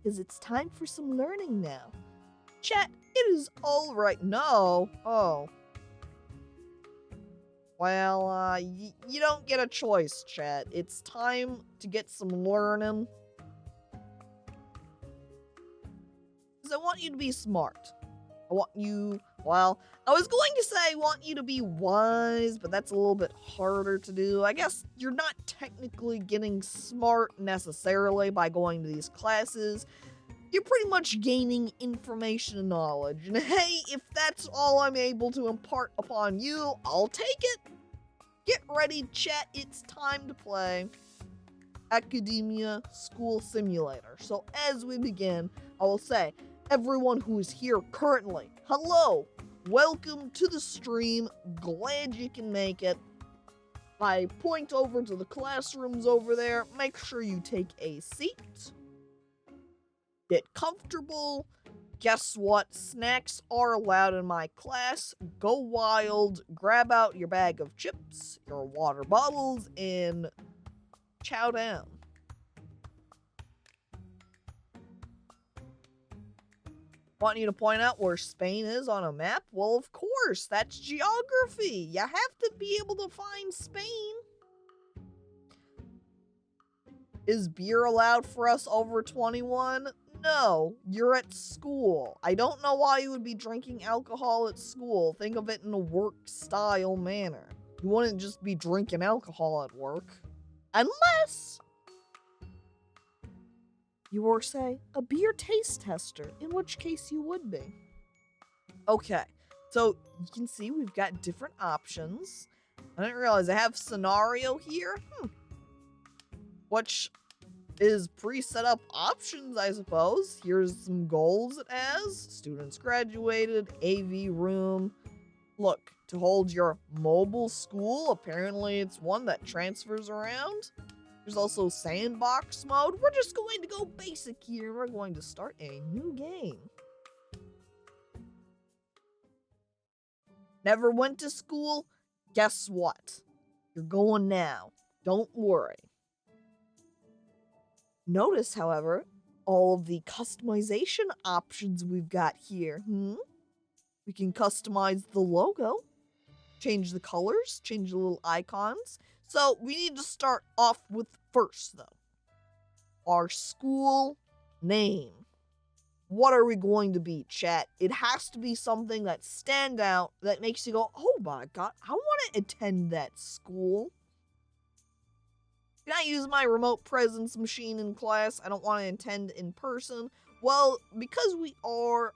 because it's time for some learning now. Chat, it is all right. No. Oh. Well, you don't get a choice, chat. It's time to get some learning. Because I want you to be smart. I want you, well, I was going to say I want you to be wise, but that's a little bit harder to do. I guess you're not technically getting smart necessarily by going to these classes. You're pretty much gaining information and knowledge. And hey, if that's all I'm able to impart upon you, I'll take it. Get ready, chat. It's time to play Academia School Simulator. So as we begin, I will say, everyone who is here currently, hello, welcome to the stream. Glad you can make it. I point over to the classrooms over there. Make sure you take a seat. Get comfortable. Guess what? Snacks are allowed in my class. Go wild. Grab out your bag of chips, your water bottles, and chow down. Want you to point out where Spain is on a map? Well, of course, that's geography. You have to be able to find Spain. Is beer allowed for us over 21? No, you're at school. I don't know why you would be drinking alcohol at school. Think of it in a work-style manner. You wouldn't just be drinking alcohol at work. Unless you were, say, a beer taste tester, in which case you would be. Okay, so you can see we've got different options. I didn't realize I have scenario here. Which is pre-set up options, I suppose. Here's some goals it has. Students graduated, AV room. Look, to hold your mobile school, apparently it's one that transfers around. There's also sandbox mode. We're just going to go basic here. We're going to start a new game. Never went to school? Guess what? You're going now. Don't worry. Notice, however, all of the customization options we've got here. We can customize the logo, change the colors, change the little icons. So we need to start off with first, though, our school name. What are we going to be, chat? It has to be something that stands out, that makes you go, oh my god, I want to attend that school. Can I use my remote presence machine in class? I don't want to attend in person. Well, because we are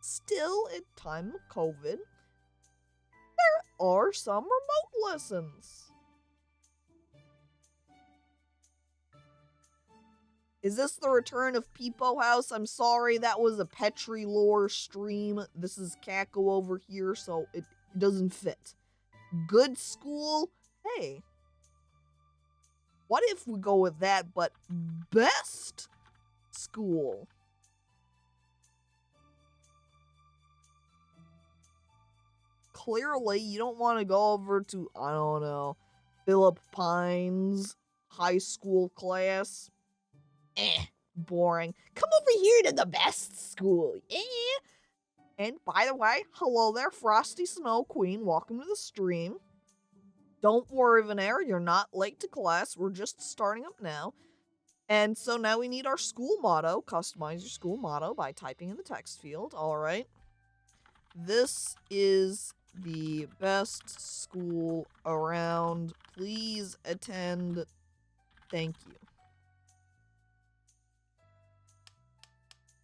still at time of COVID, there are some remote lessons. Is this the return of Peepo House? I'm sorry, that was a Petri lore stream. This is Caco over here, so it doesn't fit. Good school? Hey. What if we go with that, but best school? Clearly, you don't want to go over to, I don't know, Philip Pine's high school class. Boring. Come over here to the best school. And by the way, hello there, Frosty Snow Queen. Welcome to the stream. Don't worry, Venair, you're not late to class. We're just starting up now. And so now we need our school motto. Customize your school motto by typing in the text field. All right. This is the best school around. Please attend. Thank you.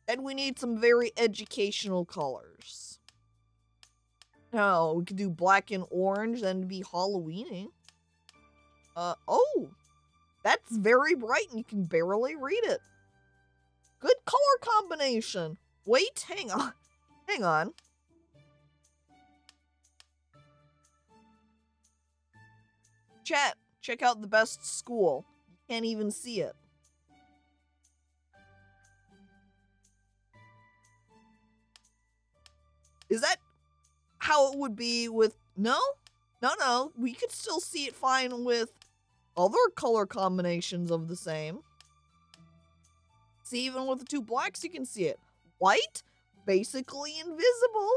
And we need some very educational colors. No, we could do black and orange, then be Halloween-y. Oh! That's very bright and you can barely read it. Good color combination. Wait, hang on. Hang on. Chat, check out the best school. You can't even see it. Is that how it would be with... No? No. We could still see it fine with other color combinations of the same. See, even with the two blacks, you can see it. White, basically invisible.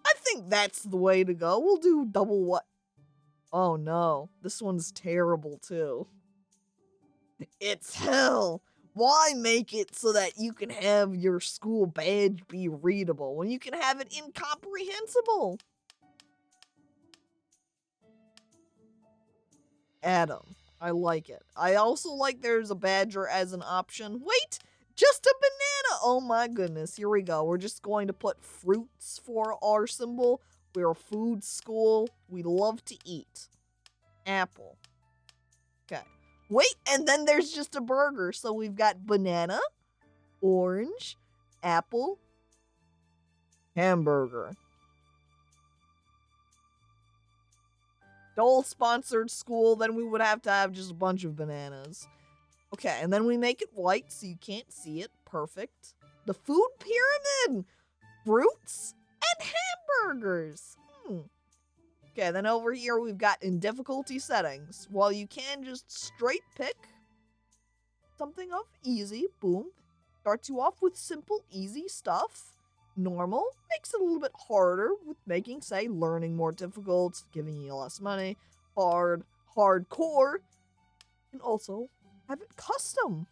I think that's the way to go. We'll do double what? Oh no, this one's terrible too. It's hell. Why make it so that you can have your school badge be readable when you can have it incomprehensible? Adam. I like it. I also like there's a badger as an option. Wait, just a banana. Oh my goodness. Here we go. We're just going to put fruits for our symbol. We're a food school. We love to eat. Apple. Okay. Wait, and then there's just a burger. So we've got banana, orange, apple, hamburger. Dole-sponsored school, then we would have to have just a bunch of bananas. Okay, and then we make it white so you can't see it. Perfect. The food pyramid! Fruits and hamburgers. Okay, then over here we've got in difficulty settings. Well, you can just straight pick something of easy. Boom. Starts you off with simple, easy stuff. Normal makes it a little bit harder with making, say, learning more difficult, giving you less money. Hard, hardcore, and also have it custom.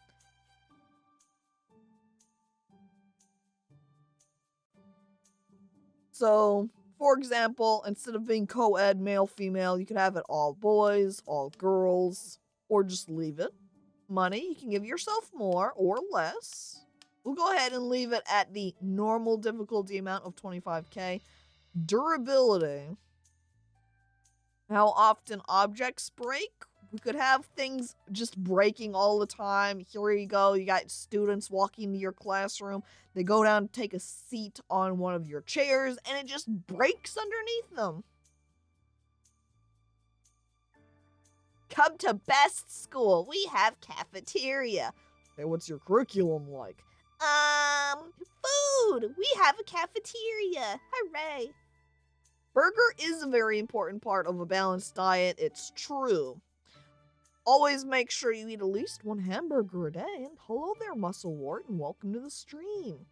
So, for example, instead of being co-ed, male, female, you could have it all boys, all girls, or just leave it. Money, you can give yourself more or less. We'll go ahead and leave it at the normal difficulty amount of 25k. Durability. How often objects break? We could have things just breaking all the time. Here you go. You got students walking into your classroom. They go down to take a seat on one of your chairs, and it just breaks underneath them. Come to best school. We have cafeteria. Okay, what's your curriculum like? Food! We have a cafeteria! Hooray! Burger is a very important part of a balanced diet, it's true. Always make sure you eat at least one hamburger a day, and hello there, Muscle Wart, and welcome to the stream.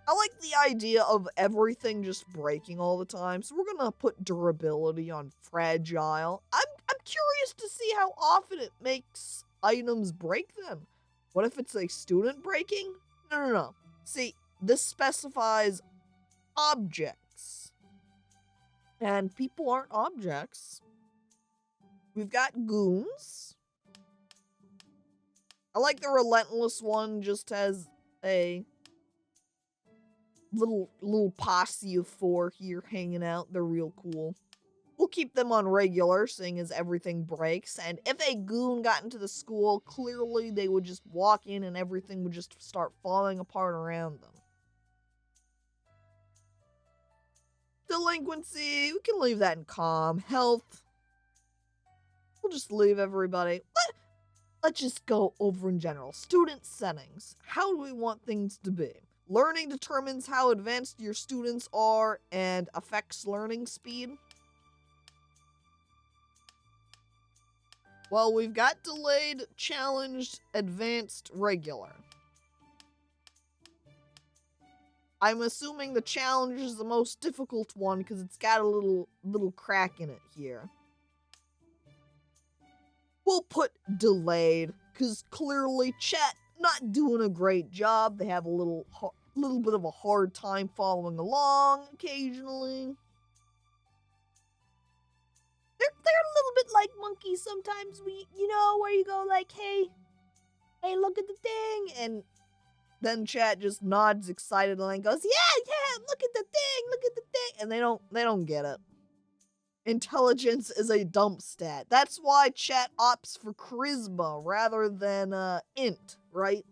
I like the idea of everything just breaking all the time, so we're gonna put durability on fragile. I'm curious to see how often it makes items break then. What if it's a student breaking? No. See, this specifies objects. And people aren't objects. We've got goons. I like the relentless one just has a little posse of 4 here hanging out. They're real cool. We'll keep them on regular, seeing as everything breaks. And if a goon got into the school, clearly they would just walk in and everything would just start falling apart around them. Delinquency, we can leave that in calm. Health, we'll just leave everybody. Let's just go over in general. Student settings. How do we want things to be? Learning determines how advanced your students are and affects learning speed. Well, we've got delayed, challenged, advanced, regular. I'm assuming the challenge is the most difficult one because it's got a little crack in it here. We'll put delayed because clearly chat not doing a great job. They have a little bit of a hard time following along occasionally. They're a little bit like monkeys sometimes. Where you go like, hey, look at the thing, and then chat just nods excitedly and goes, yeah, look at the thing, and they don't get it. Intelligence is a dump stat. That's why chat opts for charisma rather than int, right?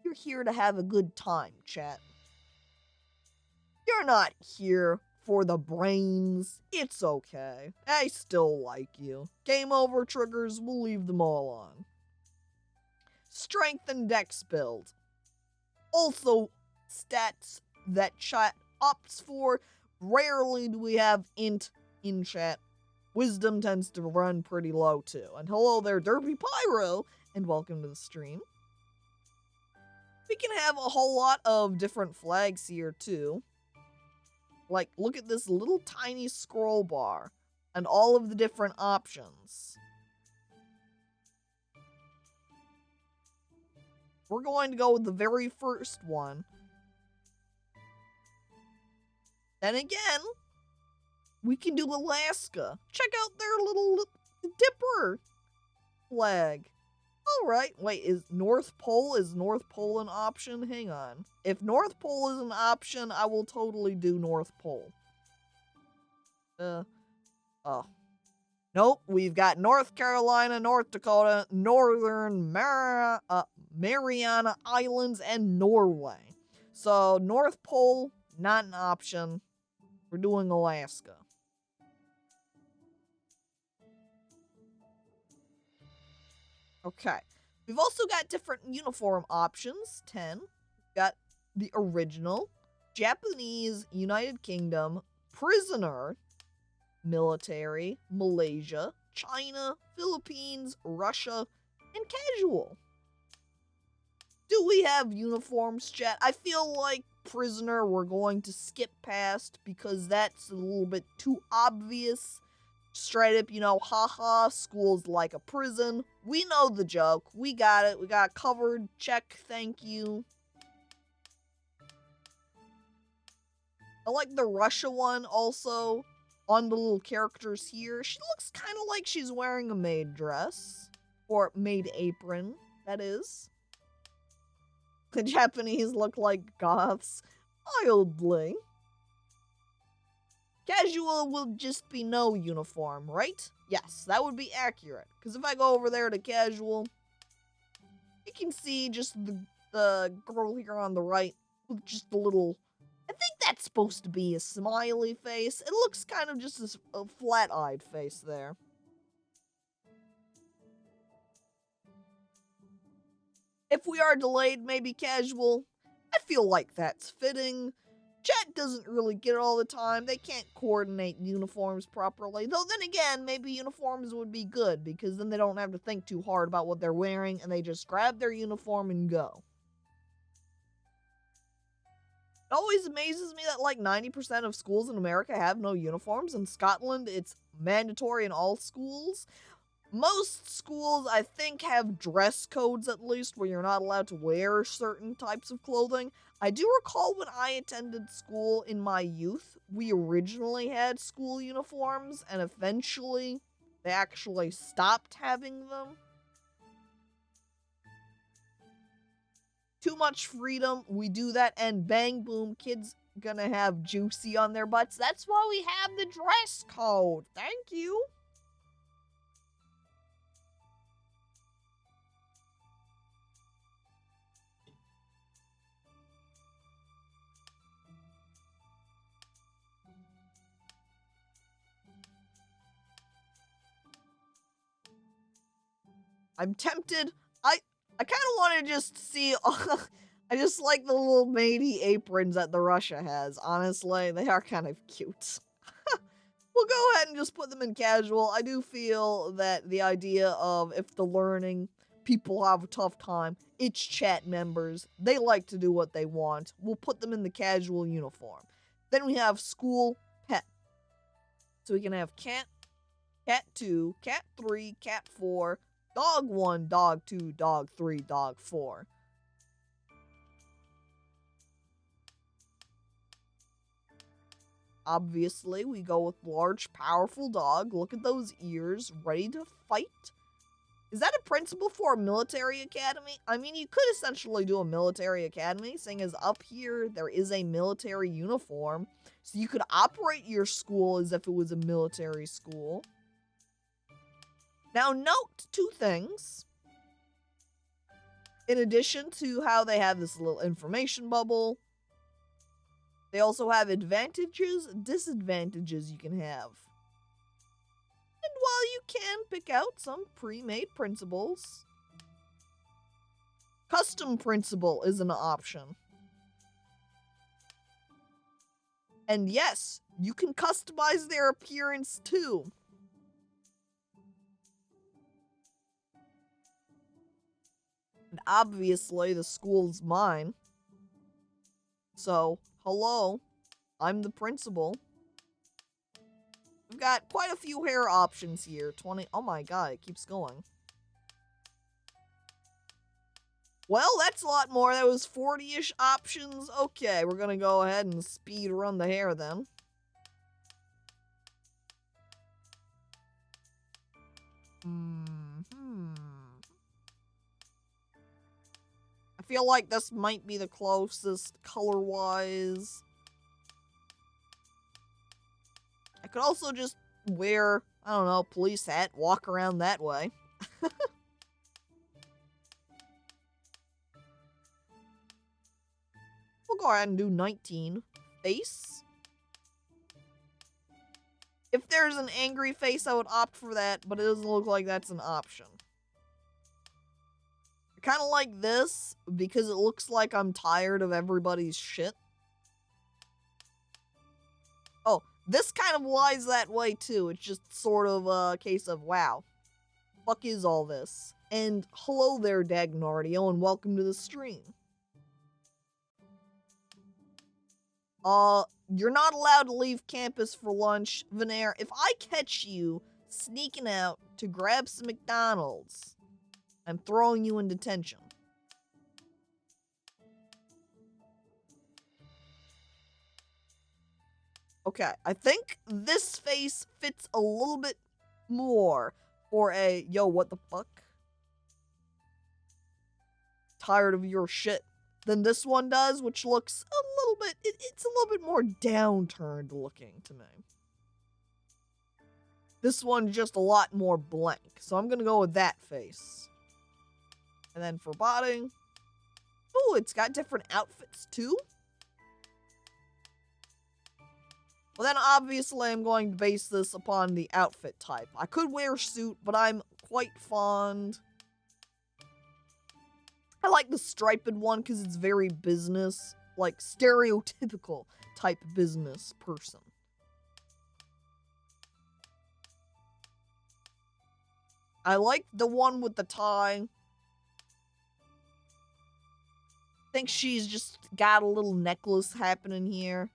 You're here to have a good time, chat. You're not here for the brains. It's okay. I still like you. Game over triggers, we'll leave them all on. Strength and dex build. Also, stats that chat opts for. Rarely do we have int in chat. Wisdom tends to run pretty low too. And hello there, Derpy Pyro, and welcome to the stream. We can have a whole lot of different flags here too. Like, look at this little tiny scroll bar and all of the different options. We're going to go with the very first one. Then again, we can do Alaska. Check out their little dipper flag. Alright, wait, is North Pole an option? Hang on. If North Pole is an option, I will totally do North Pole. Oh. Nope, we've got North Carolina, North Dakota, Northern Mariana Islands, and Norway. So, North Pole, not an option. We're doing Alaska. Okay. We've also got different uniform options. 10. We've got the original, Japanese, United Kingdom, prisoner, military, Malaysia, China, Philippines, Russia, and casual. Do we have uniforms, chat? I feel like prisoner we're going to skip past because that's a little bit too obvious. Straight up, haha, school's like a prison. We know the joke. We got it. We got it covered. Check. Thank you. I like the Russia one also. On the little characters here. She looks kind of like she's wearing a maid dress. Or maid apron, that is. The Japanese look like goths. Mildly. Casual will just be no uniform, right? Yes, that would be accurate. Because if I go over there to casual, you can see just the girl here on the right with just a little... I think that's supposed to be a smiley face. It looks kind of just a flat-eyed face there. If we are delayed, maybe casual. I feel like that's fitting. Chat doesn't really get it all the time. They can't coordinate uniforms properly. Though then again, maybe uniforms would be good because then they don't have to think too hard about what they're wearing and they just grab their uniform and go. It always amazes me that like 90% of schools in America have no uniforms. In Scotland, it's mandatory in all schools. Most schools, I think, have dress codes at least where you're not allowed to wear certain types of clothing. I do recall when I attended school in my youth, we originally had school uniforms and eventually they actually stopped having them. Too much freedom, we do that, and bang boom, kids gonna have juicy on their butts. That's why we have the dress code. Thank you. I'm tempted. I kind of want to just see... I just like the little matey aprons that the Russia has. Honestly, they are kind of cute. We'll go ahead and just put them in casual. I do feel that the idea of if the learning people have a tough time, it's chat members. They like to do what they want. We'll put them in the casual uniform. Then we have school pet. So we can have cat, cat 2, cat 3, cat 4, dog 1, dog 2, dog 3, dog 4. Obviously, we go with large, powerful dog. Look at those ears, ready to fight. Is that a principle for a military academy? I mean, you could essentially do a military academy, seeing as up here there is a military uniform. So you could operate your school as if it was a military school. Now, note two things. In addition to how they have this little information bubble, they also have advantages, disadvantages you can have. And while you can pick out some pre-made principles, custom principle is an option. And yes, you can customize their appearance too. And obviously, the school's mine. So, hello, I'm the principal. We've got quite a few hair options here. 20, oh my god, it keeps going. Well, that's a lot more. That was 40-ish options. Okay, we're gonna go ahead and speed run the hair then. I feel like this might be the closest color-wise. I could also just wear, I don't know, police hat, walk around that way. We'll go ahead and do 19. Face. If there's an angry face, I would opt for that, but it doesn't look like that's an option. I kind of like this because it looks like I'm tired of everybody's shit. Oh, this kind of lies that way too. It's just sort of a case of, wow, fuck is all this? And hello there, Dagnardio, and welcome to the stream. You're not allowed to leave campus for lunch. Venair, if I catch you sneaking out to grab some McDonald's, I'm throwing you in detention. Okay, I think this face fits a little bit more for a, yo, what the fuck? Tired of your shit than this one does, which looks a little bit, it's a little bit more downturned looking to me. This one's just a lot more blank, so I'm gonna go with that face. And then for botting, oh, it's got different outfits too? Well, then obviously I'm going to base this upon the outfit type. I could wear a suit, but I'm quite fond. I like the striped one because it's very business, like stereotypical type business person. I like the one with the tie. I think she's just got a little necklace happening here.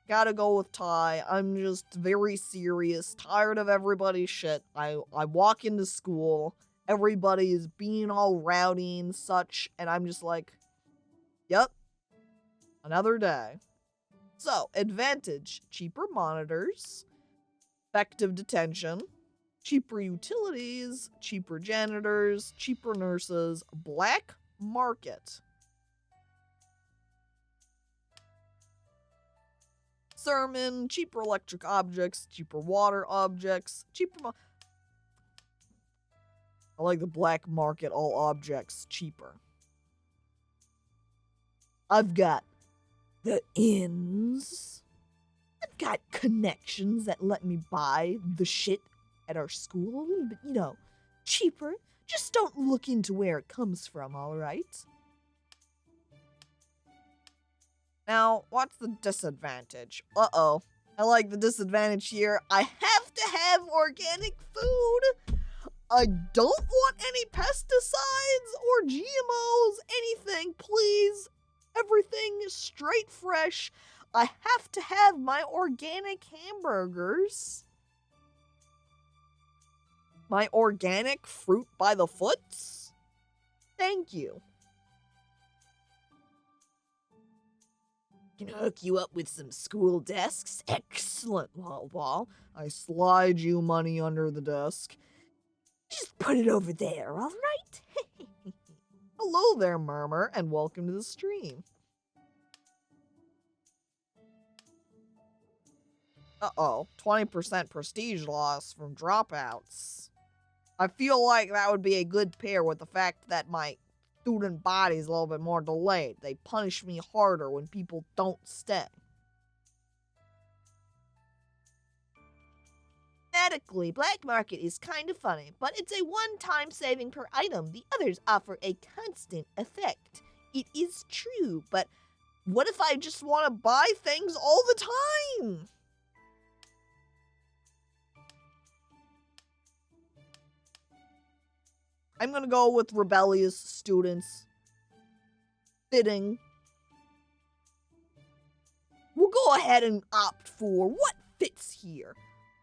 Gotta go with tie. I'm just very serious, tired of everybody's shit. I walk into school, everybody is being all rowdy and such, and I'm just like, yep, another day. So, advantage, cheaper monitors, effective detention, cheaper utilities, cheaper janitors, cheaper nurses, black market. Sermon, cheaper electric objects, cheaper water objects, cheaper I like the black market, all objects cheaper. I've got the inns. I've got connections that let me buy the shit at our school a little bit, you know, cheaper. Just don't look into where it comes from, alright? Now, what's the disadvantage? Uh-oh. I like the disadvantage here. I have to have organic food. I don't want any pesticides or GMOs, anything, please. Everything is straight fresh. I have to have my organic hamburgers. My organic fruit by the foots? Thank you. Can hook you up with some school desks. Excellent, Wall. I slide you money under the desk. Just put it over there, all right? Hello there, Murmur, and welcome to the stream. Uh-oh, 20% prestige loss from dropouts. I feel like that would be a good pair with the fact that my student body is a little bit more delayed. They punish me harder when people don't stay. Thematically, black market is kind of funny, but it's a one-time saving per item. The others offer a constant effect. It is true, but what if I just want to buy things all the time? I'm gonna go with rebellious students. Fitting. We'll go ahead and opt for what fits here.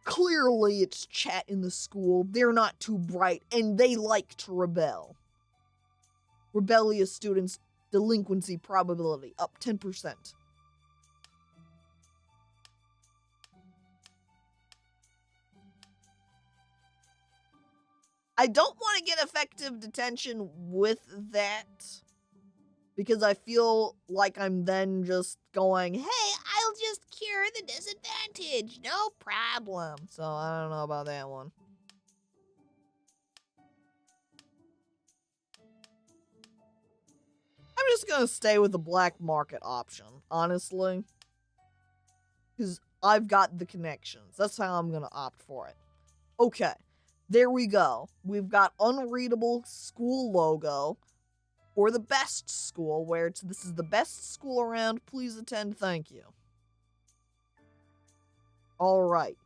Clearly, it's chat in the school. They're not too bright, and they like to rebel. Rebellious students, delinquency probability up 10%. I don't want to get effective detention with that, because I feel like I'm then just going, hey, I'll just cure the disadvantage. No problem. So I don't know about that one. I'm just going to stay with the black market option, honestly. Because I've got the connections. That's how I'm going to opt for it. Okay. There we go. We've got unreadable school logo. Or the best school, where this is the best school around, please attend, thank you. Alright.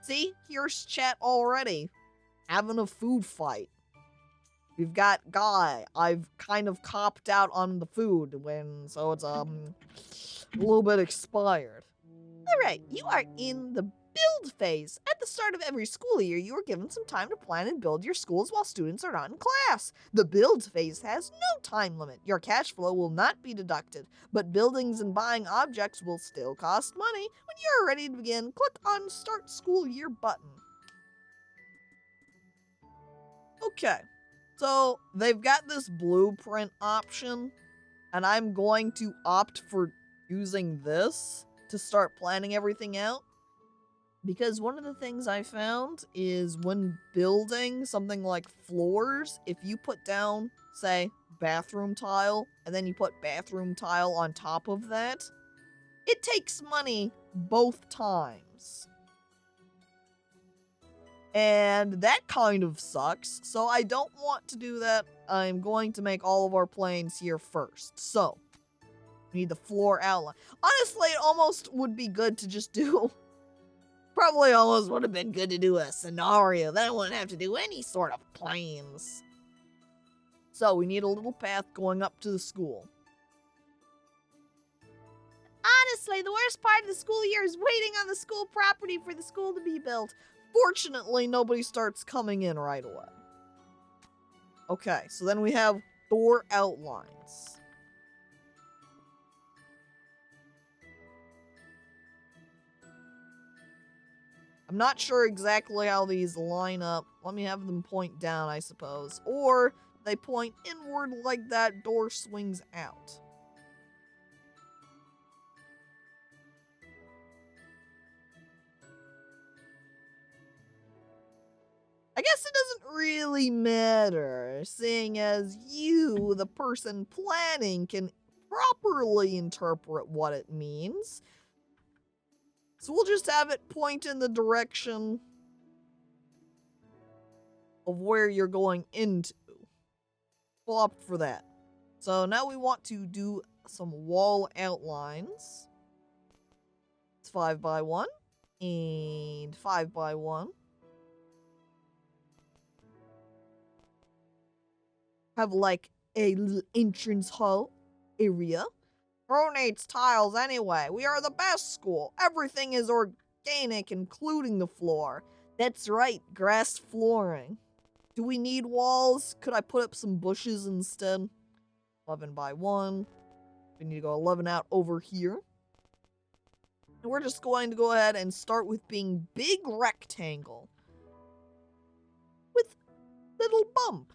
See, here's chat already. Having a food fight. We've got Guy. I've kind of copped out on the food, so it's a little bit expired. Alright, you are in the build phase. At the start of every school year, you are given some time to plan and build your schools while students are not in class. The build phase has no time limit. Your cash flow will not be deducted, but buildings and buying objects will still cost money. When you are ready to begin, click on Start School Year button. Okay, so they've got this blueprint option, and I'm going to opt for using this to start planning everything out. Because one of the things I found is when building something like floors, if you put down, say, bathroom tile, and then you put bathroom tile on top of that, it takes money both times. And that kind of sucks, so I don't want to do that. I'm going to make all of our planes here first. So, we need the floor outline. Honestly, it almost would be good to just do... Probably almost would have been good to do a scenario. Then I wouldn't have to do any sort of planes. So, we need a little path going up to the school. Honestly, the worst part of the school year is waiting on the school property for the school to be built. Fortunately, nobody starts coming in right away. Okay, so then we have door outlines. I'm not sure exactly how these line up. Let me have them point down, I suppose. Or they point inward like that door swings out. I guess it doesn't really matter, seeing as you, the person planning, can properly interpret what it means. So we'll just have it point in the direction of where you're going into. We'll opt for that. So now we want to do some wall outlines. It's 5x1 and 5x1. Have like a little entrance hall area. Who needs tiles anyway? We are the best school. Everything is organic, including the floor. That's right, grass flooring. Do we need walls? Could I put up some bushes instead? 11x1. We need to go 11 out over here. And we're just going to go ahead and start with being big rectangle. With little bump.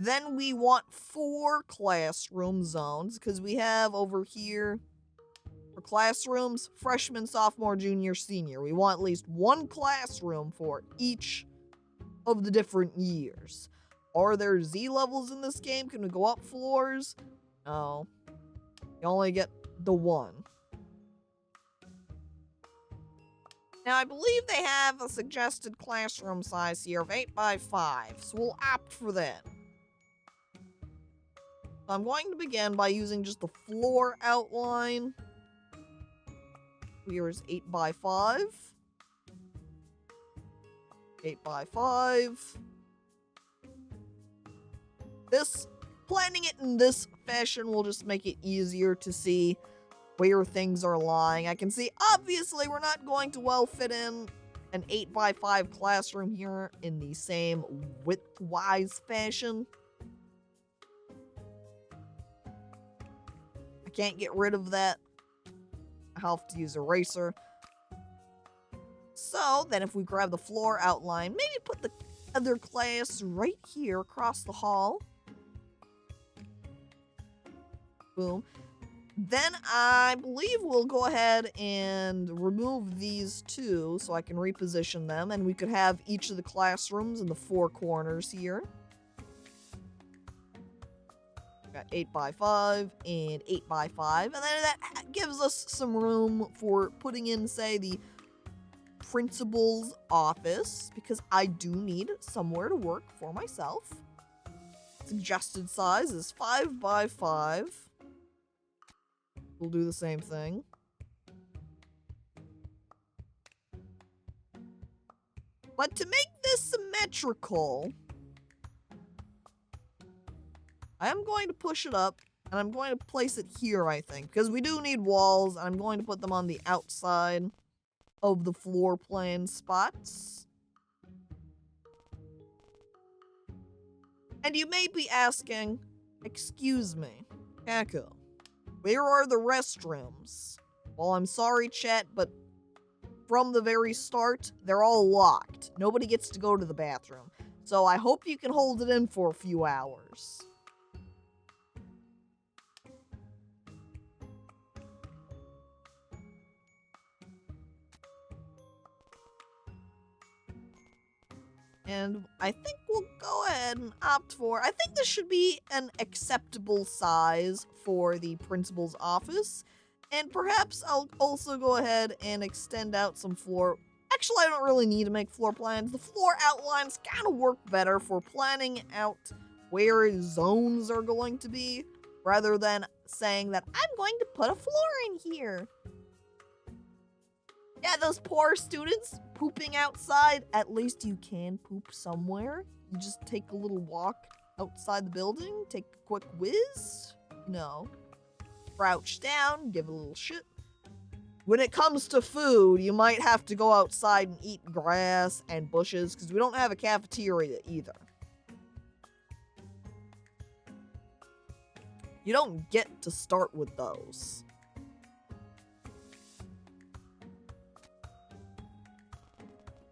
Then we want 4 classroom zones, because we have over here, for classrooms, freshman, sophomore, junior, senior. We want at least 1 classroom for each of the different years. Are there Z levels in this game? Can we go up floors? No. You only get the 1. Now, I believe they have a suggested classroom size here of 8x5, so we'll opt for that. I'm going to begin by using just the floor outline. Here's 8 by 5. 8 by 5. Planning it in this fashion will just make it easier to see where things are lying. I can see, obviously, we're not going to well fit in an 8 by 5 classroom here in the same width-wise fashion. I can't get rid of that. I have to use eraser. So, then if we grab the floor outline, maybe put the other class right here across the hall. Boom. Then I believe we'll go ahead and remove these two so I can reposition them, and we could have each of the classrooms in the 4 corners here. Got 8 by 5 and 8 by 5, and then that gives us some room for putting in, say, the principal's office, because I do need somewhere to work for myself. Suggested size is 5 by 5. We'll do the same thing. But to make this symmetrical, I am going to push it up, and I'm going to place it here, I think, because we do need walls, and I'm going to put them on the outside of the floor plan spots. And you may be asking, excuse me, Caco, where are the restrooms? Well, I'm sorry, chat, but from the very start, they're all locked. Nobody gets to go to the bathroom. So I hope you can hold it in for a few hours. And I think we'll go ahead and opt for, I think this should be an acceptable size for the principal's office. And perhaps I'll also go ahead and extend out some floor. Actually, I don't really need to make floor plans. The floor outlines kind of work better for planning out where zones are going to be, rather than saying that I'm going to put a floor in here. Yeah, those poor students pooping outside. At least you can poop somewhere. You just take a little walk outside the building, take a quick whiz, crouch down, give a little shit. When it comes to food, you might have to go outside and eat grass and bushes, because we don't have a cafeteria either. You don't get to start with those.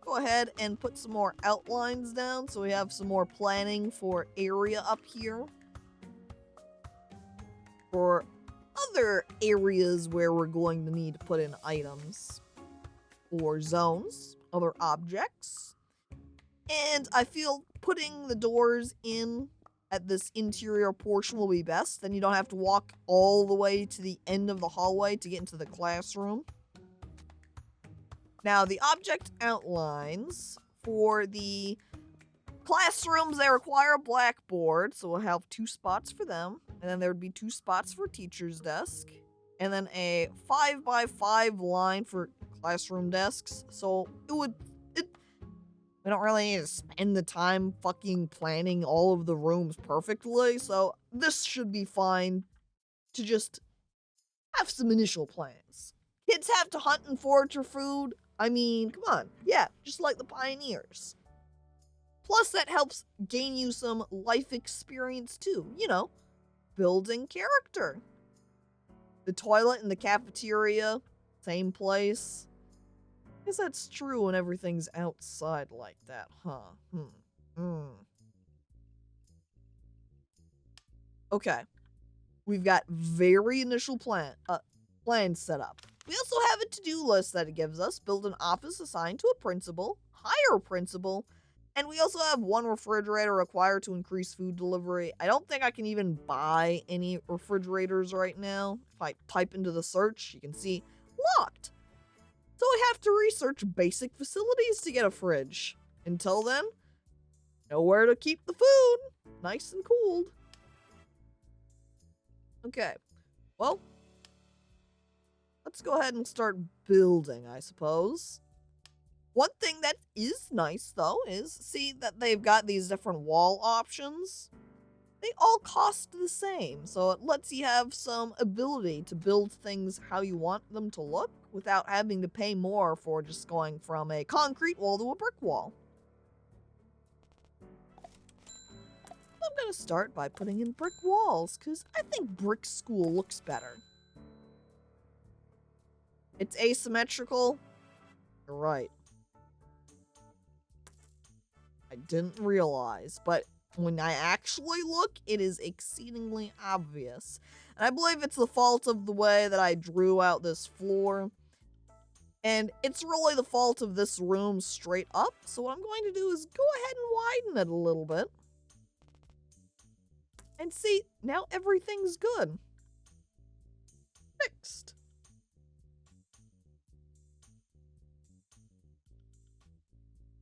Go ahead and put some more outlines down so we have some more planning for area up here. For other areas where we're going to need to put in items or zones, other objects. And I feel putting the doors in at this interior portion will be best. Then you don't have to walk all the way to the end of the hallway to get into the classroom. Now, the object outlines for the classrooms, they require a blackboard, so we'll have 2 spots for them. And then there would be 2 spots for teacher's desk. And then a 5 by 5 line for classroom desks. So we don't really need to spend the time fucking planning all of the rooms perfectly. So this should be fine to just have some initial plans. Kids have to hunt and forage for food. I mean, come on. Yeah, just like the pioneers. Plus, that helps gain you some life experience too. Building character. The toilet in the cafeteria, same place. I guess that's true when everything's outside like that, huh? Okay. We've got very initial plans set up. We also have a to-do list that it gives us. Build an office assigned to a principal, hire a principal, and we also have 1 refrigerator required to increase food delivery. I don't think I can even buy any refrigerators right now. If I type into the search, you can see locked. So I have to research basic facilities to get a fridge. Until then, nowhere to keep the food. Nice and cooled. Okay. Well, let's go ahead and start building, I suppose. One thing that is nice, though, is see that they've got these different wall options. They all cost the same, so it lets you have some ability to build things how you want them to look without having to pay more for just going from a concrete wall to a brick wall. I'm going to start by putting in brick walls, because I think brick school looks better. It's asymmetrical. You're right. I didn't realize, but when I actually look, it is exceedingly obvious. And I believe it's the fault of the way that I drew out this floor. And it's really the fault of this room straight up. So what I'm going to do is go ahead and widen it a little bit. And see, now everything's good. Fixed.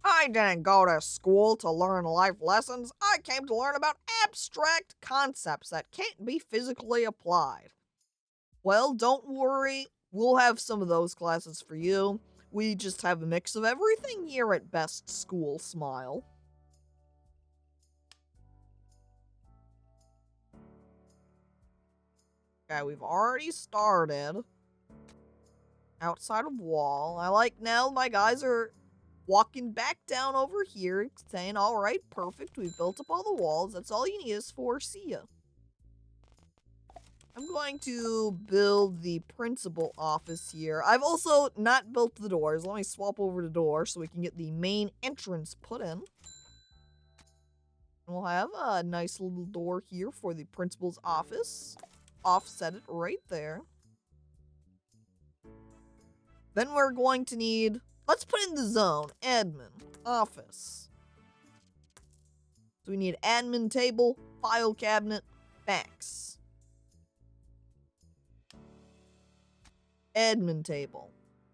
I didn't go to school to learn life lessons. I came to learn about abstract concepts that can't be physically applied. Well, don't worry. We'll have some of those classes for you. We just have a mix of everything here at Best School Smile. Okay, we've already started. Outside of wall. I like now my guys are walking back down over here, saying, all right, perfect. We've built up all the walls. That's all you need is for see ya. I'm going to build the principal office here. I've also not built the doors. Let me swap over the door so we can get the main entrance put in. And we'll have a nice little door here for the principal's office. Offset it right there. Then we're going to need... Let's put in the zone. Admin. Office. So we need admin table, file cabinet, fax. Admin table.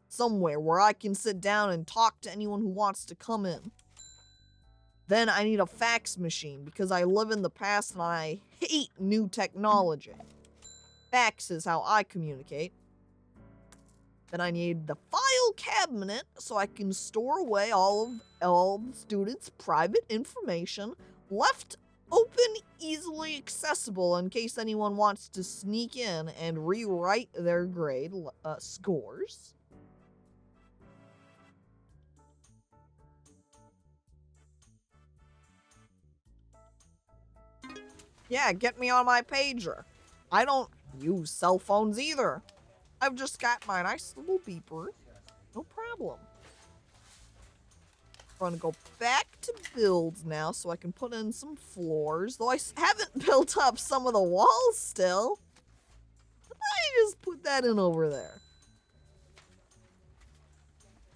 Somewhere where I can sit down and talk to anyone who wants to come in. Then I need a fax machine because I live in the past and I hate new technology. Fax is how I communicate. Then I need the file cabinet so I can store away all the students' private information, left open, easily accessible in case anyone wants to sneak in and rewrite their grade scores. Yeah, get me on my pager. I don't use cell phones either. I've just got my nice little beeper. No problem. I'm gonna go back to builds now so I can put in some floors. Though I haven't built up some of the walls still. I just put that in over there.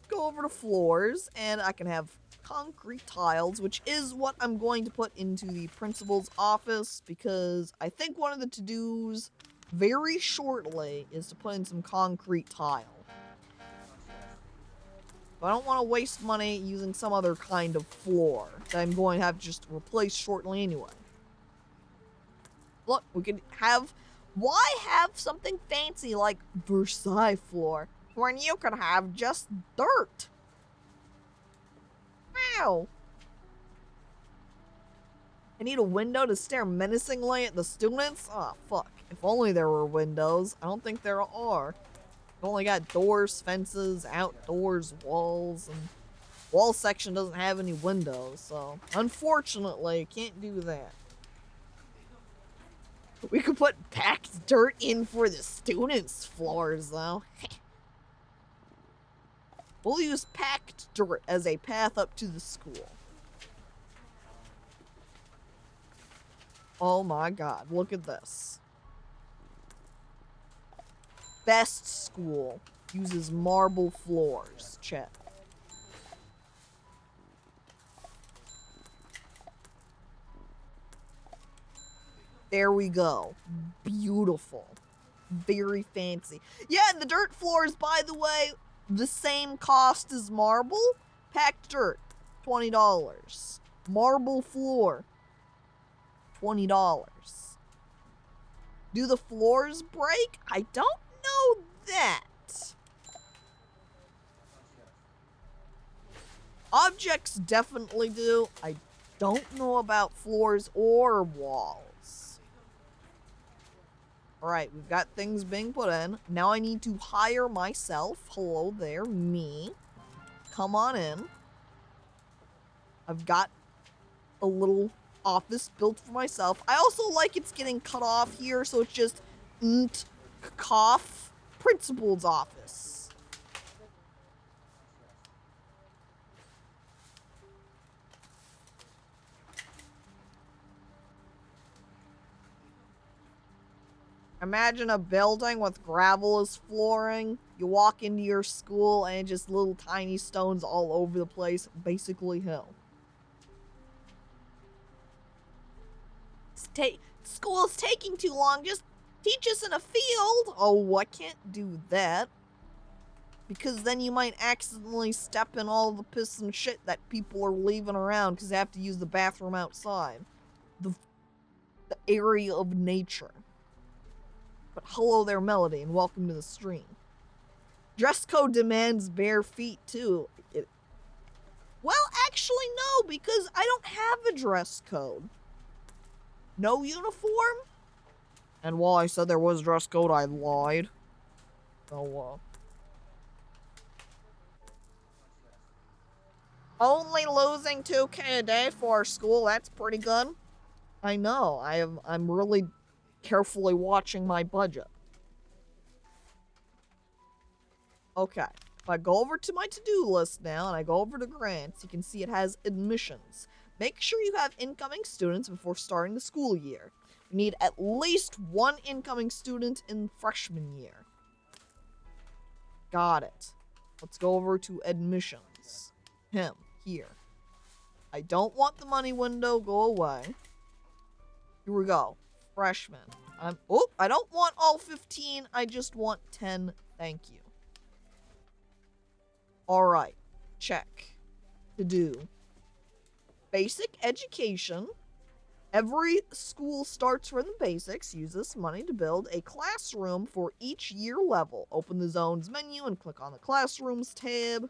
Go over to floors and I can have concrete tiles, which is what I'm going to put into the principal's office because I think one of the to-dos very shortly is to put in some concrete tile. But I don't want to waste money using some other kind of floor that I'm going to have just replaced shortly anyway. Look, we could have... Why have something fancy like Versailles floor when you could have just dirt? Wow. I need a window to stare menacingly at the students? Oh, fuck. If only there were windows. I don't think there are. I've only got doors, fences, outdoors, walls, and wall section doesn't have any windows, so unfortunately, can't do that. We could put packed dirt in for the students' floors, though. We'll use packed dirt as a path up to the school. Oh my god, look at this. Best school uses marble floors. Check. There we go. Beautiful. Very fancy. Yeah, and the dirt floors, by the way, the same cost as marble. Packed dirt, $20. Marble floor, $20. Do the floors break? I don't know that. Objects definitely do. I don't know about floors or walls. Alright, we've got things being put in. Now I need to hire myself. Hello there, me. Come on in. I've got a little office built for myself. I also like it's getting cut off here, so it's just Untitled Principal's office. Imagine a building with gravel as flooring. You walk into your school and just little tiny stones all over the place. Basically hell. School's taking too long. Just teach us in a field. Oh, I can't do that. Because then you might accidentally step in all the piss and shit that people are leaving around because they have to use the bathroom outside. The area of nature. But hello there, Melody, and welcome to the stream. Dress code demands bare feet, too. Well, actually, no, because I don't have a dress code. No uniform? And while I said there was dress code, I lied. So, only losing 2K a day for school, that's pretty good. I know, I'm really carefully watching my budget. Okay, if I go over to my to-do list now and I go over to grants, you can see it has admissions. Make sure you have incoming students before starting the school year. We need at least one incoming student in freshman year. Got it. Let's go over to admissions. Him, here. I don't want the money window, go away. Here we go. Freshman. I don't want all 15, I just want 10, thank you. Alright, check. To do. Basic education. Every school starts from the basics. Use this money to build a classroom for each year level. Open the zones menu and click on the classrooms tab.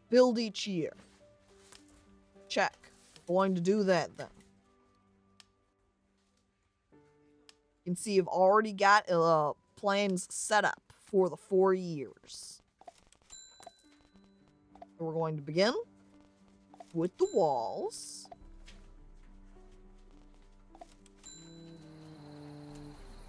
Build each year. Check. Going to do that then. You can see you've already got plans set up for the 4 years. So we're going to begin with the walls.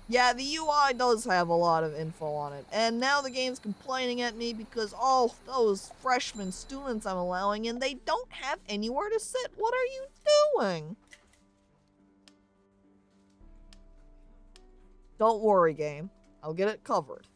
Yeah, the UI does have a lot of info on it. And now the game's complaining at me because all those freshman students I'm allowing in, they don't have anywhere to sit. What are you doing? Don't worry, game. I'll get it covered.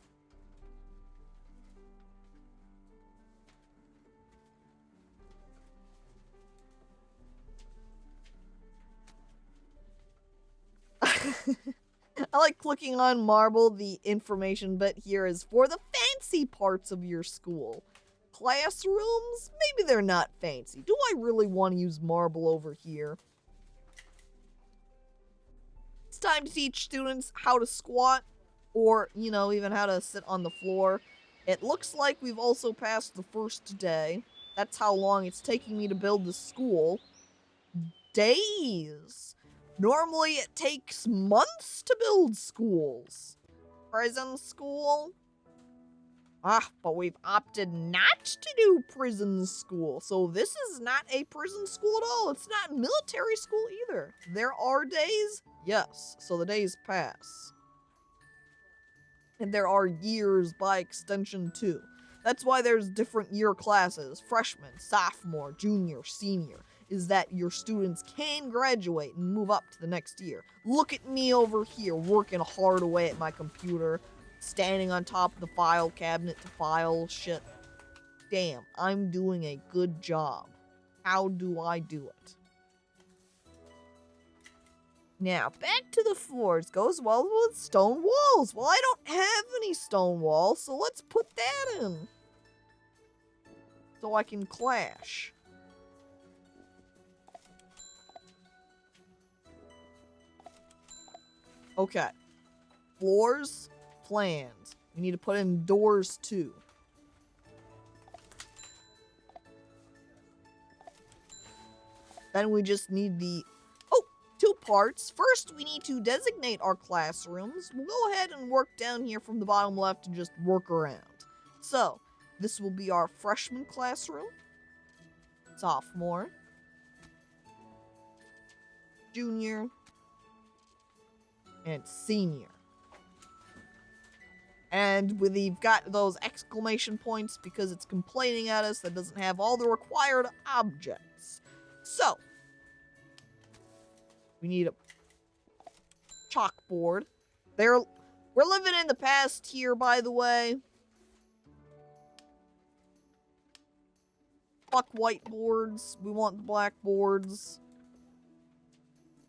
I like clicking on marble. The information bit here is for the fancy parts of your school. Classrooms? Maybe they're not fancy. Do I really want to use marble over here? It's time to teach students how to squat or, you know, even how to sit on the floor. It looks like we've also passed the first day. That's how long it's taking me to build the school. Days. Normally it takes months to build schools. Prison school? But we've opted not to do prison school. So this is not a prison school at all. It's not military school either. There are days, yes. So the days pass. And there are years by extension too. That's why there's different year classes. Freshman, sophomore, junior, senior. Is that your students can graduate and move up to the next year. Look at me over here working hard away at my computer, standing on top of the file cabinet to file shit. Damn, I'm doing a good job. How do I do it? Now, back to the floors. Goes well with stone walls. Well, I don't have any stone walls, so let's put that in. So I can clash. Okay. Floors planned. We need to put in doors too. Then we just need the... Oh, 2 parts. First, we need to designate our classrooms. We'll go ahead and work down here from the bottom left and just work around. So, this will be our freshman classroom. Sophomore. Junior. And senior. And we've got those exclamation points because it's complaining at us that doesn't have all the required objects. So, we need a chalkboard. We're living in the past here, by the way. Fuck whiteboards. We want the blackboards.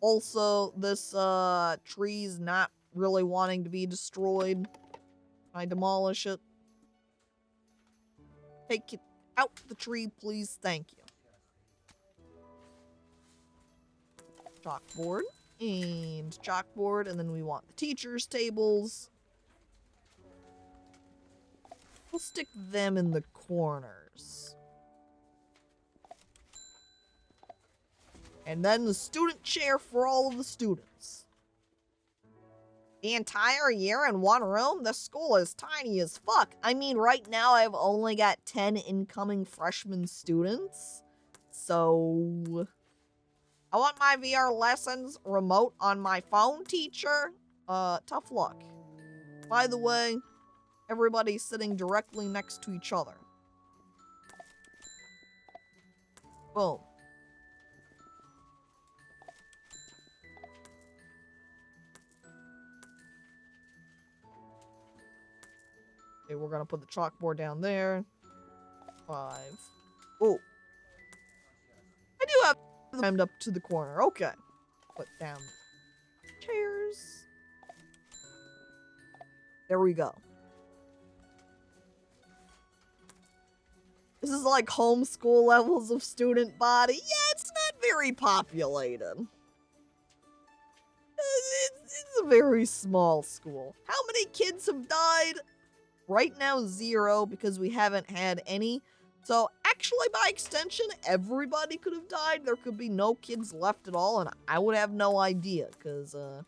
Also, this tree's not really wanting to be destroyed. I demolish it. Take it out the tree, please. Thank you. Chalkboard. And chalkboard. And then we want the teachers' tables. We'll stick them in the corners. And then the student chair for all of the students. The entire year in one room? The school is tiny as fuck. I mean, right now I've only got 10 incoming freshman students. So... I want my VR lessons remote on my phone, teacher. Tough luck. By the way, everybody's sitting directly next to each other. Boom. Okay, we're gonna put the chalkboard down there. 5. Oh. I do have them up to the corner. Okay. Put down chairs. There we go. This is like homeschool levels of student body. Yeah, it's not very populated. It's a very small school. How many kids have died? Right now, 0, because we haven't had any. So, actually, by extension, everybody could have died. There could be no kids left at all, and I would have no idea, because, I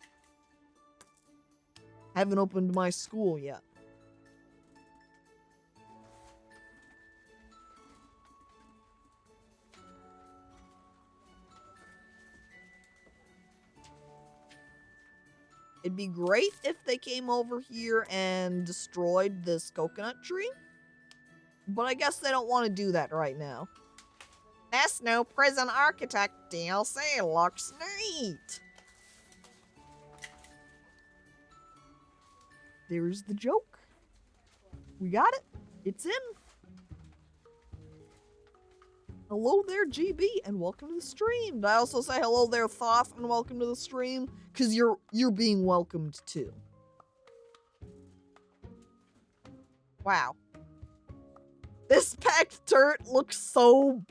haven't opened my school yet. It'd be great if they came over here and destroyed this coconut tree. But I guess they don't want to do that right now. This new prison architect DLC looks neat. There's the joke. We got it. It's in. Hello there, GB, and welcome to the stream. Did I also say hello there, Thoth, and welcome to the stream? Because you're being welcomed too. Wow. This packed dirt looks so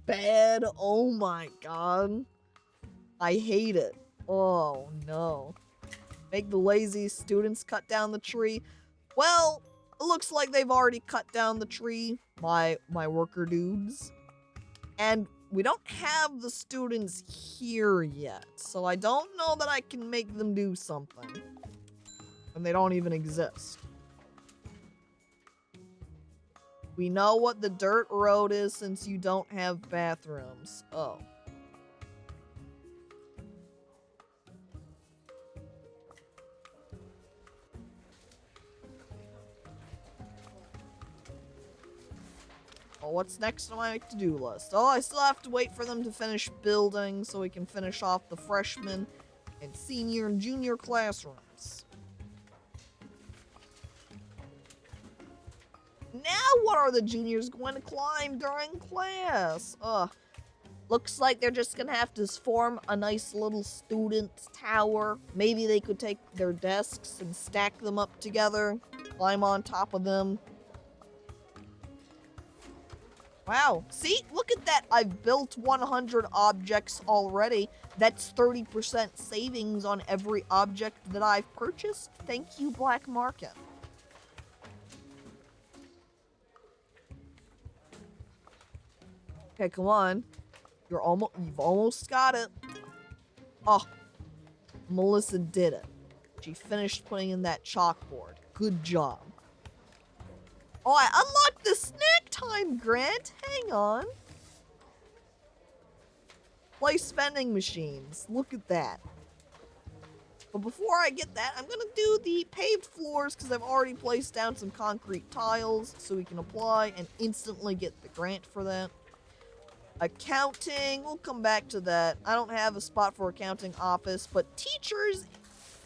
bad. Oh my god. I hate it. Oh no. Make the lazy students cut down the tree. Well, it looks like they've already cut down the tree. My worker dudes. And we don't have the students here yet, so I don't know that I can make them do something. And they don't even exist. We know what the dirt road is since you don't have bathrooms. Oh. Well, what's next on my to-do list? Oh, I still have to wait for them to finish building so we can finish off the freshman and senior and junior classrooms. Now what are the juniors going to climb during class? Ugh. Looks like they're just gonna have to form a nice little student tower. Maybe they could take their desks and stack them up together, climb on top of them. Wow, see? Look at that. I've built 100 objects already. That's 30% savings on every object that I've purchased. Thank you, Black Market. Okay, come on. You've almost got it. Oh, Melissa did it. She finished putting in that chalkboard. Good job. Oh, I unlocked the snack time grant. Hang on. Play spending machines. Look at that. But before I get that, I'm gonna do the paved floors because I've already placed down some concrete tiles so we can apply and instantly get the grant for that. Accounting, we'll come back to that. I don't have a spot for accounting office, but teachers,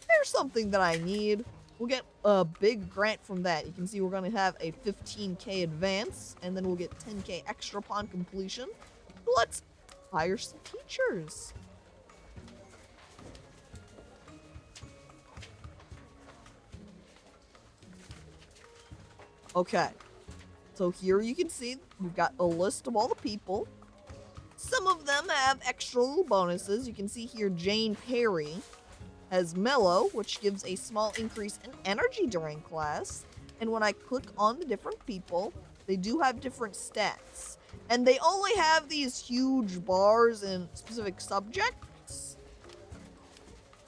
there's something that I need. We'll get a big grant from that. You can see we're gonna have a 15K advance, and then we'll get 10K extra upon completion. Let's hire some teachers. Okay, so here you can see we've got a list of all the people. Some of them have extra little bonuses. You can see here Jane Perry has Mellow, which gives a small increase in energy during class. And when I click on the different people, they do have different stats. And they only have these huge bars in specific subjects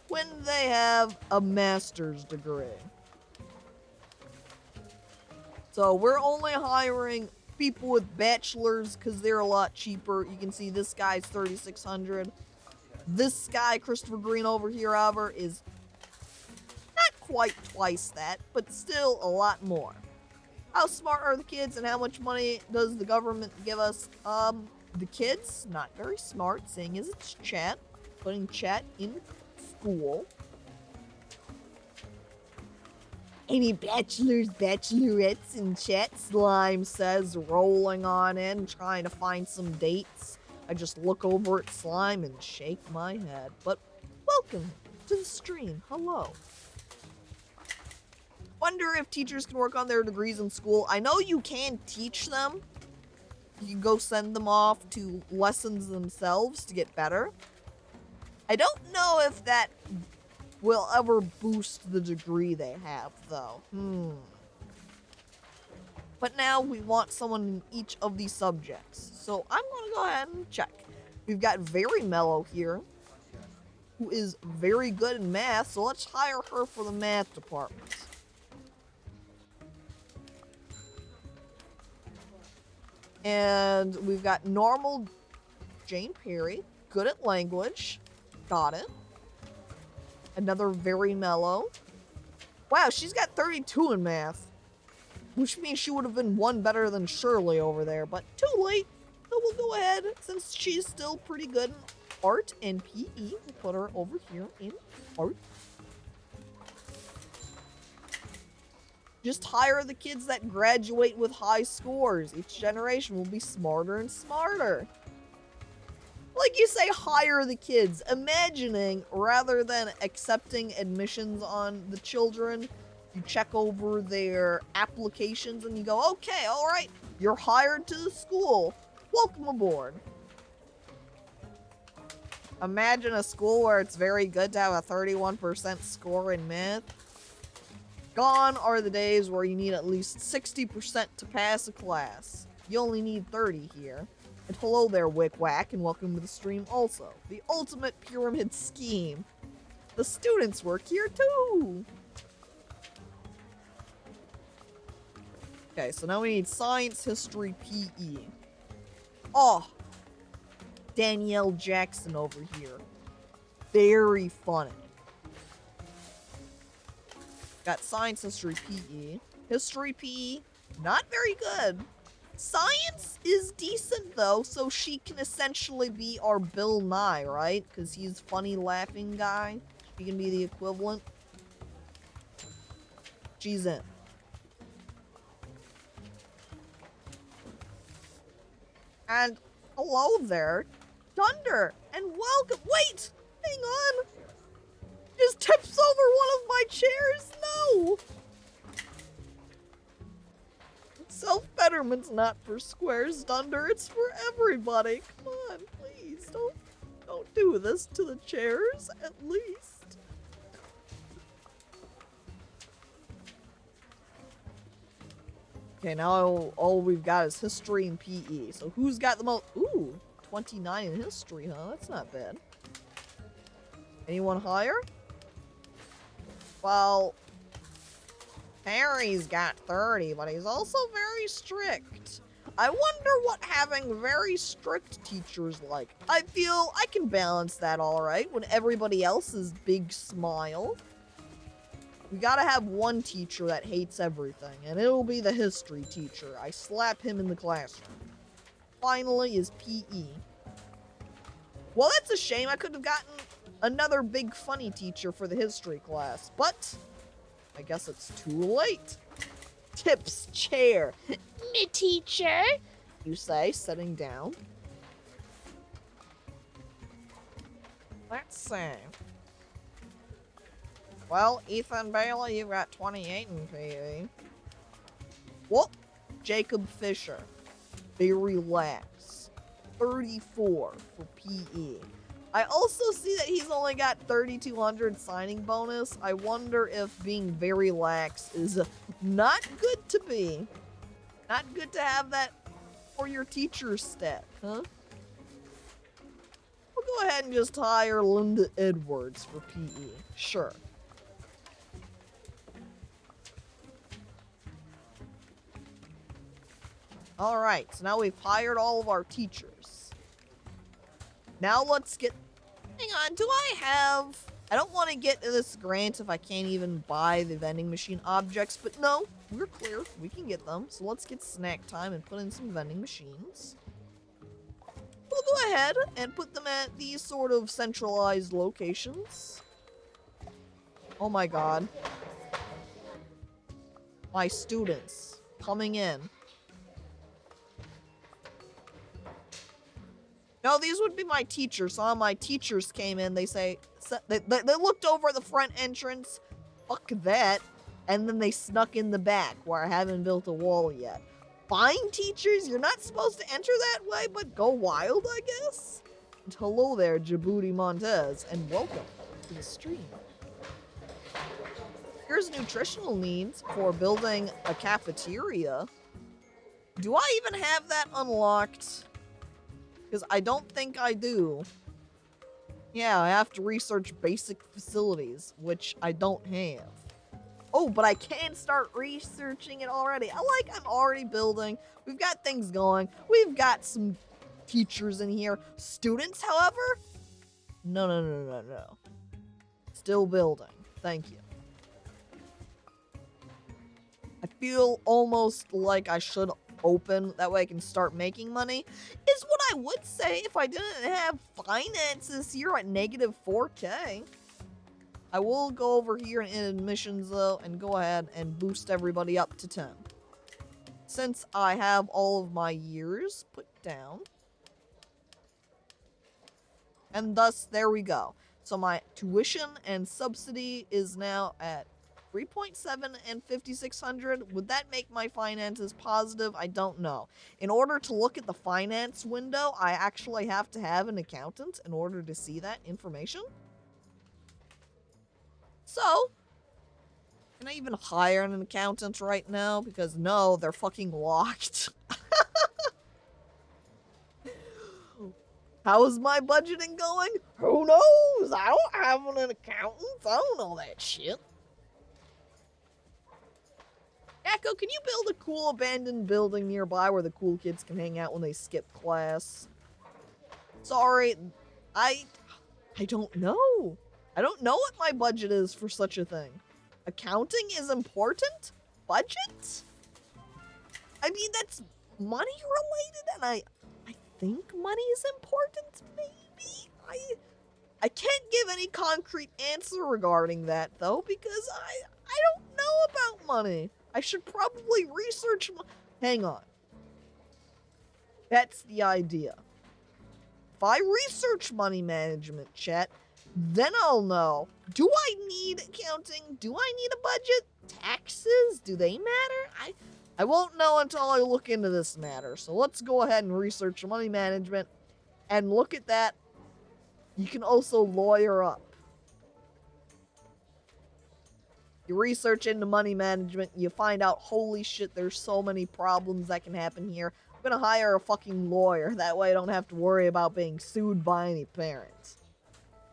when they have a master's degree. So we're only hiring people with bachelors because they're a lot cheaper. You can see this guy's 3,600. This guy, Christopher Green over here, however, is not quite twice that, but still a lot more. How smart are the kids and how much money does the government give us? The kids, not very smart, seeing as it's chat. Putting chat in school. Any bachelors, bachelorettes in chat? Slime says, rolling on in, trying to find some dates. I just look over at Slime and shake my head. But welcome to the stream. Hello. Wonder if teachers can work on their degrees in school. I know you can teach them. You can go send them off to lessons themselves to get better. I don't know if that will ever boost the degree they have, though. But now we want someone in each of these subjects. So I'm going to go ahead and check. We've got Very Mellow here, who is very good in math. So let's hire her for the math department. And we've got Normal Jane Perry, good at language. Got it. Another Very Mellow. Wow, she's got 32 in math. Which means she would have been one better than Shirley over there. But too late. So we'll go ahead, since she's still pretty good in art and PE. We'll put her over here in art. Just hire the kids that graduate with high scores. Each generation will be smarter and smarter. Like you say, hire the kids. Imagining, rather than accepting admissions on the children, you check over their applications and you go, okay, all right, you're hired to the school. Welcome aboard. Imagine a school where it's very good to have a 31% score in math. Gone are the days where you need at least 60% to pass a class. You only need 30 here. And hello there, Wick Wack, and welcome to the stream also. The ultimate pyramid scheme. The students work here too! Okay, so now we need science, history, PE. Oh! Danielle Jackson over here. Very funny. Got science, history, PE. History, PE, not very good. Science is decent, though, so she can essentially be our Bill Nye, right? Because he's funny, laughing guy. She can be the equivalent. She's in. And hello there, Thunder, and welcome. Wait, hang on. Just tips over one of my chairs. No. Self-betterment's not for squares, Thunder. It's for everybody. Come on, please. Don't do this to the chairs, at least. Okay, now all we've got is history and PE. So who's got the most? Ooh, 29 in history, huh? That's not bad. Anyone higher? Well, Harry's got 30, but he's also very strict. I wonder what having very strict teachers like. I feel I can balance that alright when everybody else is big smile. We gotta have one teacher that hates everything, and it'll be the history teacher. I slap him in the classroom. Finally is PE. Well, that's a shame. I could have gotten another big funny teacher for the history class, but I guess it's too late. Tips chair. Me teacher. You say, sitting down. Let's see. Well, Ethan Bailey, you got 28 in PE. Whoop. Jacob Fisher. Very lax. 34 for PE. I also see that he's only got 3,200 signing bonus. I wonder if being very lax is not good to be. Not good to have that for your teacher's stat, huh? We'll go ahead and just hire Linda Edwards for PE. Sure. Alright, so now we've hired all of our teachers. Now let's get... Hang on, do I have... I don't want to get this grant if I can't even buy the vending machine objects, but no, we're clear. We can get them. So let's get snack time and put in some vending machines. We'll go ahead and put them at these sort of centralized locations. Oh my god. My students coming in. No, these would be my teachers. So all my teachers came in. They say they looked over the front entrance. Fuck that. And then they snuck in the back where I haven't built a wall yet. Fine, teachers. You're not supposed to enter that way, but go wild, I guess. And hello there, Djibouti Montez, and welcome to the stream. Here's nutritional needs for building a cafeteria. Do I even have that unlocked? Because I don't think I do. Yeah, I have to research basic facilities, which I don't have. Oh, but I can start researching it already. I'm already building. We've got things going. We've got some teachers in here. Students, however? No. Still building. Thank you. I feel almost like I should open, that way I can start making money, is what I would say if I didn't have finances here at negative 4K. I will go over here in admissions though and go ahead and boost everybody up to 10. Since I have all of my years put down. And thus, there we go. So my tuition and subsidy is now at 3.7 and 5,600. Would that make my finances positive? I don't know. In order to look at the finance window, I actually have to have an accountant in order to see that information. So, can I even hire an accountant right now? Because no, they're fucking locked. How is my budgeting going? Who knows? I don't have an accountant. I don't know that shit. Echo, can you build a cool abandoned building nearby where the cool kids can hang out when they skip class? Sorry, I don't know. I don't know what my budget is for such a thing. Accounting is important? Budget? I mean, that's money related, and I think money is important, maybe? I can't give any concrete answer regarding that, though, because I don't know about money. I should probably research. Hang on. That's the idea. If I research money management, chat, then I'll know. Do I need accounting? Do I need a budget? Taxes? Do they matter? I won't know until I look into this matter. So let's go ahead and research money management and look at that. You can also lawyer up. You research into money management, you find out, holy shit, there's so many problems that can happen here. I'm gonna hire a fucking lawyer. That way I don't have to worry about being sued by any parents.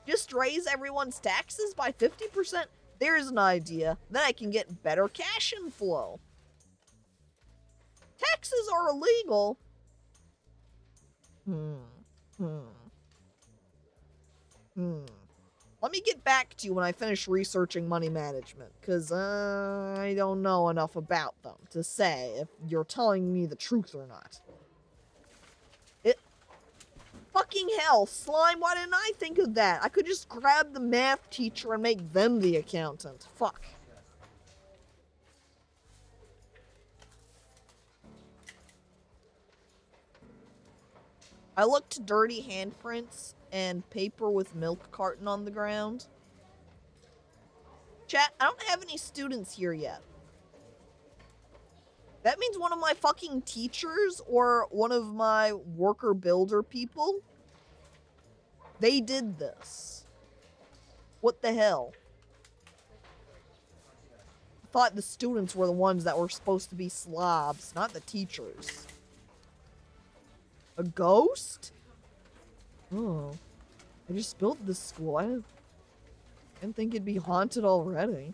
Just raise everyone's taxes by 50%? There's an idea. Then I can get better cash inflow. Taxes are illegal. Let me get back to you when I finish researching money management, because I don't know enough about them to say if you're telling me the truth or not. Fucking hell, Slime, why didn't I think of that? I could just grab the math teacher and make them the accountant. Fuck. I looked dirty handprints and paper with milk carton on the ground. Chat, I don't have any students here yet. That means one of my fucking teachers or one of my worker builder people, they did this. What the hell? I thought the students were the ones that were supposed to be slobs, not the teachers. A ghost? Oh. I just built this school. I didn't think it'd be haunted already.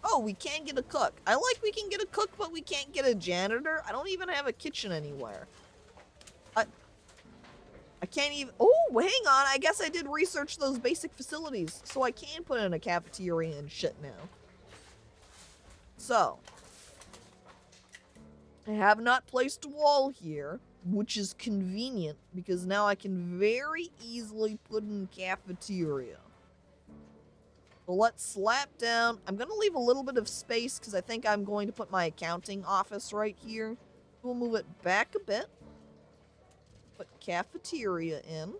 Oh, we can't get a cook. I like we can get a cook, but we can't get a janitor. I don't even have a kitchen anywhere. I can't even... Oh, hang on. I guess I did research those basic facilities, so I can put in a cafeteria and shit now. So, I have not placed a wall here, which is convenient because now I can very easily put in cafeteria. So let's slap down. I'm going to leave a little bit of space because I think I'm going to put my accounting office right here. We'll move it back a bit. Put cafeteria in.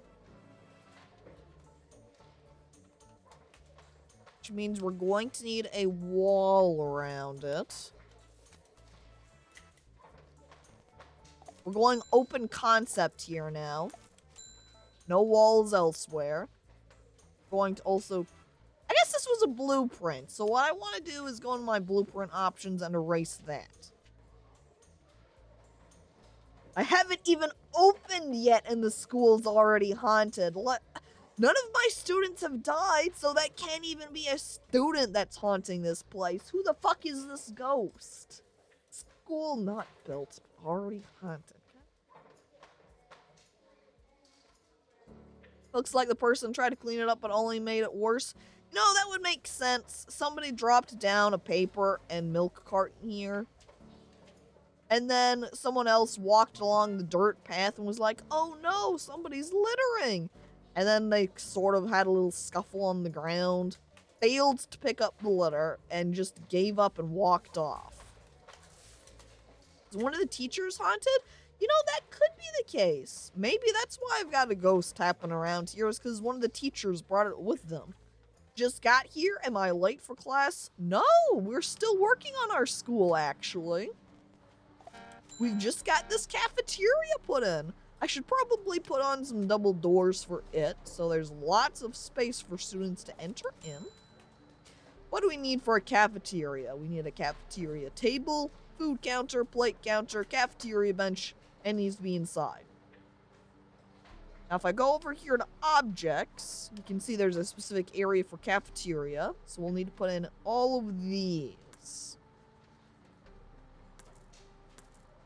Which means we're going to need a wall around it. We're going open concept here now. No walls elsewhere. Going to also... I guess this was a blueprint, so what I want to do is go into my blueprint options and erase that. I haven't even opened yet and the school's already haunted. None of my students have died, so that can't even be a student that's haunting this place. Who the fuck is this ghost? School not built, already haunted. Looks like the person tried to clean it up but only made it worse. No, that would make sense. Somebody dropped down a paper and milk carton here. And then someone else walked along the dirt path and was like, oh no, somebody's littering. And then they sort of had a little scuffle on the ground, failed to pick up the litter, and just gave up and walked off. Is one of the teachers haunted? You know, that could be the case. Maybe that's why I've got a ghost tapping around here, is because one of the teachers brought it with them. Just got here. Am I late for class? No, we're still working on our school, actually. We've just got this cafeteria put in. I should probably put on some double doors for it, so there's lots of space for students to enter in. What do we need for a cafeteria? We need a cafeteria table, food counter, plate counter, cafeteria bench, and needs to be inside. Now, if I go over here to objects, you can see there's a specific area for cafeteria. So we'll need to put in all of these.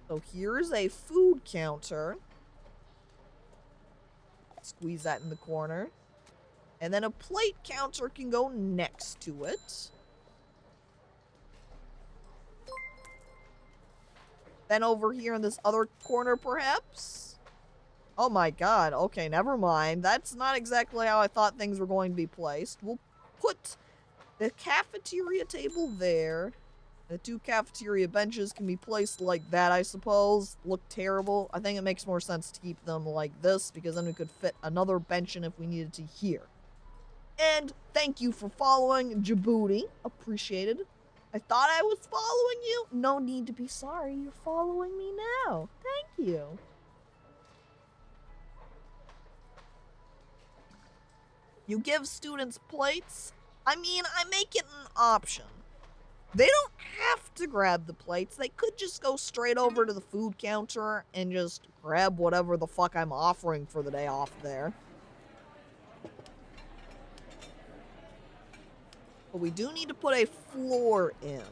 So here's a food counter. Squeeze that in the corner. And then a plate counter can go next to it. Then over here in this other corner, perhaps. Oh my god, okay, never mind. That's not exactly how I thought things were going to be placed. We'll put the cafeteria table there. The two cafeteria benches can be placed like that, I suppose. Look terrible. I think it makes more sense to keep them like this, because then we could fit another bench in if we needed to here. And thank you for following, Djibouti. Appreciated. I thought I was following you. No need to be sorry. You're following me now. Thank you. You give students plates. I mean, I make it an option. They don't have to grab the plates. They could just go straight over to the food counter and just grab whatever the fuck I'm offering for the day off there. But we do need to put a floor in.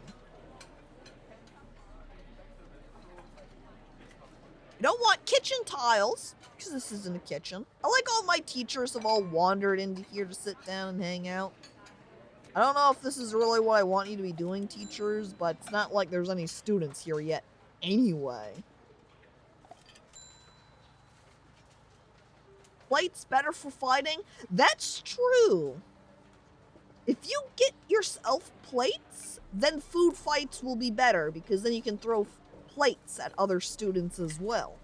You don't want kitchen tiles, because this isn't a kitchen. I like all my teachers have all wandered into here to sit down and hang out. I don't know if this is really what I want you to be doing, teachers, but it's not like there's any students here yet anyway. Plates better for fighting? That's true. If you get yourself plates, then food fights will be better, because then you can throw plates at other students as well.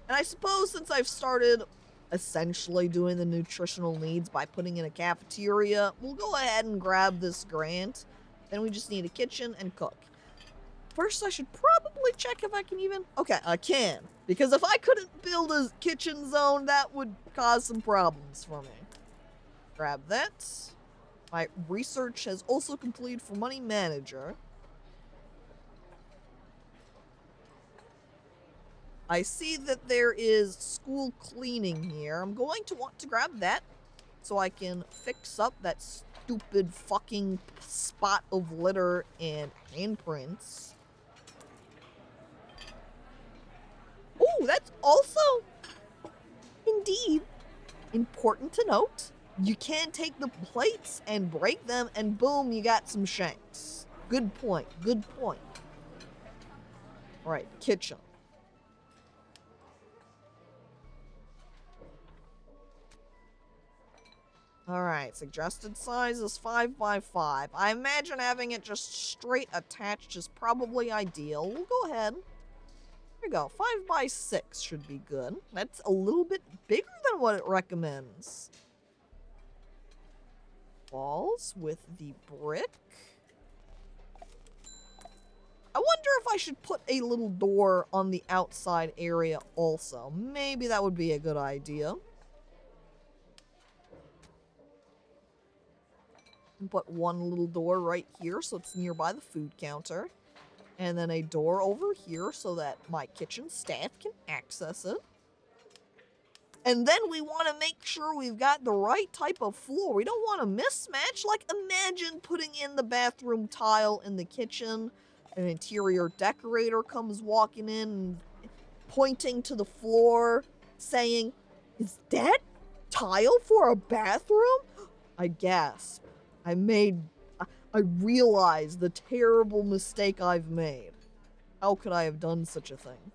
And I suppose since I've started essentially doing the nutritional needs by putting in a cafeteria, we'll go ahead and grab this grant. Then we just need a kitchen and cook. First, I should probably check if I can even... Okay, I can. Because if I couldn't build a kitchen zone, that would cause some problems for me. Grab that. My research has also completed for money manager. I see that there is school cleaning here. I'm going to want to grab that so I can fix up that stupid fucking spot of litter and handprints. Oh, that's also indeed important to note. You can take the plates and break them and boom, you got some shanks. Good point, good point. All right, kitchen. Alright, suggested size is 5 by 5. I imagine having it just straight attached is probably ideal. We'll go ahead. Here we go. 5 by 6 should be good. That's a little bit bigger than what it recommends. Walls with the brick. I wonder if I should put a little door on the outside area also. Maybe that would be a good idea. Put one little door right here so it's nearby the food counter. And then a door over here so that my kitchen staff can access it. And then we want to make sure we've got the right type of floor. We don't want a mismatch. Like, imagine putting in the bathroom tile in the kitchen. An interior decorator comes walking in and pointing to the floor saying, "Is that tile for a bathroom?" I gasp. I realize the terrible mistake I've made. How could I have done such a thing?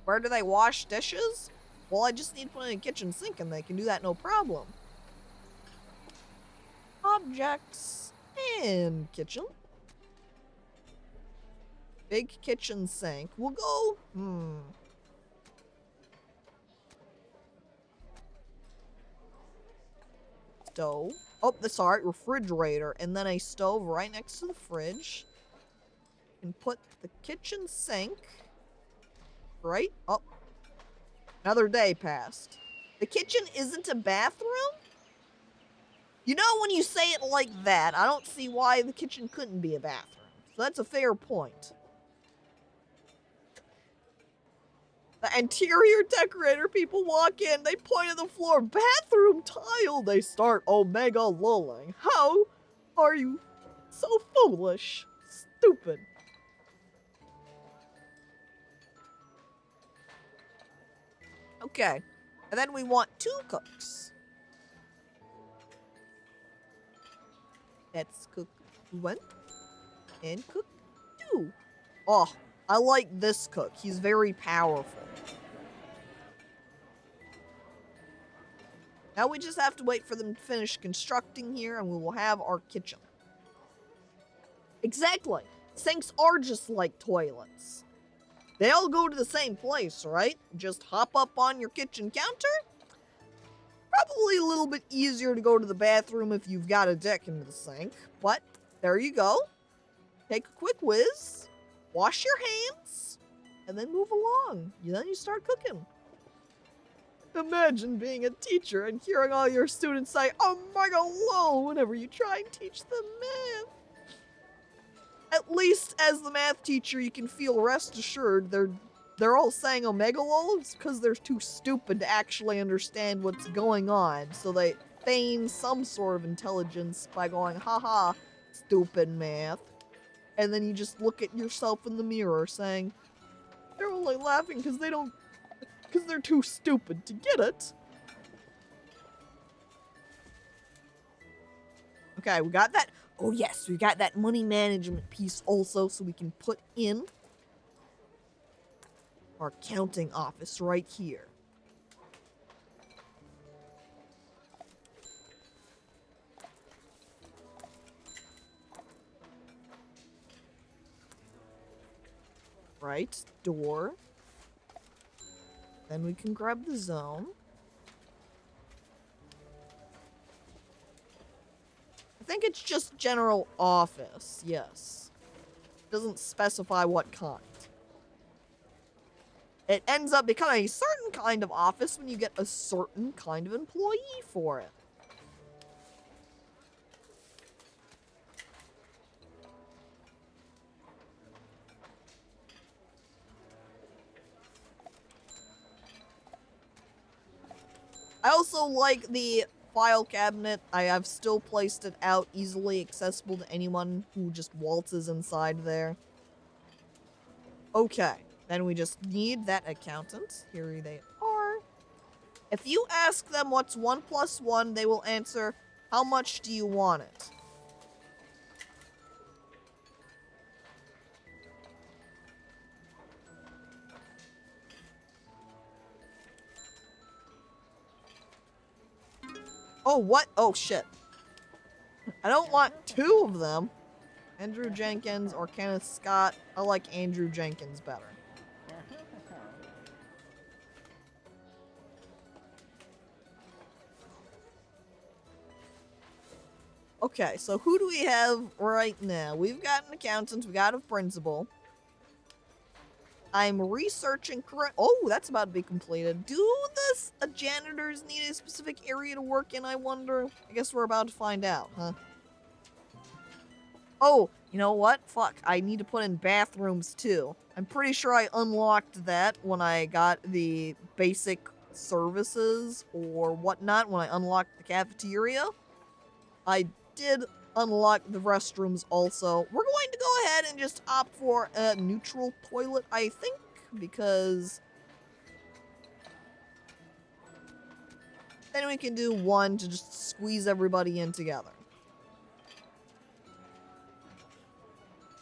Where do they wash dishes? Well, I just need to put in a kitchen sink and they can do that no problem. Objects and kitchen. Big kitchen sink. We'll go, stove. Oh, that's alright, refrigerator. And then a stove right next to the fridge. And put the kitchen sink right up. Another day passed. The kitchen isn't a bathroom? You know, when you say it like that, I don't see why the kitchen couldn't be a bathroom. So that's a fair point. The interior decorator people walk in, they point at the floor, bathroom tile, they start omega lolling. How are you so foolish? Stupid. Okay, and then we want 2 cooks. Let's cook 1 and cook 2. Oh, I like this cook. He's very powerful. Now we just have to wait for them to finish constructing here and we will have our kitchen. Exactly. Sinks are just like toilets. They all go to the same place, right? Just hop up on your kitchen counter. Probably a little bit easier to go to the bathroom if you've got a dick into the sink. But there you go. Take a quick whiz. Wash your hands. And then move along. Then you start cooking. Imagine being a teacher and hearing all your students say, "Oh my god, lol," whenever you try and teach them math. At least as the math teacher, you can feel rest assured they're all saying omega lols because they're too stupid to actually understand what's going on. So they feign some sort of intelligence by going, haha, stupid math. And then you just look at yourself in the mirror saying, they're only laughing because they're too stupid to get it. Okay, we got that. Oh yes, we got that money management piece also, so we can put in our accounting office right here. Right, door. Then we can grab the zone. I think it's just general office, yes. Doesn't specify what kind. It ends up becoming a certain kind of office when you get a certain kind of employee for it. I also like the file cabinet. I have still placed it out easily accessible to anyone who just waltzes inside there. Okay, then we just need that accountant. Here they are. If you ask them what's 1 plus 1, they will answer, how much do you want it? Oh, what? Oh, shit. I don't want 2 of them. Andrew Jenkins or Kenneth Scott. I like Andrew Jenkins better. Okay, so who do we have right now? We've got an accountant, we got a principal. I'm researching current. Oh, that's about to be completed. Do the janitors need a specific area to work in, I wonder? I guess we're about to find out, huh? Oh, you know what? Fuck, I need to put in bathrooms too. I'm pretty sure I unlocked that when I got the basic services or whatnot, when I unlocked the cafeteria. I did unlock the restrooms also. We're going to go ahead and just opt for a neutral toilet, I think, because then we can do one to just squeeze everybody in together.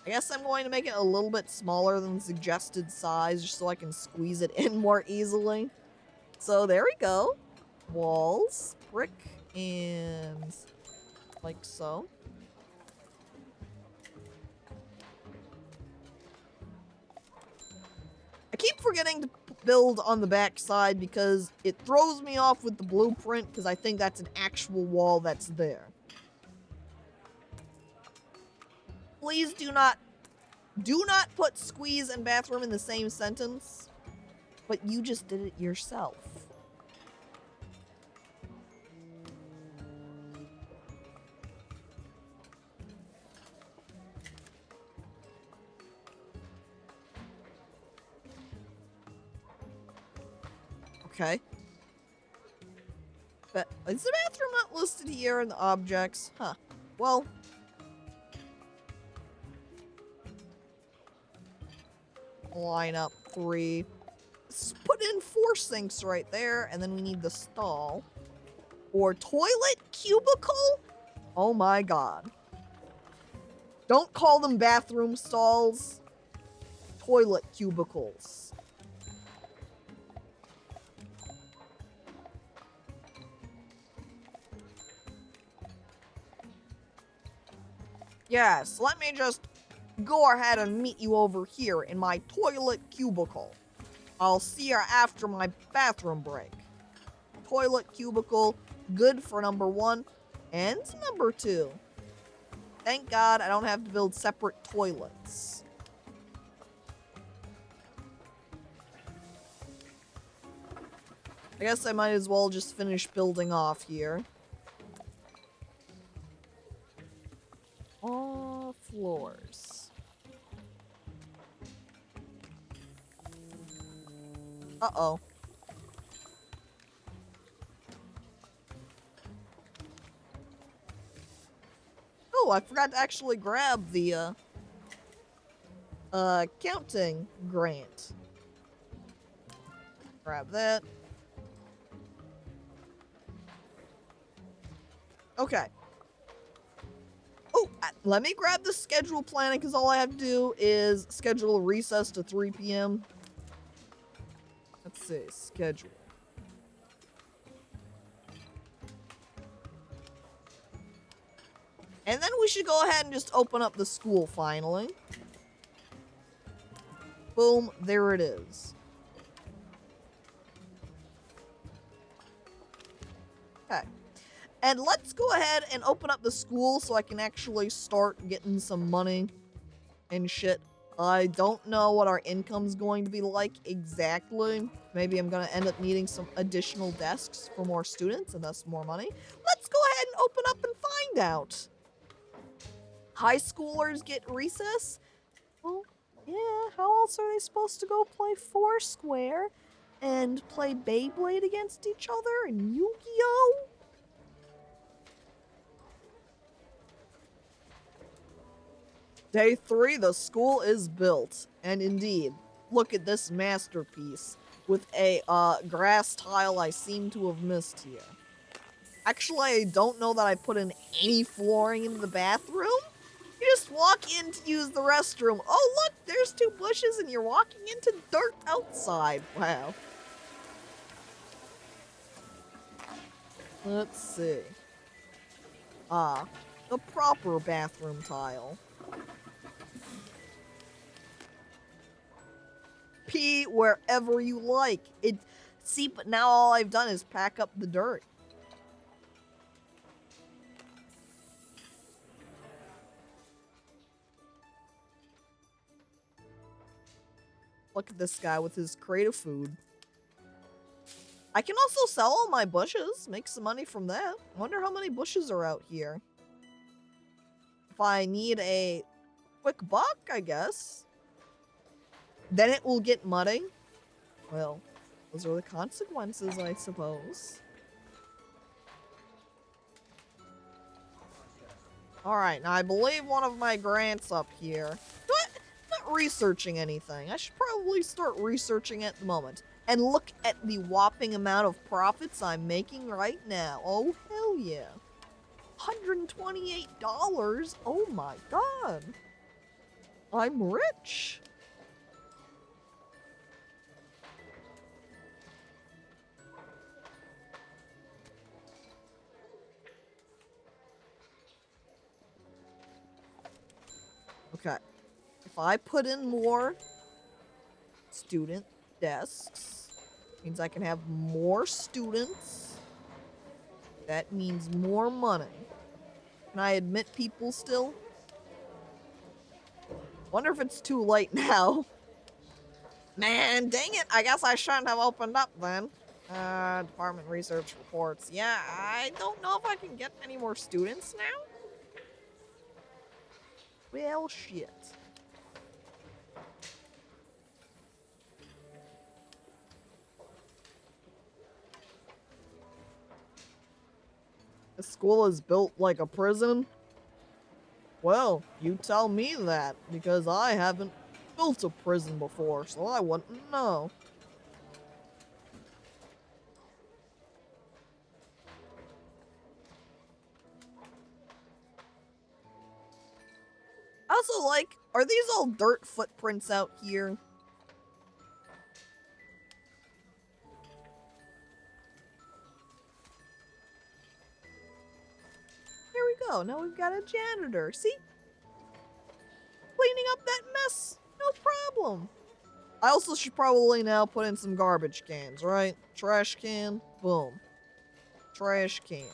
I guess I'm going to make it a little bit smaller than the suggested size just so I can squeeze it in more easily. So there we go. Walls, brick, and like so. I keep forgetting to build on the back side because it throws me off with the blueprint because I think that's an actual wall that's there. Please do not put squeeze and bathroom in the same sentence, but you just did it yourself. Okay. But is the bathroom not listed here in the objects? Huh. Well, line up 3. Let's put in 4 sinks right there, and then we need the stall. Or toilet cubicle? Oh my god. Don't call them bathroom stalls. Toilet cubicles. Yes, let me just go ahead and meet you over here in my toilet cubicle. I'll see you after my bathroom break. Toilet cubicle, good for number 1 and number 2. Thank God I don't have to build separate toilets. I guess I might as well just finish building off here. All floors. Uh-oh. Oh, I forgot to actually grab the, counting grant. Grab that. Okay. Oh, let me grab the schedule planning, because all I have to do is schedule a recess to 3 p.m. Let's see, schedule. And then we should go ahead and just open up the school finally. Boom, there it is. Okay. And let's go ahead and open up the school so I can actually start getting some money and shit. I don't know what our income's going to be like exactly. Maybe I'm gonna end up needing some additional desks for more students and thus more money. Let's go ahead and open up and find out. High schoolers get recess? Well, yeah, how else are they supposed to go play Foursquare and play Beyblade against each other and Yu-Gi-Oh? Day 3, the school is built. And indeed, look at this masterpiece with a grass tile I seem to have missed here. Actually, I don't know that I put in any flooring in the bathroom. You just walk in to use the restroom. Oh, look, there's 2 bushes and you're walking into dirt outside. Wow. Let's see. The proper bathroom tile. Pee wherever you like. See, but now all I've done is pack up the dirt. Look at this guy with his crate of food. I can also sell all my bushes, make some money from that. I wonder how many bushes are out here. If I need a quick buck, I guess. Then it will get muddy. Well, those are the consequences, I suppose. Alright, now I believe one of my grants up here. Not researching anything. I should probably start researching at the moment. And look at the whopping amount of profits I'm making right now. Oh, hell yeah. $128? Oh my god. I'm rich. Okay. If I put in more student desks, means I can have more students. That means more money. Can I admit people still? Wonder if it's too late now. Man, dang it. I guess I shouldn't have opened up then. Department research reports. Yeah, I don't know if I can get any more students now. Well, shit. The school is built like a prison? Well, you tell me that, because I haven't built a prison before, so I wouldn't know. I also like, are these all dirt footprints out here? Here we go. Now we've got a janitor. See? Cleaning up that mess. No problem. I also should probably now put in some garbage cans, right? Trash can. Boom. Trash can.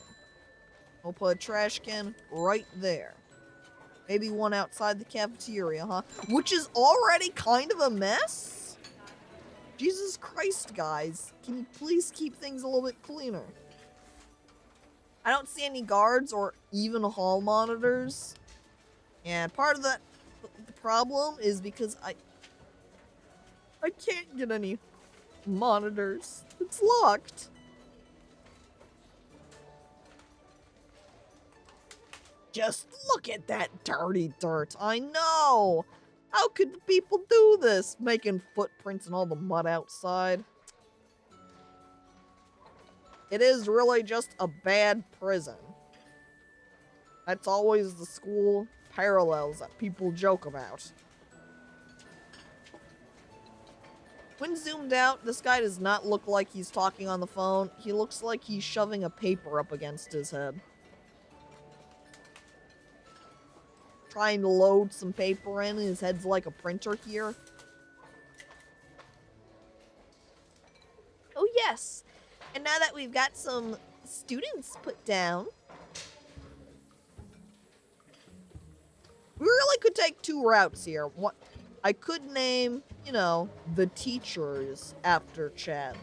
We'll put a trash can right there. Maybe one outside the cafeteria, huh? Which is already kind of a mess? Jesus Christ, guys. Can you please keep things a little bit cleaner? I don't see any guards or even hall monitors. And part of the problem is because I can't get any monitors. It's locked. Just look at that dirty dirt. I know. How could people do this? Making footprints in all the mud outside. It is really just a bad prison. That's always the school parallels that people joke about. When zoomed out, this guy does not look like he's talking on the phone. He looks like he's shoving a paper up against his head. Trying to load some paper in. His head's like a printer here. Oh yes. And now that we've got some students put down, we really could take two routes here. What I could name, the teachers after chat.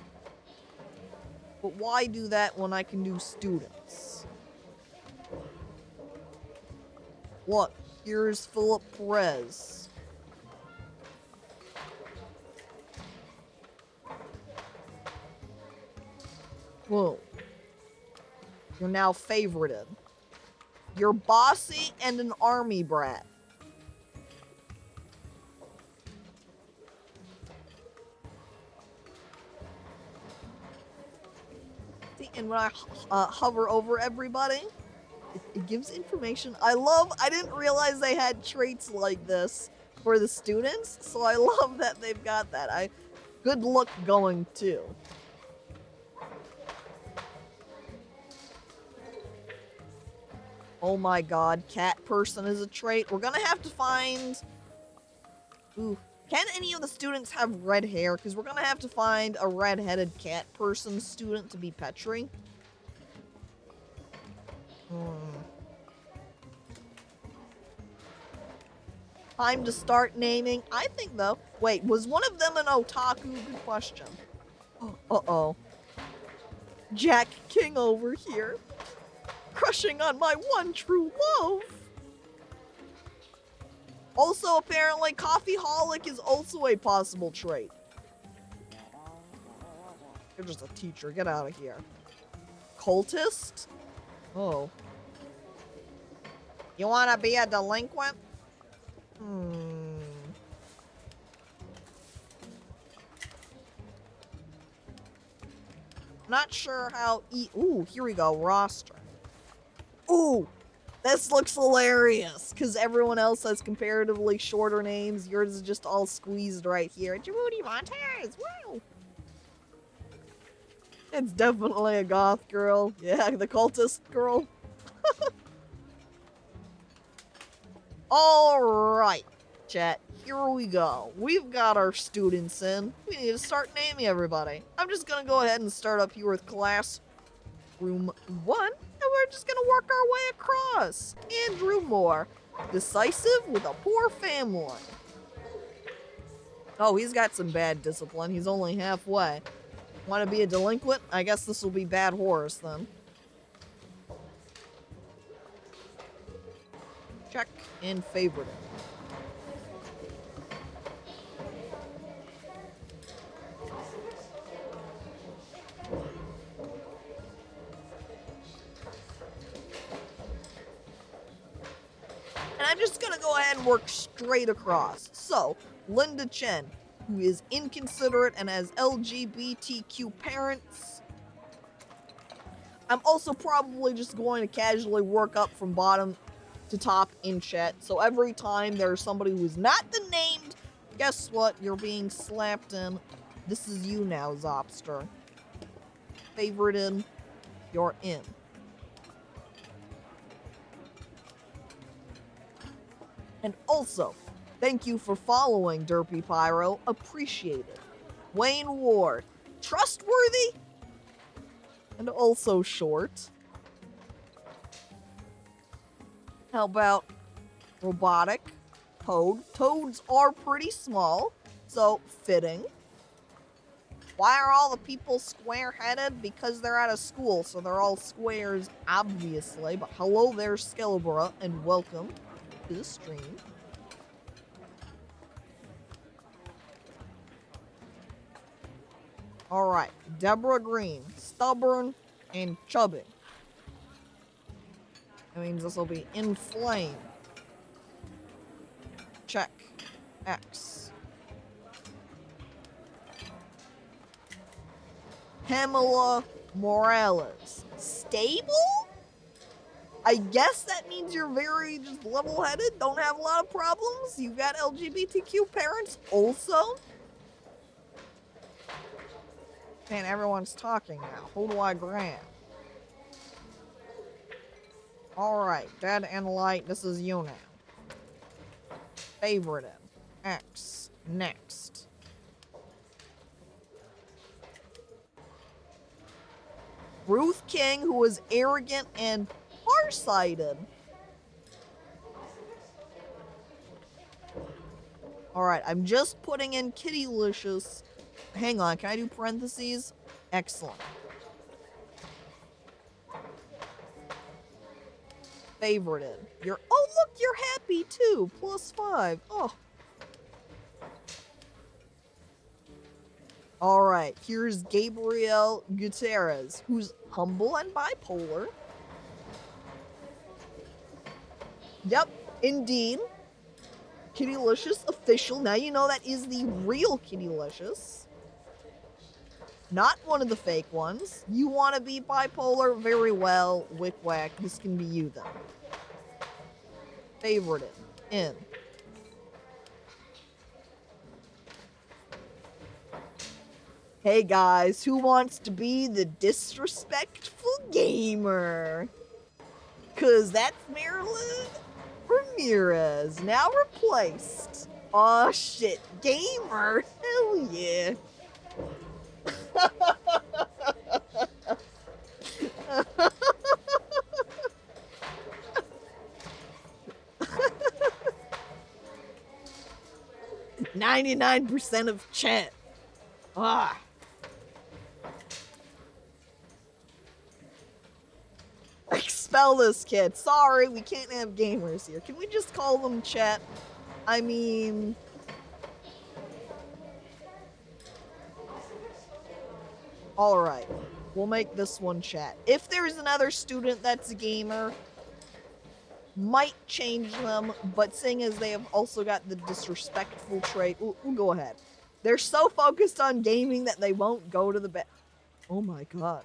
But why do that when I can do students? Look, here's Philip Perez. Whoa. You're now favorited. You're bossy and an army brat. See, and when I hover over everybody, it gives information. I didn't realize they had traits like this for the students, so I love that they've got that. Good luck going too. Oh my god, cat person is a trait. We're gonna have to find... Ooh. Can any of the students have red hair? Because we're gonna have to find a red-headed cat person student to be Petri. Time to start naming. I think, though... Wait, was one of them an otaku? Good question. Uh-oh. Jack King over here. Crushing on my one true love. Also, apparently, coffeeholic is also a possible trait. You're just a teacher. Get out of here. Cultist? Oh. You want to be a delinquent? Not sure how... Ooh, here we go. Roster. Ooh, this looks hilarious, because everyone else has comparatively shorter names. Yours is just all squeezed right here. Djibouti Montez, woo! It's definitely a goth girl. Yeah, the cultist girl. Alright, chat, here we go. We've got our students in. We need to start naming everybody. I'm just gonna go ahead and start up here with class room 1. And we're just gonna work our way across. Andrew Moore. Decisive with a poor family. Oh, he's got some bad discipline. He's only halfway. Want to be a delinquent? I guess this will be Bad Horse then. Check and favorite it. And I'm just gonna go ahead and work straight across. So, Linda Chen, who is inconsiderate and has LGBTQ parents. I'm also probably just going to casually work up from bottom to top in chat. So every time there's somebody who's not the named, guess what? You're being slapped in. This is you now, Zopster. Favorited, you're in. And also, thank you for following Derpy Pyro. Appreciate it. Wayne Ward. Trustworthy? And also short. How about robotic? Toad. Toads are pretty small, so fitting. Why are all the people square-headed? Because they're at a school, so they're all squares, obviously. But hello there, Skellabra, and welcome to the stream. Alright, Deborah Green, stubborn and chubby. That means this will be inflamed. Check. X. Pamela Morales. Stable? I guess that means you're very just level-headed, don't have a lot of problems. You've got LGBTQ parents also. Man, everyone's talking now. Who do I grab? Alright, Dead and Light, this is you now. Favorite him. X. Next. Ruth King, who was arrogant and farsighted. Alright, I'm just putting in Kittylicious. Hang on, can I do parentheses? Excellent. Favorited. Oh look, you're happy too. +5. Oh. Alright, here's Gabriel Gutierrez, who's humble and bipolar. Yep, indeed. Kittylicious official. Now you know that is the real Kittylicious. Not one of the fake ones. You want to be bipolar? Very well. Wick whack. This can be you then. Favorite it. In. Hey guys, who wants to be the disrespectful gamer? Cause that's Marilyn Ramirez, now replaced. Aw shit, gamer, hell yeah. 99% of chat. Ah. Expel this kid. Sorry, we can't have gamers here. Can we just call them chat? I mean... Alright. We'll make this one chat. If there's another student that's a gamer, might change them, but seeing as they have also got the disrespectful trait, we'll go ahead. They're so focused on gaming that they won't go to the bed. Oh my god.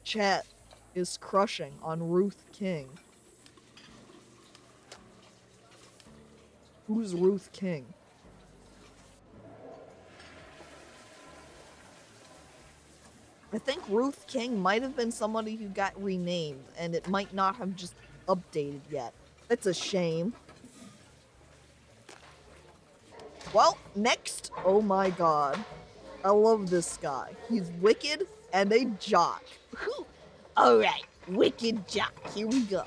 Chat is crushing on Ruth King. Who's Ruth King? I think Ruth King might have been somebody who got renamed, and it might not have just updated yet. That's a shame. Well, next, oh my god. I love this guy. He's wicked and a jock. Alright, wicked jock. Here we go.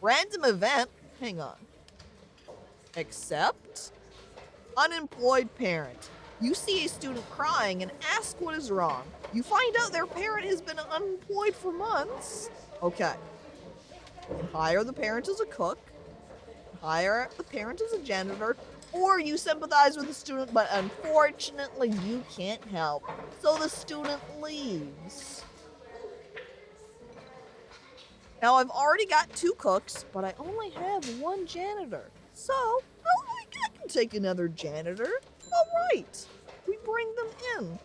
Random event. Hang on. Accept. Unemployed parent. You see a student crying and ask what is wrong. You find out their parent has been unemployed for months. Okay. You can hire the parent as a cook. Hire the parent as a janitor. Or you sympathize with the student, but unfortunately you can't help. So the student leaves. Now I've already got 2 cooks, but I only have 1 janitor. So, I can take another janitor. Alright, we bring them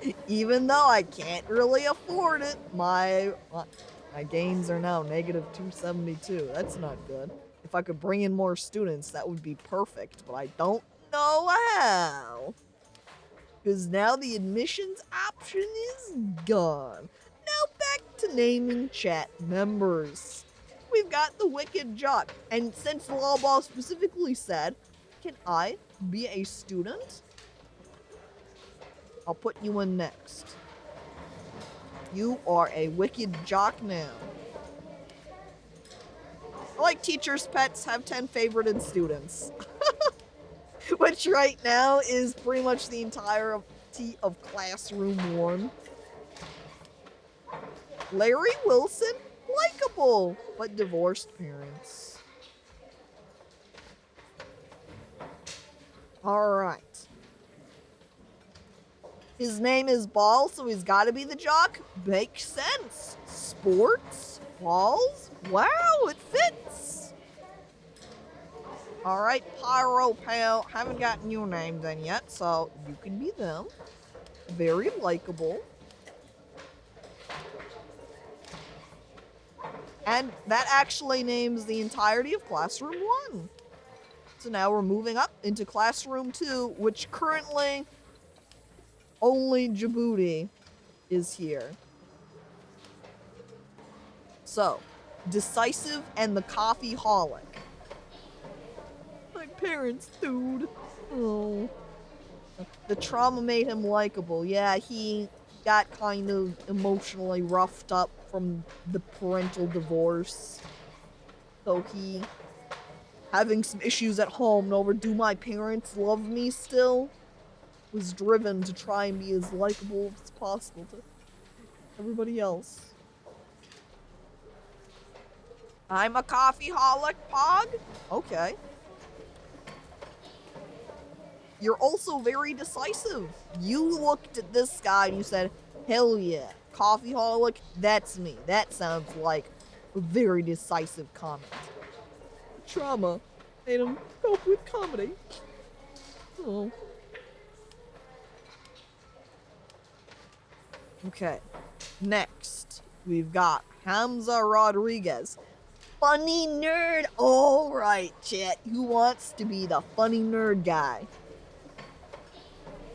in. Even though I can't really afford it, my gains are now -272. That's not good. If I could bring in more students, that would be perfect, but I don't know how. Because now the admissions option is gone. Now back to naming chat members. We've got the Wicked Jock, and since the law ball specifically said, can I be a student? I'll put you in next. You are a Wicked Jock now. I like teachers' pets have 10 favorited students. Which right now is pretty much the entirety of Classroom 1. Larry Wilson, likable, but divorced parents. Alright. His name is Ball, so he's gotta be the jock. Makes sense. Sports? Balls? Wow, it fits. Alright, Pyro Pal. Haven't gotten your name then yet, so you can be them. Very likable. And that actually names the entirety of Classroom 1. So now we're moving up into Classroom 2, which currently only Djibouti is here. So, Decisive and the Coffee Holic. My parents, dude. Oh. The trauma made him likable. Yeah, he got kind of emotionally roughed up from the parental divorce. So he, having some issues at home over do my parents love me still, was driven to try and be as likable as possible to everybody else. I'm a coffee holic, Pog? Okay. You're also very decisive. You looked at this guy and you said, hell yeah, coffee holic, that's me. That sounds like a very decisive comment. Trauma made him cope with comedy. Oh. Okay, next, we've got Hamza Rodriguez. Funny nerd. All right, chat. Who wants to be the funny nerd guy?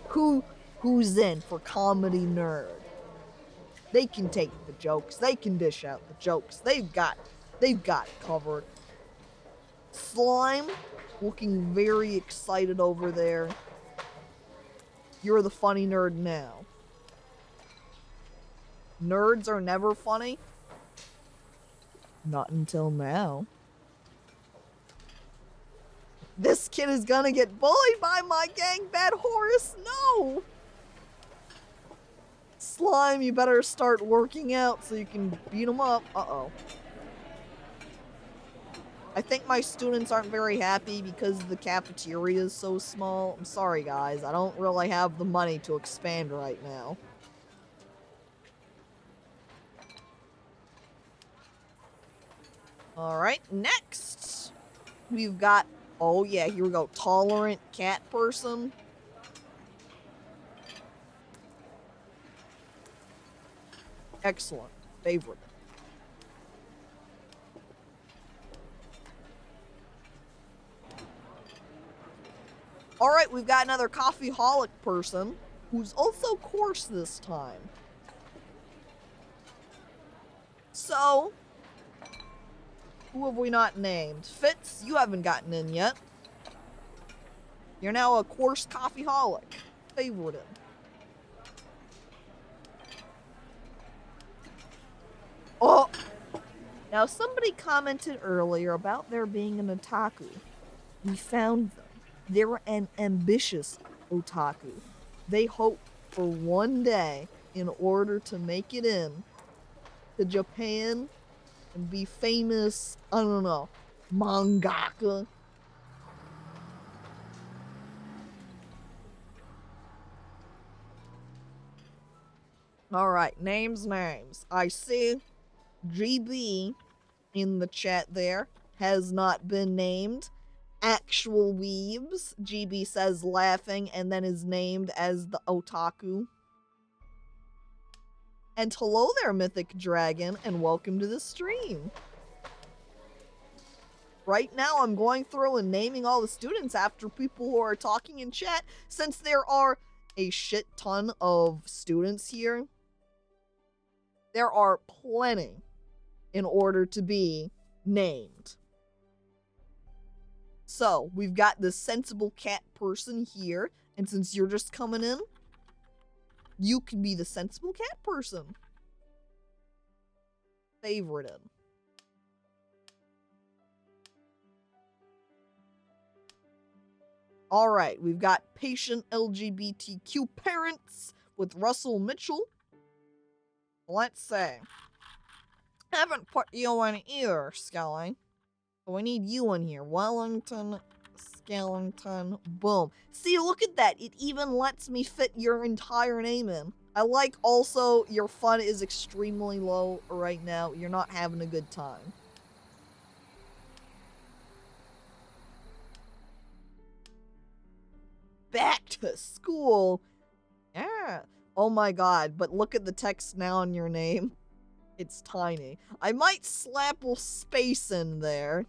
Who's in for comedy nerd? They can take the jokes. They can dish out the jokes. They've got it covered. Slime, looking very excited over there. You're the funny nerd now. Nerds are never funny. Not until now. This kid is gonna get bullied by my gang, Bad Horace. No! Slime, you better start working out so you can beat him up. Uh-oh. I think my students aren't very happy because the cafeteria is so small. I'm sorry, guys. I don't really have the money to expand right now. Alright, next, we've got, oh yeah, here we go, tolerant cat person. Excellent. Favorite. Alright, we've got another coffeeholic person who's also coarse this time. So, who have we not named? Fitz, you haven't gotten in yet. You're now a coarse coffeeholic. Favorite him. Oh! Now, somebody commented earlier about there being an otaku. We found them. They're an ambitious otaku. They hope for one day, in order to make it in to Japan and be famous, I don't know, mangaka. Alright, names. I see GB in the chat there has not been named. Actual Weebs, GB says laughing and then is named as the otaku. And hello there, Mythic Dragon, and welcome to the stream. Right now, I'm going through and naming all the students after people who are talking in chat, since there are a shit ton of students here. There are plenty in order to be named. So, we've got this sensible cat person here, and since you're just coming in, you can be the sensible cat person. Favorite him. All right, we've got patient LGBTQ parents with Russell Mitchell. Let's say, haven't put you in either, Skelly. So we need you in here. Wellington, Skellington, boom. See, look at that. It even lets me fit your entire name in. I like also your fun is extremely low right now. You're not having a good time. Back to school. Yeah. Oh my god, but look at the text now in your name. It's tiny. I might slap a space in there.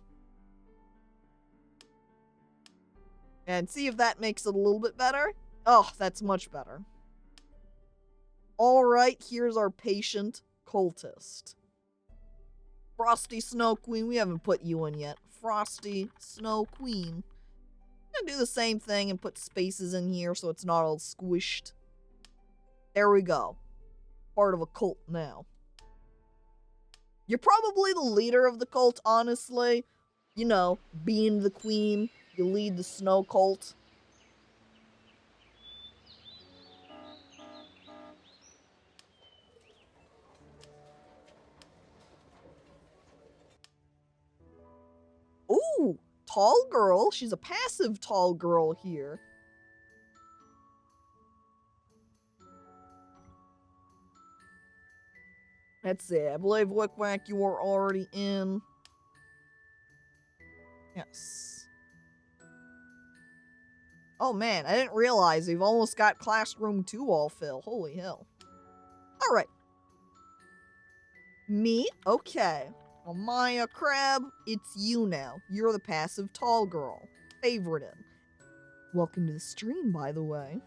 And see if that makes it a little bit better. Oh, that's much better. Alright, here's our patient cultist. Frosty Snow Queen. We haven't put you in yet. Frosty Snow Queen. I'm gonna do the same thing and put spaces in here so it's not all squished. There we go. Part of a cult now. You're probably the leader of the cult, honestly. You know, being the queen, you lead the snow cult. Ooh, tall girl. She's a passive tall girl here. Let's see. I believe Wick Wack, you are already in. Yes. Oh man, I didn't realize we've almost got classroom 2 all fill. Holy hell. Alright. Me? Okay. Well, Maya Crab, it's you now. You're the passive tall girl. Favorited. Welcome to the stream, by the way.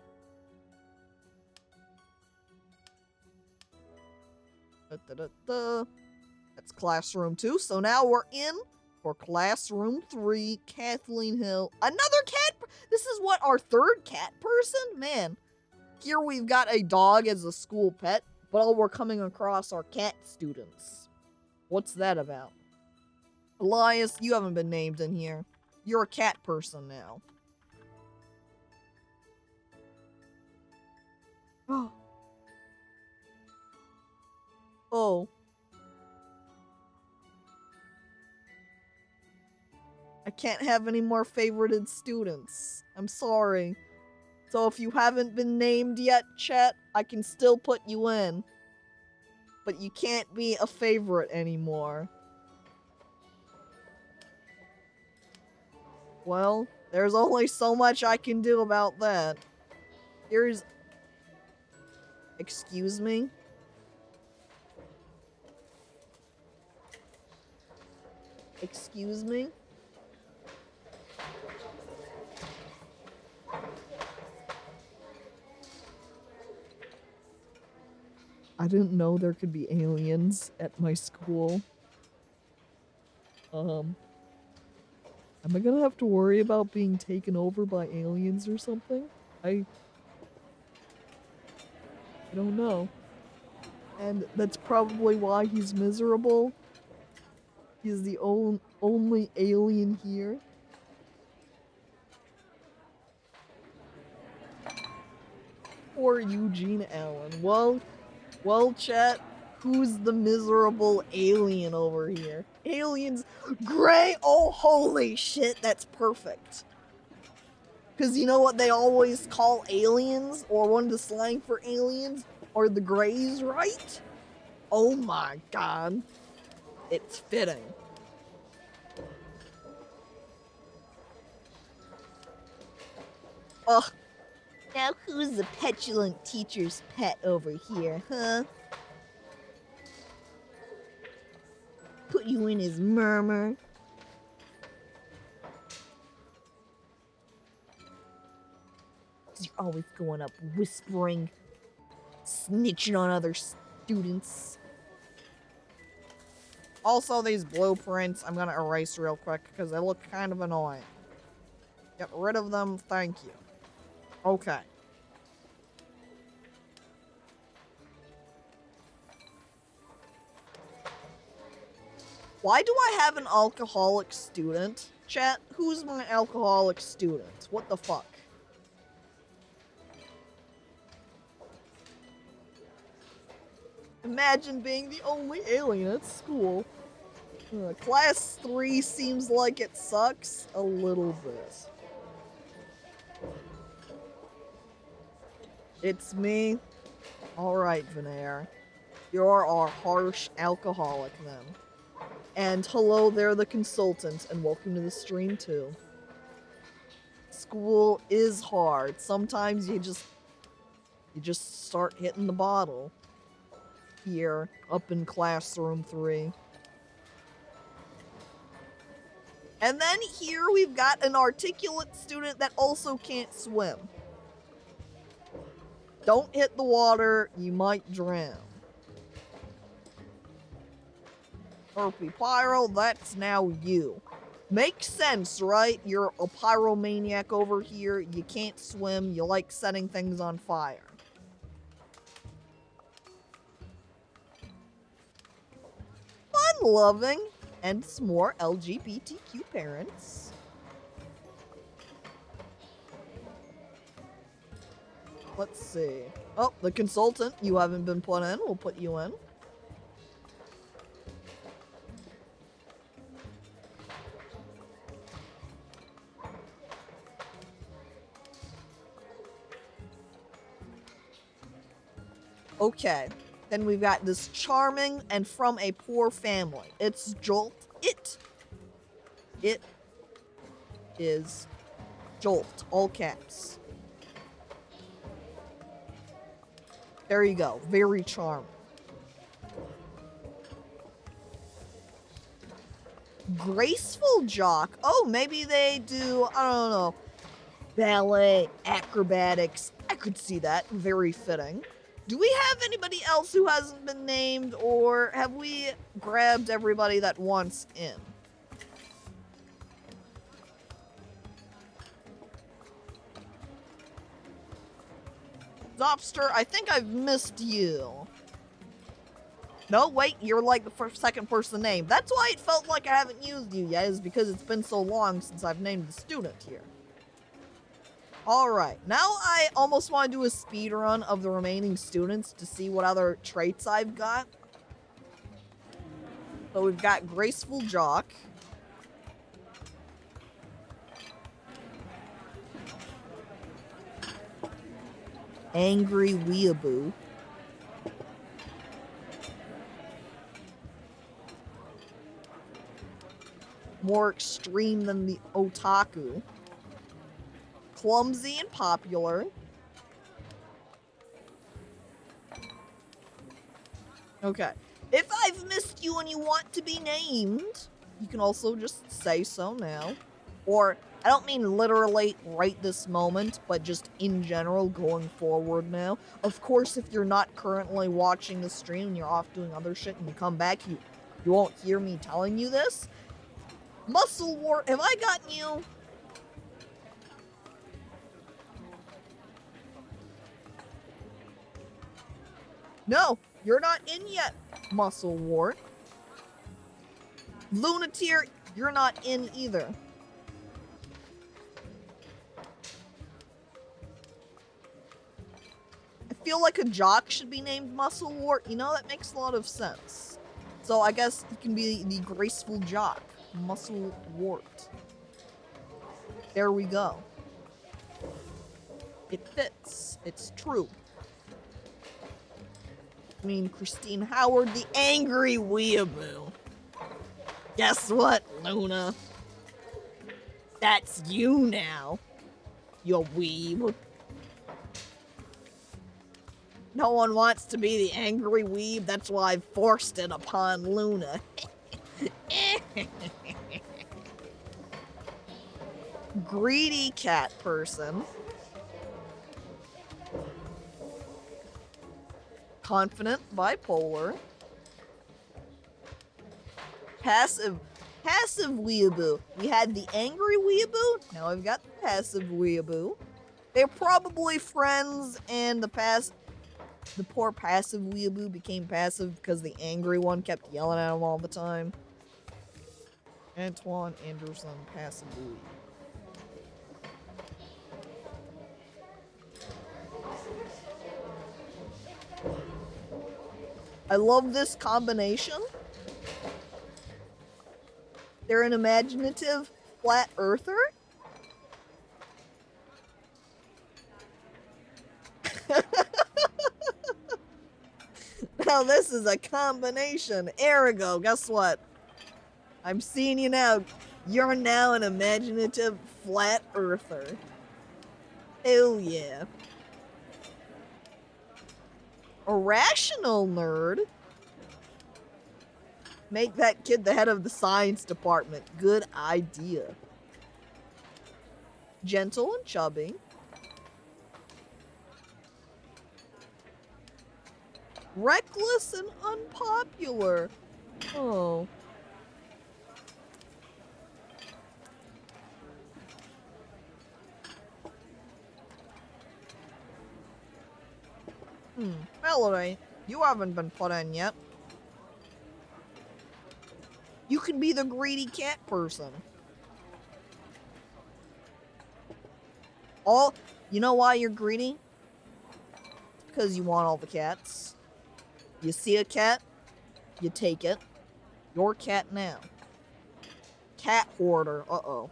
That's classroom 2. So now we're in for classroom 3, Kathleen Hill. Another cat? This is what, our 3rd cat person? Man, here we've got a dog as a school pet, but we're coming across our cat students. What's that about? Elias, you haven't been named in here. You're a cat person now. Oh. I can't have any more favorited students. I'm sorry. So if you haven't been named yet, chat, I can still put you in. But you can't be a favorite anymore. Well, there's only so much I can do about that. Here's... Excuse me? Excuse me? I didn't know there could be aliens at my school. Am I gonna have to worry about being taken over by aliens or something? I don't know. And that's probably why he's miserable. He's the only alien here. Poor Eugene Allen. Well, chat, who's the miserable alien over here? Aliens, gray, oh, holy shit, that's perfect. Because you know what they always call aliens, or one of the slang for aliens, are the grays, right? Oh my god. It's fitting. Ugh. Now who's the petulant teacher's pet over here, huh? Put you in his murmur. Cause you're always going up whispering, snitching on other students. Also, these blueprints, I'm gonna erase real quick because they look kind of annoying. Get rid of them, thank you. Okay. Why do I have an alcoholic student? Chat, who's my alcoholic student? What the fuck? Imagine being the only alien at school. Class 3 seems like it sucks a little bit. It's me. Alright, Venair. You're our harsh alcoholic then. And hello there, the consultant, and welcome to the stream too. School is hard. Sometimes you just start hitting the bottle. Here, up in classroom 3. And then here we've got an articulate student that also can't swim. Don't hit the water, you might drown. Herpy Pyro, that's now you. Makes sense, right? You're a pyromaniac over here, you can't swim, you like setting things on fire. Fun-loving and some more LGBTQ parents. Let's see. Oh, the consultant, you haven't been put in, we'll put you in. Okay, then we've got this charming and from a poor family. It's Jolt. It is Jolt, all caps. There you go, very charming. Graceful jock. Oh, maybe they do, I don't know, ballet, acrobatics. I could see that, very fitting. Do we have anybody else who hasn't been named, or have we grabbed everybody that wants in? Zopster, I think I've missed you. No, wait, you're like the second person named. That's why it felt like I haven't used you yet, is because it's been so long since I've named the student here. Alright, now I almost want to do a speed run of the remaining students to see what other traits I've got. So we've got Graceful Jock. Angry Weeaboo. More extreme than the otaku. Clumsy and popular. Okay. If I've missed you and you want to be named, you can also just say so now. Or, I don't mean literally right this moment, but just in general going forward now. Of course, if you're not currently watching the stream and you're off doing other shit and you come back, you won't hear me telling you this. Muscle Wart, have I gotten you? No, you're not in yet, Muscle Wart. Lunateer, you're not in either. I feel like a jock should be named Muscle Wart. You know, that makes a lot of sense. So I guess he can be the graceful jock, Muscle Wart. There we go. It fits. It's true. I mean, Christine Howard, the angry weeaboo. Guess what, Luna? That's you now, you weeb. No one wants to be the angry weeb, that's why I've forced it upon Luna. Greedy cat person. Confident, bipolar. Passive weeaboo. We had the angry weeaboo, now I've got the passive weeaboo. They're probably friends, and the poor passive weeaboo became passive because the angry one kept yelling at him all the time. Antoine Anderson Passabouille. I love this combination. They're an imaginative flat earther. Now this is a combination. Ergo, guess what? I'm seeing you now. You're now an imaginative flat earther. Hell yeah. A rational nerd. Make that kid the head of the science department. Good idea. Gentle and chubby. Reckless and unpopular. Oh. Melody, you haven't been put in yet. You can be the greedy cat person. You know why you're greedy? Because you want all the cats. You see a cat, you take it. Your cat now. Cat hoarder, uh-oh.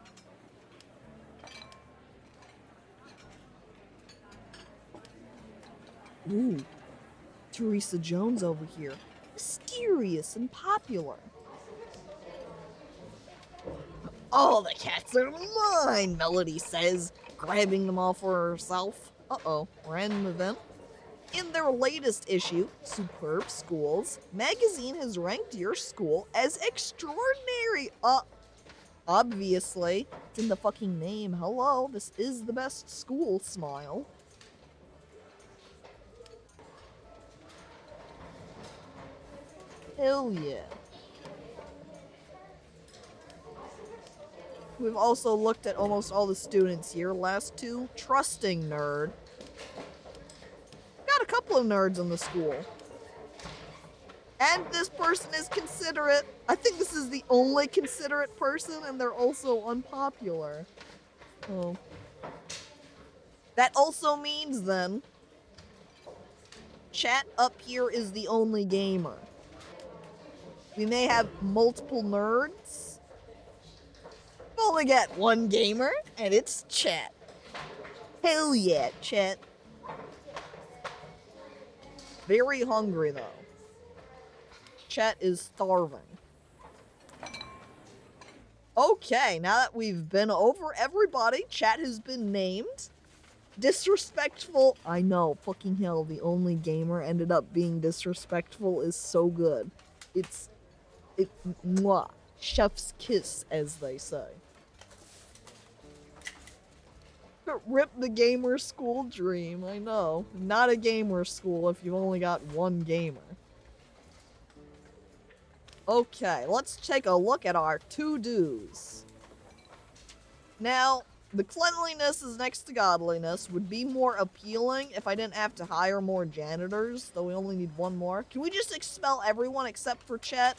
Ooh, Teresa Jones over here. Mysterious and popular. All the cats are mine, Melody says, grabbing them all for herself. Uh-oh, random event. In their latest issue, Superb Schools, magazine has ranked your school as extraordinary. Obviously, it's in the fucking name. Hello, this is the best school, smile. Hell yeah. We've also looked at almost all the students here. Last two, trusting nerd. Got a couple of nerds in the school. And this person is considerate. I think this is the only considerate person, and they're also unpopular. Oh. That also means then, chat up here is the only gamer. We may have multiple nerds. We only got one gamer, and it's chat. Hell yeah, chat. Very hungry, though. Chat is starving. Okay, now that we've been over everybody, chat has been named. Disrespectful, I know, fucking hell, the only gamer ended up being disrespectful is so good. Mwah. Chef's kiss, as they say. Rip the gamer school dream, I know. Not a gamer school if you've only got one gamer. Okay, let's take a look at our to-dos. Now, the cleanliness is next to godliness would be more appealing if I didn't have to hire more janitors, though we only need one more. Can we just expel everyone except for Chet?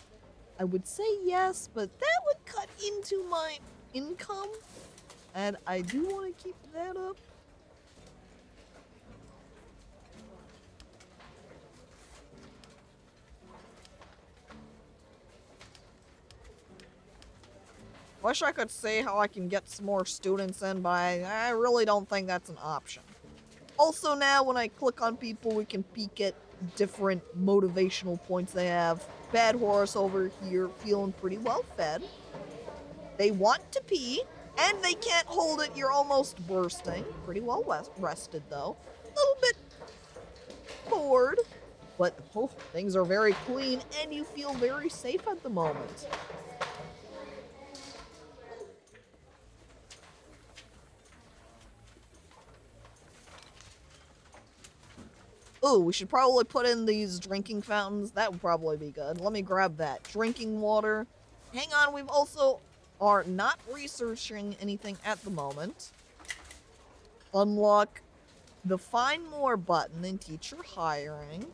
I would say yes, but that would cut into my income, and I do want to keep that up. Wish I could say how I can get some more students in, but I really don't think that's an option. Also now, when I click on people, we can peek at different motivational points they have. Bad horse over here, feeling pretty well fed. They want to pee, and they can't hold it, you're almost bursting. Pretty well rested, though. A little bit bored, but things are very clean, and you feel very safe at the moment. Ooh, we should probably put in these drinking fountains. That would probably be good. Let me grab that. Drinking water. Hang on, we've also are not researching anything at the moment. Unlock the Find More button in teacher hiring.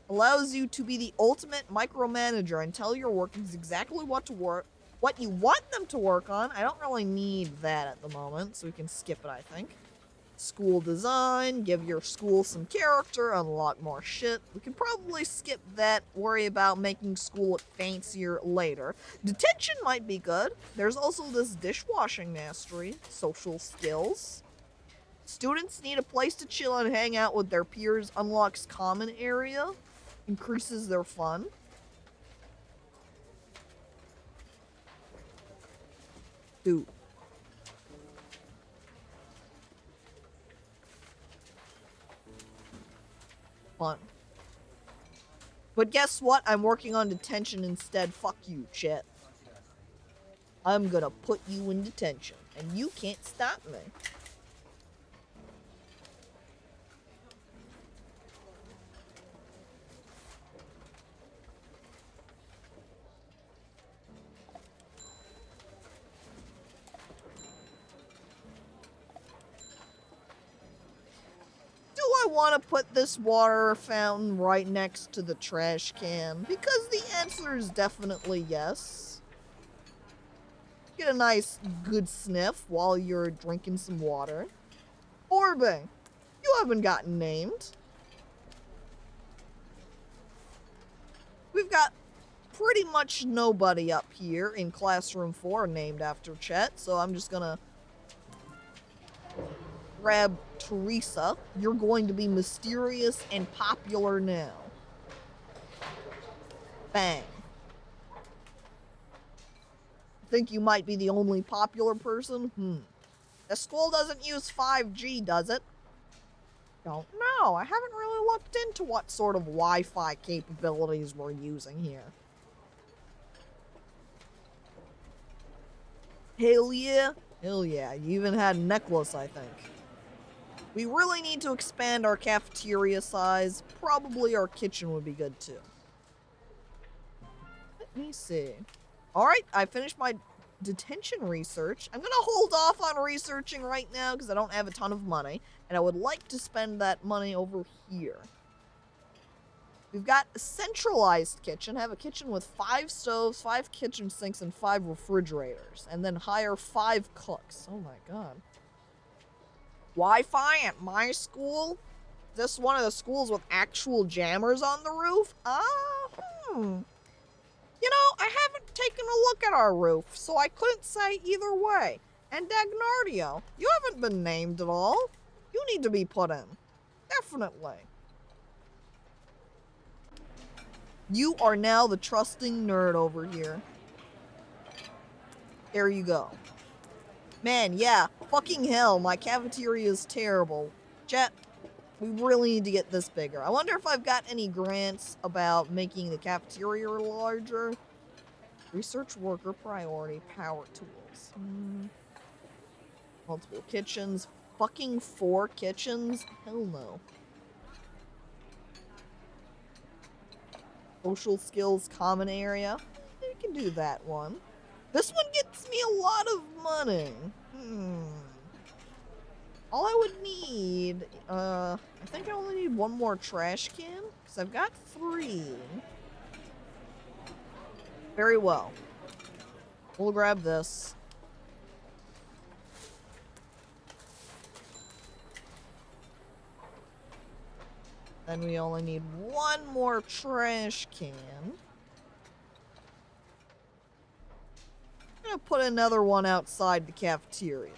Allows you to be the ultimate micromanager and tell your workers exactly what to work What you want them to work on, I don't really need that at the moment, so we can skip it, I think. School design, give your school some character, unlock more shit. We can probably skip that, worry about making school look fancier later. Detention might be good. There's also this dishwashing mastery, social skills. Students need a place to chill and hang out with their peers, unlocks common area, increases their fun. Dude. Fun. But guess what? I'm working on detention instead. Fuck you, Chet. I'm gonna put you in detention, and you can't stop me. I want to put this water fountain right next to the trash can? Because the answer is definitely yes. Get a nice good sniff while you're drinking some water. Orbing, you haven't gotten named. We've got pretty much nobody up here in classroom 4 named after Chet, so I'm just gonna grab Teresa. You're going to be mysterious and popular now. Bang. Think you might be the only popular person? The school doesn't use 5G, does it? Don't know. I haven't really looked into what sort of Wi-Fi capabilities we're using here. Hell yeah. Hell yeah. You even had a necklace, I think. We really need to expand our cafeteria size. Probably our kitchen would be good too. Let me see. Alright, I finished my detention research. I'm gonna hold off on researching right now because I don't have a ton of money. And I would like to spend that money over here. We've got a centralized kitchen. Have a kitchen with 5 stoves, 5 kitchen sinks, and 5 refrigerators. And then hire 5 cooks. Oh my god. Wi-Fi at my school? Is this one of the schools with actual jammers on the roof? You know, I haven't taken a look at our roof, so I couldn't say either way. And Dagnardio, you haven't been named at all. You need to be put in. Definitely. You are now the trusting nerd over here. There you go. Man, yeah, fucking hell, my cafeteria is terrible. Chat, we really need to get this bigger. I wonder if I've got any grants about making the cafeteria larger. Research worker priority, power tools. Multiple kitchens. Fucking 4 kitchens? Hell no. Social skills, common area. We can do that one. This one gets me a lot of money. All I would need, I think I only need 1 more trash can, because I've got 3. Very well. We'll grab this. Then we only need 1 more trash can. I'm gonna put another one outside the cafeteria.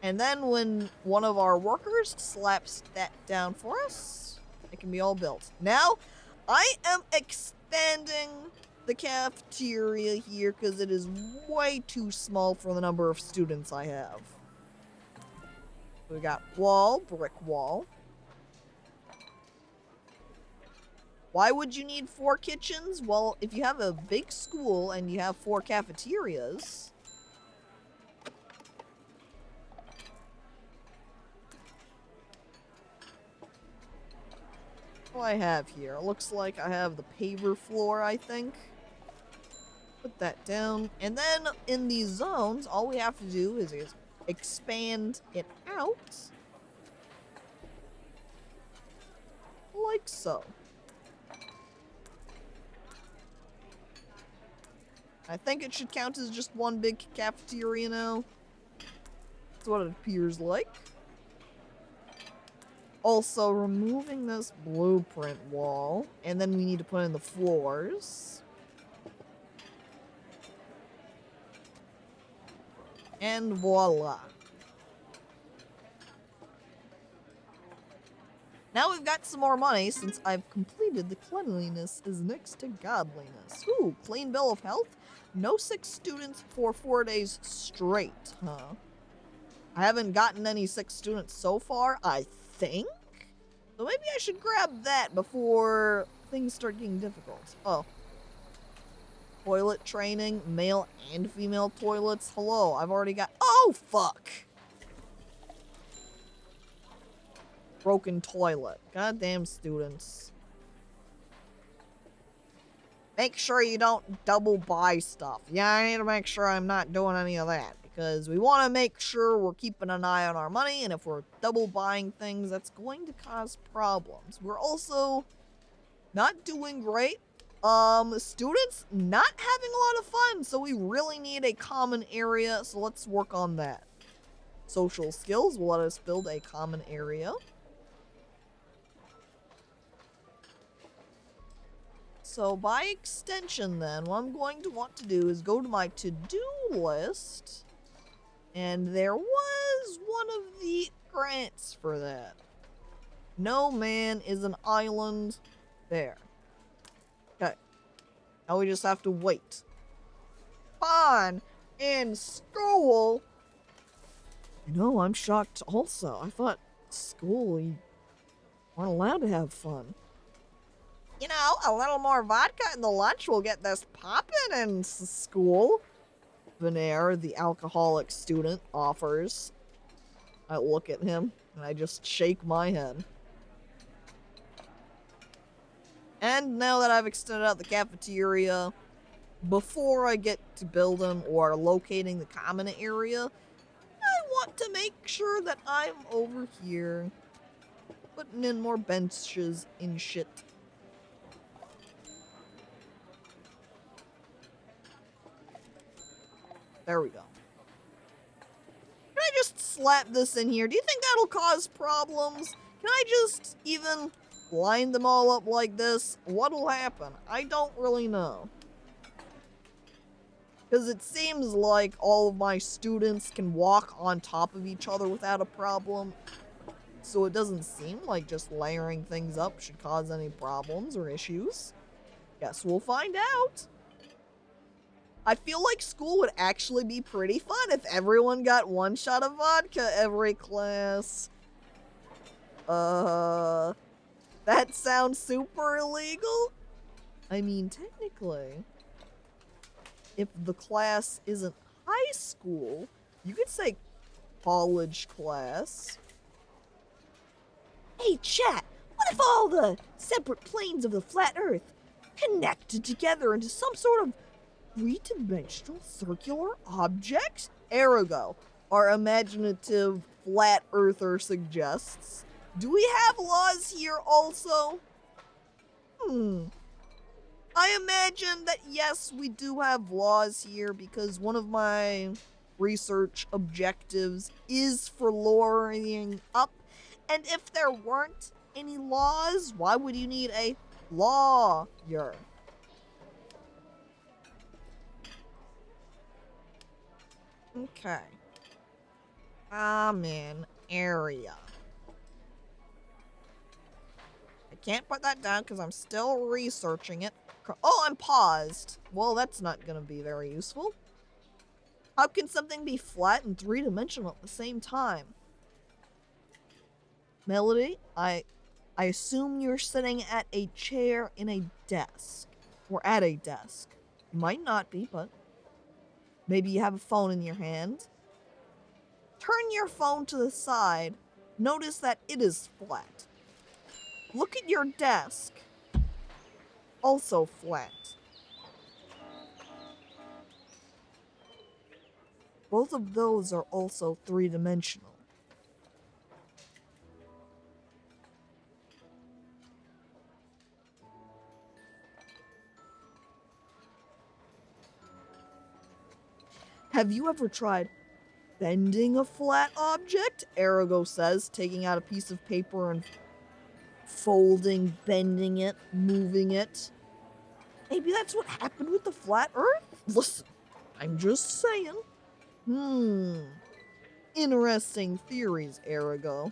And then when one of our workers slaps that down for us, it can be all built. Now, I am expanding the cafeteria here because it is way too small for the number of students I have. We got wall, brick wall. Why would you need 4 kitchens? Well, if you have a big school and you have 4 cafeterias, what do I have here? It looks like I have the paver floor, I think. Put that down. And then in these zones, all we have to do is expand it out. Like so. I think it should count as just one big cafeteria now. That's what it appears like. Also, removing this blueprint wall, and then we need to put in the floors. And voila. Now we've got some more money since I've completed the cleanliness is next to godliness. Ooh, clean bill of health. No sick students for 4 days straight, huh? I haven't gotten any sick students so far, I think? So maybe I should grab that before things start getting difficult. Oh. Toilet training, male and female toilets. Hello, I've already got... Oh, fuck! Broken toilet. Goddamn students. Make sure you don't double buy stuff. Yeah, I need to make sure I'm not doing any of that. Because we want to make sure we're keeping an eye on our money. And if we're double buying things, that's going to cause problems. We're also not doing great. Students not having a lot of fun. So we really need a common area. So let's work on that. Social skills will let us build a common area. So by extension then, what I'm going to want to do is go to my to-do list. And there was one of the grants for that. No man is an island. There. Okay. Now we just have to wait. Fun in school. You know, I'm shocked also. I thought school, you weren't allowed to have fun. You know, a little more vodka in the lunch will get this poppin' in school. Venair, the alcoholic student, offers. I look at him, and I just shake my head. And now that I've extended out the cafeteria, before I get to building or locating the common area, I want to make sure that I'm over here, putting in more benches and shit. There we go. Can I just slap this in here? Do you think that'll cause problems? Can I just even line them all up like this? What'll happen? I don't really know. Because it seems like all of my students can walk on top of each other without a problem. So it doesn't seem like just layering things up should cause any problems or issues. Guess we'll find out. I feel like school would actually be pretty fun if everyone got one shot of vodka every class. That sounds super illegal? I mean, technically, if the class isn't high school, you could say college class. Hey, chat, what if all the separate planes of the flat Earth connected together into some sort of three-dimensional circular object? Ergo, our imaginative flat earther suggests. Do we have laws here also? I imagine that yes, we do have laws here because one of my research objectives is for lowering up. And if there weren't any laws, why would you need a lawyer? Okay. Common area. I can't put that down because I'm still researching it. Oh, I'm paused. Well, that's not going to be very useful. How can something be flat and three-dimensional at the same time? Melody, I assume you're sitting at a chair in a desk. Or at a desk. You might not be, but maybe you have a phone in your hand. Turn your phone to the side. Notice that it is flat. Look at your desk. Also flat. Both of those are also three-dimensional. Have you ever tried bending a flat object? Arago says, taking out a piece of paper and folding, bending it, moving it. Maybe that's what happened with the flat Earth? Listen, I'm just saying. Interesting theories, Arago.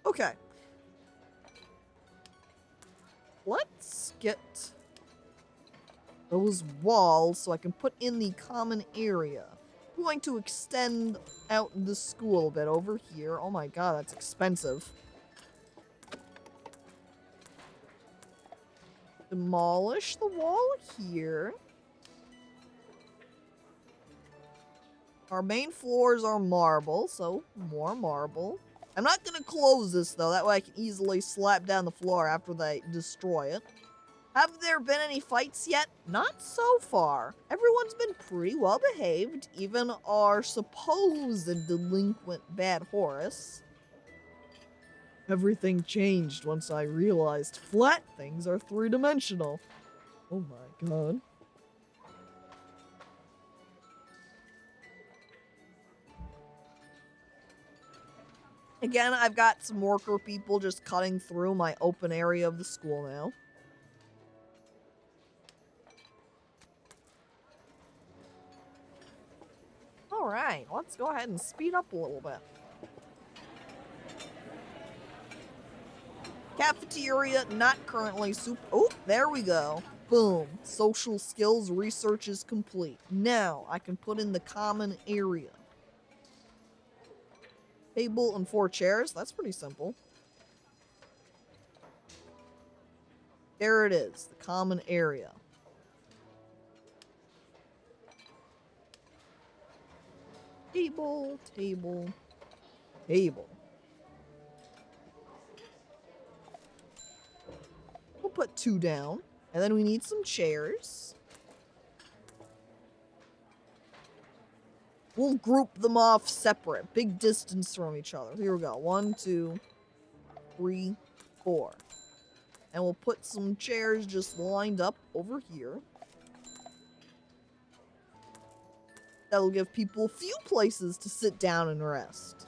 Okay. Let's get those walls so I can put in the common area. I'm going to extend out the school a bit over here. Oh my god, that's expensive. Demolish the wall here. Our main floors are marble, so more marble. I'm not gonna close this though, that way I can easily slap down the floor after they destroy it. Have there been any fights yet? Not so far. Everyone's been pretty well behaved, even our supposed delinquent bad Horace. Everything changed once I realized flat things are three-dimensional. Oh my god. Again, I've got some worker people just cutting through my open area of the school now. Alright, let's go ahead and speed up a little bit. Cafeteria, not currently oh, there we go. Boom. Social skills research is complete. Now, I can put in the common area. Table and 4 chairs. That's pretty simple. There it is, the common area. Table, table, table. We'll put 2 down. And then we need some chairs. We'll group them off separate. Big distance from each other. Here we go. 1, 2, 3, 4. And we'll put some chairs just lined up over here. That'll give people a few places to sit down and rest.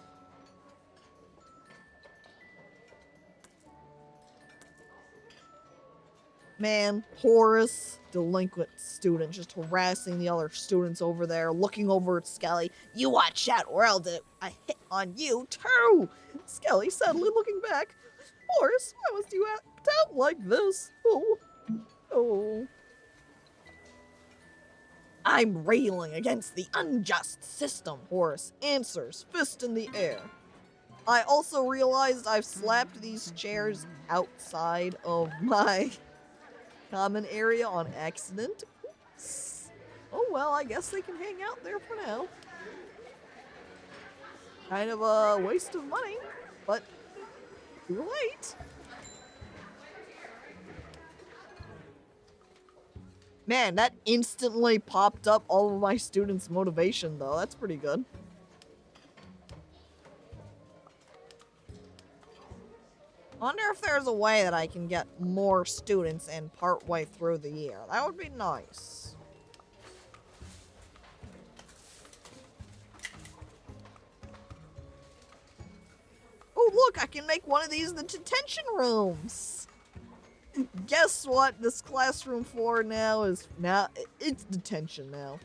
Man, Horace, delinquent student, just harassing the other students over there, looking over at Skelly. You watch out or I'll do a hit on you too! Skelly sadly looking back. Horace, why must you act out like this? Oh. I'm railing against the unjust system, Horace answers, fist in the air. I also realized I've slapped these chairs outside of my common area on accident. Oops. Oh well, I guess they can hang out there for now. Kind of a waste of money, but too late. Man, that instantly popped up all of my students' motivation though. That's pretty good. Wonder if there's a way that I can get more students in partway through the year. That would be nice. Oh, look, I can make one of these the detention rooms. Guess what? This classroom floor it's detention now.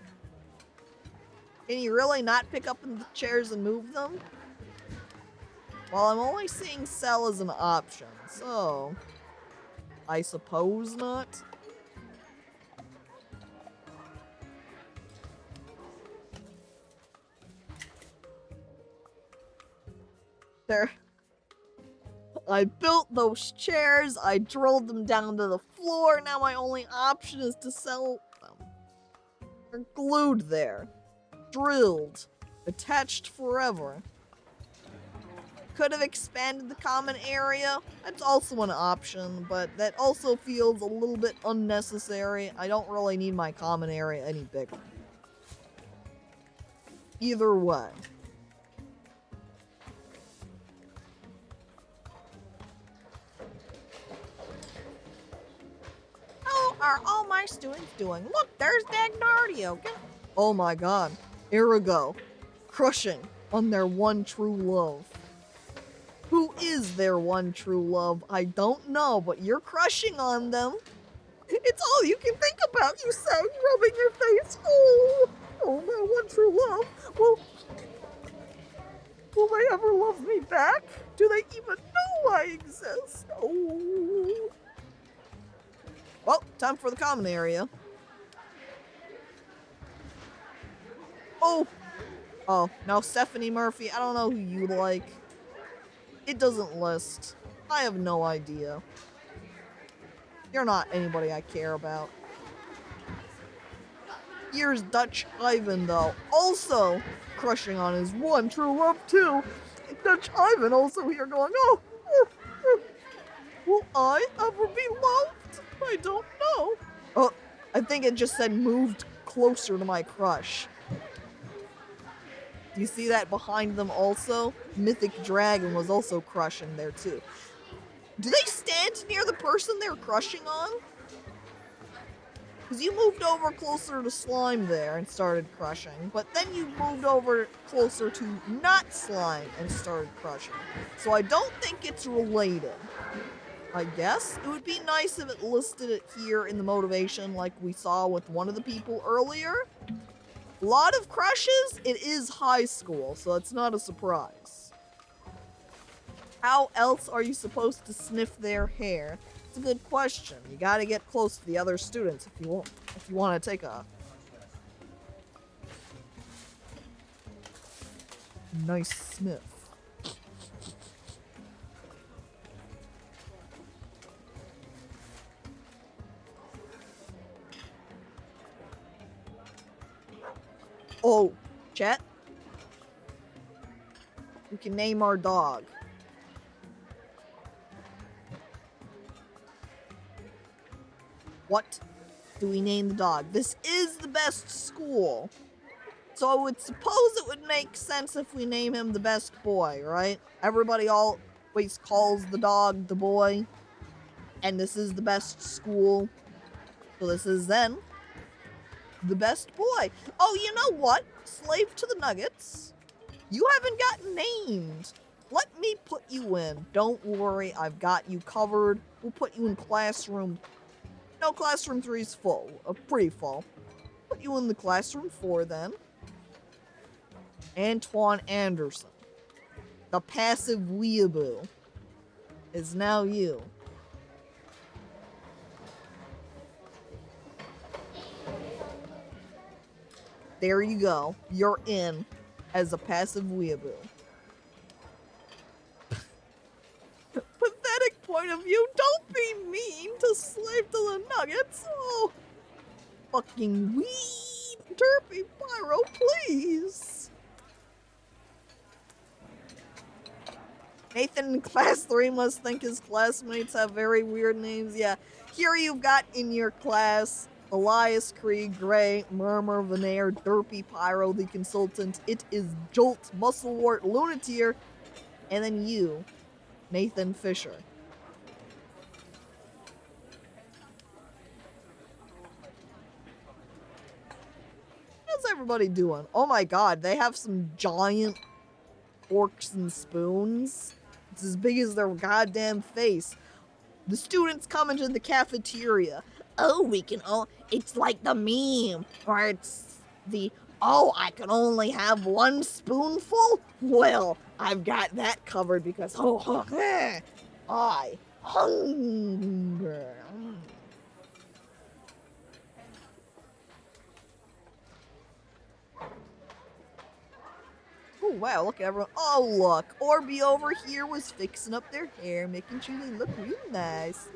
Can you really not pick up the chairs and move them? Well, I'm only seeing cell as an option, so I suppose not. There. I built those chairs, I drilled them down to the floor, now my only option is to sell them. They're glued there. Drilled. Attached forever. Could have expanded the common area. That's also an option, but that also feels a little bit unnecessary. I don't really need my common area any bigger. Either way. are all my students doing? Look, there's Dagnardio. Oh my god. Erigo. Crushing on their one true love. Who is their one true love? I don't know, but you're crushing on them. It's all you can think about, you say, rubbing your face. Oh, my one true love. Will they ever love me back? Do they even know I exist? Oh. Well, time for the common area. Oh, now Stephanie Murphy, I don't know who you like. It doesn't list. I have no idea. You're not anybody I care about. Here's Dutch Ivan, though, also crushing on his one true love, too. Dutch Ivan also here going, will I ever be loved? I don't know. Oh, I think it just said moved closer to my crush. Do you see that behind them also? Mythic Dragon was also crushing there, too. Do they stand near the person they're crushing on? Because you moved over closer to Slime there and started crushing, but then you moved over closer to not Slime and started crushing. So I don't think it's related. I guess it would be nice if it listed it here in the motivation like we saw with one of the people earlier. A lot of crushes, it is high school, so it's not a surprise. How else are you supposed to sniff their hair? It's a good question. You gotta get close to the other students if you want to take a nice sniff. Oh, chat. We can name our dog. What do we name the dog? This is the best school. So I would suppose it would make sense if we name him the best boy, right? Everybody always calls the dog the boy. And this is the best school. So this is then the best boy. Oh, you know what? Slave to the Nuggets. You haven't gotten named. Let me put you in. Don't worry, I've got you covered. We'll put you in classroom. No, classroom 3 is full. Pretty full. Put you in the classroom 4 then. Antoine Anderson. The passive weeaboo is now you. There you go. You're in as a passive weeaboo. Pathetic point of view. Don't be mean to Slave to the Nuggets. Oh, fucking weed. Derpy Pyro, please. Nathan in class 3 must think his classmates have very weird names. Yeah. Here you've got in your class Elias Krieg, Gray, Murmur, Veneer, Derpy Pyro, the consultant. It is Jolt, Musclewart, Lunateer, and then you, Nathan Fisher. How's everybody doing? Oh my god, they have some giant forks and spoons. It's as big as their goddamn face. The students come into the cafeteria. Oh, we can all. It's like the meme, or it's the, oh, I can only have one spoonful? Well, I've got that covered because, I hunger. Oh wow, look at everyone. Oh look, Orby over here was fixing up their hair, making sure they look real nice.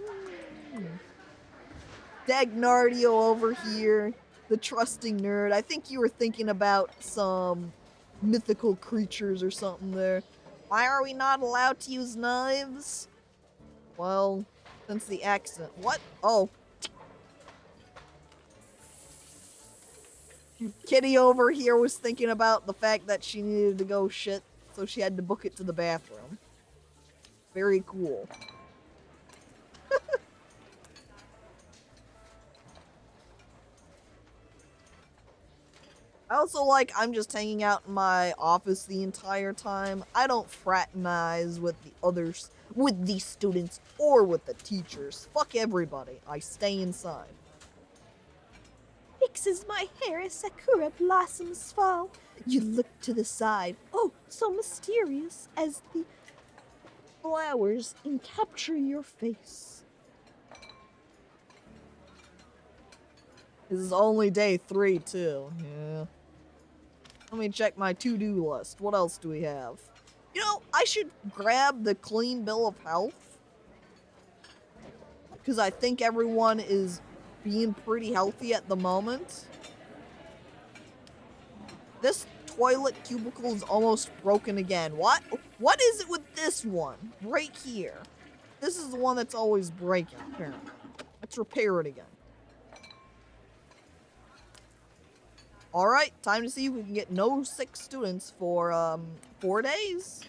Dagnardio over here, the trusting nerd. I think you were thinking about some mythical creatures or something there. Why are we not allowed to use knives? Well, since the accident. What? Oh. Kitty over here was thinking about the fact that she needed to go shit, so she had to book it to the bathroom. Very cool. I also like I'm just hanging out in my office the entire time. I don't fraternize with the others, with the students, or with the teachers. Fuck everybody. I stay inside. Fixes my hair as sakura blossoms fall. You look to the side, oh, so mysterious, as the flowers encapture your face. This is only day 3, too. Yeah. Let me check my to-do list. What else do we have? You know, I should grab the clean bill of health. Because I think everyone is being pretty healthy at the moment. This toilet cubicle is almost broken again. What? What is it with this one? Right here. This is the one that's always breaking, apparently. Let's repair it again. Alright, time to see if we can get no sick students for, 4 days.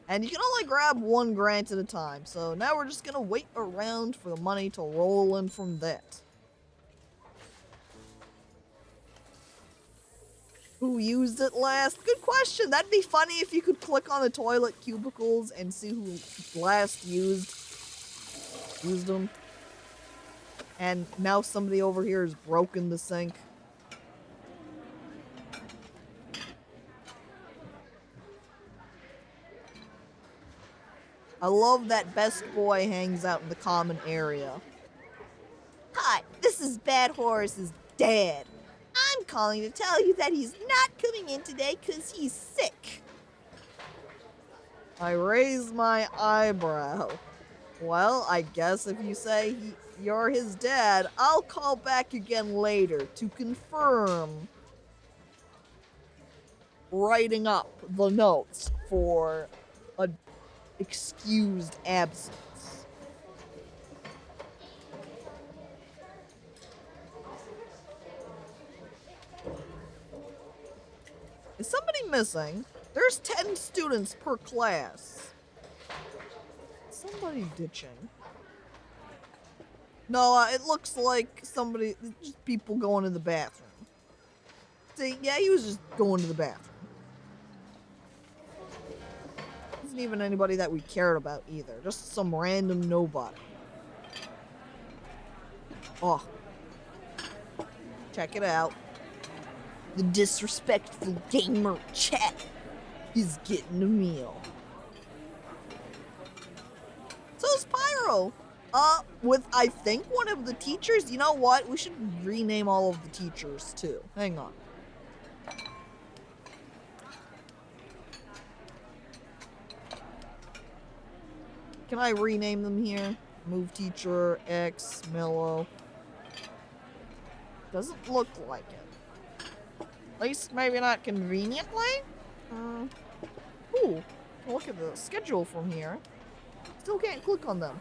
And you can only grab 1 grant at a time, so now we're just gonna wait around for the money to roll in from that. Who used it last? Good question. That'd be funny if you could click on the toilet cubicles and see who last used them. And now somebody over here has broken the sink. I love that Best Boy hangs out in the common area. Hi, this is Bad Horace's dad. I'm calling to tell you that he's not coming in today because he's sick. I raise my eyebrow. Well, I guess if you say you're his dad, I'll call back again later to confirm writing up the notes for a excused absence. Is somebody missing? There's 10 students per class. Somebody ditching. No, it looks like somebody, just people going to the bathroom. See, yeah, he was just going to the bathroom. Isn't even anybody that we cared about either. Just some random nobody. Oh. Check it out. The disrespectful gamer chat is getting a meal. So's Pyro. With, I think, one of the teachers. You know what? We should rename all of the teachers, too. Hang on. Can I rename them here? Move teacher, X, Mellow. Doesn't look like it. At least maybe not conveniently? Ooh, look at the schedule from here. Still can't click on them.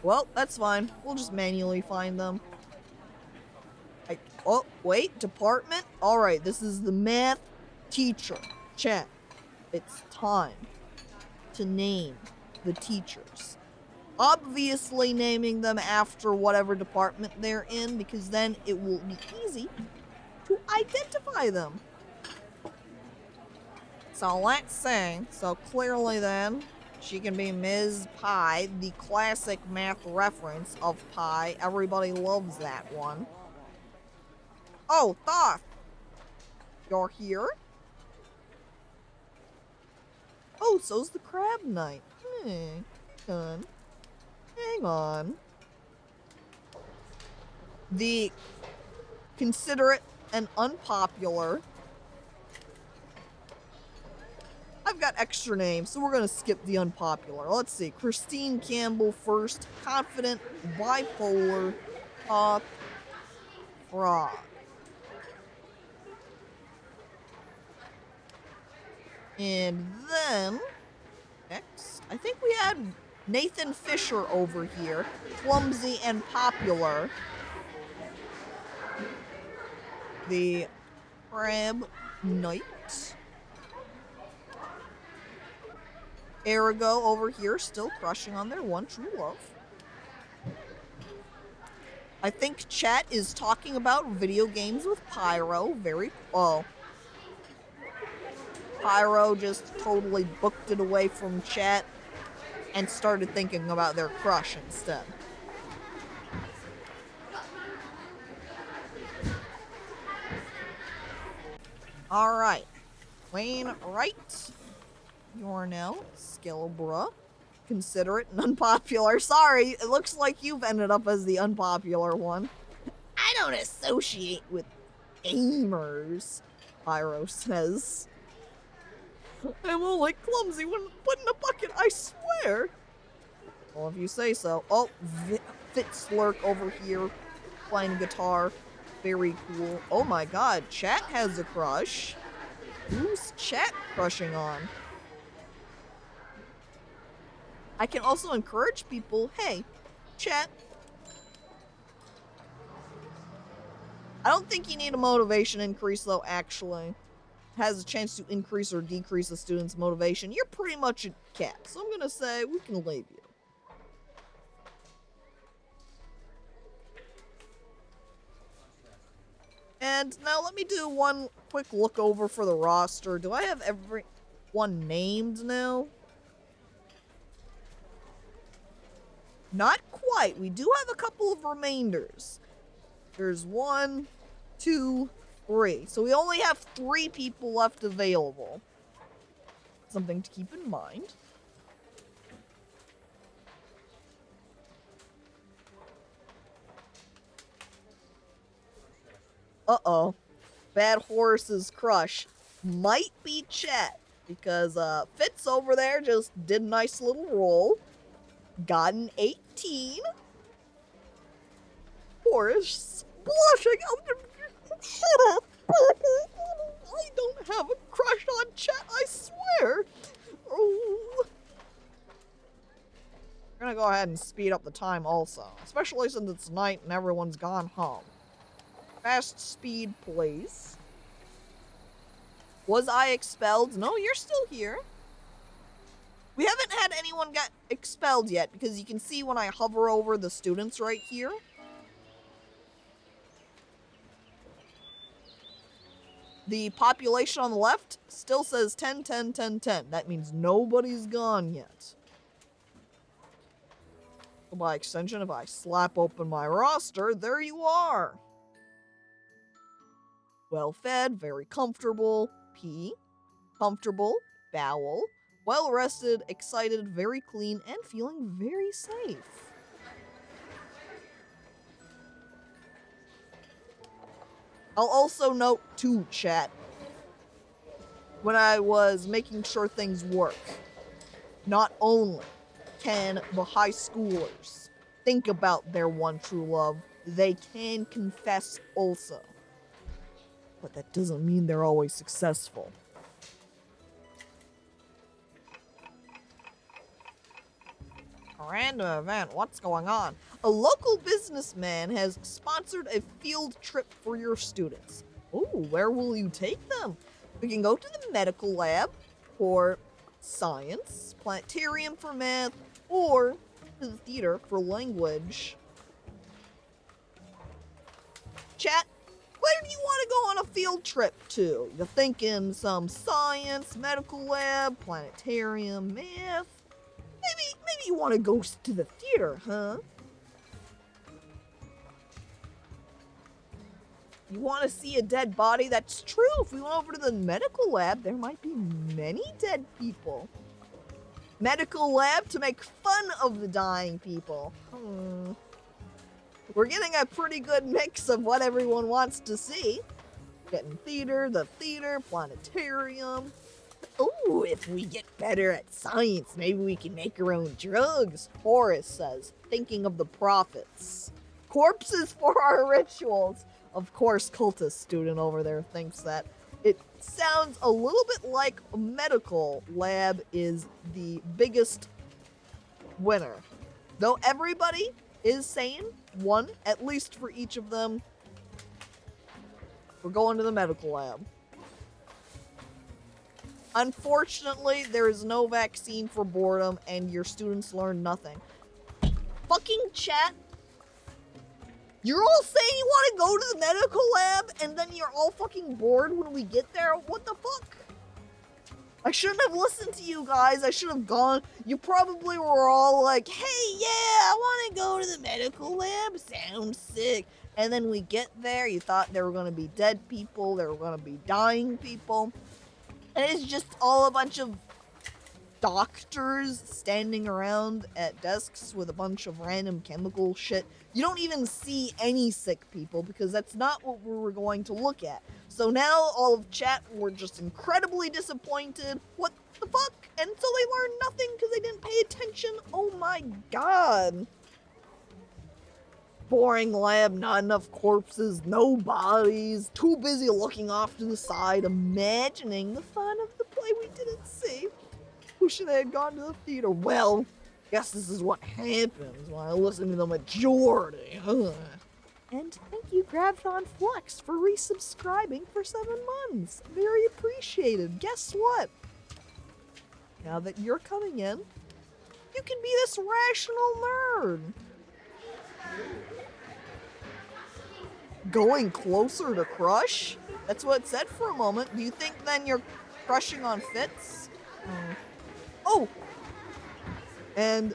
Well, that's fine. We'll just manually find them. Oh, wait, department? Alright, this is the math teacher. Chat. It's time to name the teachers. Obviously naming them after whatever department they're in, because then it will be easy to identify them. So let's see. So clearly then, she can be Ms. Pi, the classic math reference of Pi. Everybody loves that one. Oh, Thoth! You're here? Oh, so's the Crab Knight. Done. Hang on. The considerate and unpopular. I've got extra names, so we're gonna skip the unpopular. Let's see. Christine Campbell first. Confident, bipolar, frog. And then, next, I think we had Nathan Fisher over here. Clumsy and popular. The Crab Knight. Arago over here, still crushing on their one true love. I think chat is talking about video games with Pyro. Pyro just totally booked it away from chat and started thinking about their crush instead. Alright. Wainwright. You're now Skillbra. Considerate and unpopular. Sorry, it looks like you've ended up as the unpopular one. I don't associate with gamers, Pyro says. I'm only clumsy when put in a bucket, I swear. Well, if you say so. Oh, Fitzlurk over here playing a guitar. Very cool. Oh my god, chat has a crush. Who's chat crushing on? I can also encourage people, hey, chat. I don't think you need a motivation increase though, actually. It has a chance to increase or decrease a student's motivation. You're pretty much a cat, so I'm gonna say we can leave you. And now let me do one quick look over for the roster. Do I have everyone named now? Not quite. We do have a couple of remainders. There's 1, 2, 3. So we only have 3 people left available. Something to keep in mind. Uh-oh. Bad Horse's crush might be Chet, because Fitz over there just did a nice little roll. Got an 18. Horace blushing. Shut up. I don't have a crush on Chet, I swear. Oh. We're gonna go ahead and speed up the time also, especially since it's night and everyone's gone home. Fast speed, please. Was I expelled? No, you're still here. We haven't had anyone get expelled yet, because you can see when I hover over the students right here. The population on the left still says 10, 10, 10, 10. That means nobody's gone yet. So by extension, if I slap open my roster, there you are. Well-fed, very comfortable, P. Comfortable, bowel. Well-rested, excited, very clean, and feeling very safe. I'll also note too, chat, when I was making sure things work, not only can the high schoolers think about their one true love, they can confess also. But that doesn't mean they're always successful. A random event, what's going on? A local businessman has sponsored a field trip for your students. Ooh, where will you take them? We can go to the medical lab for science, planetarium for math, or to the theater for language. Chat, where do you want to go on a field trip to? You're thinking some science, medical lab, planetarium, math? Maybe you want to go to the theater, huh? You want to see a dead body? That's true. If we went over to the medical lab, there might be many dead people. Medical lab to make fun of the dying people. We're getting a pretty good mix of what everyone wants to see. Getting theater, the theater, planetarium. Ooh, if we get better at science, maybe we can make our own drugs, Horace says, thinking of the prophets. Corpses for our rituals. Of course, cultist student over there thinks that. It sounds a little bit like a medical lab is the biggest winner. Though everybody is saying one, at least for each of them. We're going to the medical lab. Unfortunately, there is no vaccine for boredom, and your students learn nothing. Fucking chat. You're all saying you want to go to the medical lab, and then you're all fucking bored when we get there? What the fuck? I shouldn't have listened to you guys. I should have gone. You probably were all like, hey, yeah, I want to go to the medical lab. Sounds sick. And then we get there. You thought there were going to be dead people. There were going to be dying people. And it's just all a bunch of doctors standing around at desks with a bunch of random chemical shit. You don't even see any sick people because that's not what we were going to look at. So now all of chat were just incredibly disappointed. What the fuck? And so they learned nothing because they didn't pay attention. Oh my god. Boring lab, not enough corpses, no bodies, too busy looking off to the side, imagining the fun of the play we didn't see. Wishing they had gone to the theater. Well, guess this is what happens when I listen to the majority. And thank you, Graviton Flux, for resubscribing for 7 months. Very appreciated. Guess what? Now that you're coming in, you can be this rational nerd. Going closer to crush? That's what it said for a moment. Do you think then you're crushing on Fitz? Oh! And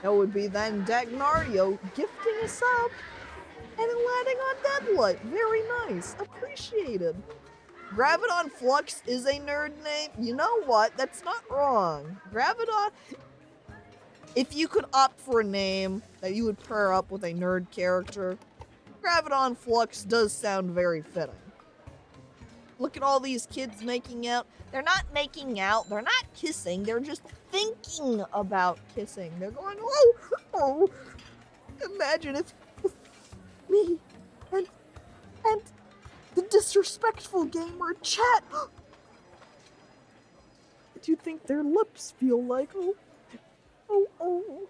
that would be then Dagnardio gifting a sub and then landing on Deadlight. Very nice. Appreciated. Graviton Flux is a nerd name. You know what? That's not wrong. Graviton... If you could opt for a name that you would pair up with a nerd character, Graviton Flux does sound very fitting. Look at all these kids making out. They're not making out. They're not kissing. They're just thinking about kissing. They're going, oh, oh. Imagine if me and the disrespectful gamer chat. Do you think their lips feel like? Oh, oh, oh.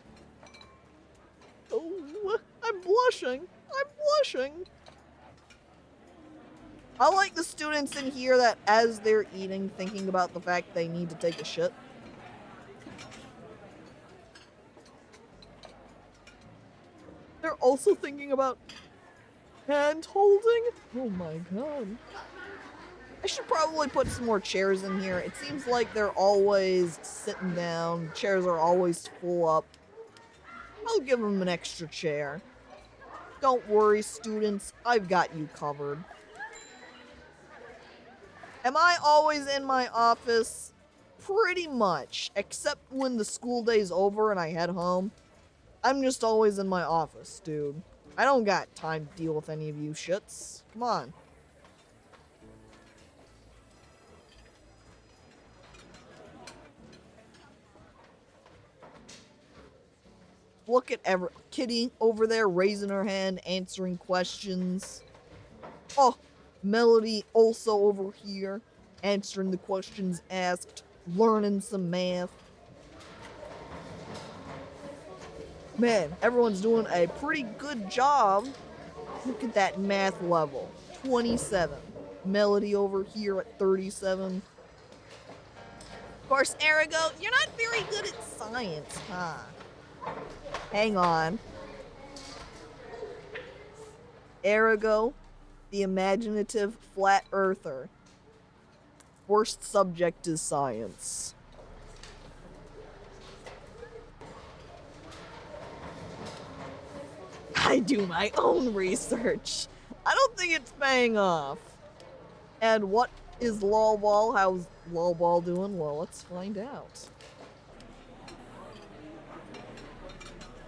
Oh, I'm blushing. I'm blushing. I like the students in here that as they're eating, thinking about the fact they need to take a shit. They're also thinking about hand holding. Oh my god. I should probably put some more chairs in here. It seems like they're always sitting down. Chairs are always full up. I'll give them an extra chair. Don't worry, students. I've got you covered. Am I always in my office? Pretty much. Except when the school day's over and I head home. I'm just always in my office, dude. I don't got time to deal with any of you shits. Come on. Look at Kitty over there raising her hand, answering questions. Oh, Melody also over here, answering the questions asked, learning some math. Man, everyone's doing a pretty good job. Look at that math level. 27. Melody over here at 37. Of course, Arago, you're not very good at science, huh? Hang on. Arago, the imaginative flat earther. Worst subject is science. I do my own research. I don't think it's paying off. And what is Lolball? How's Lolball doing? Well, let's find out.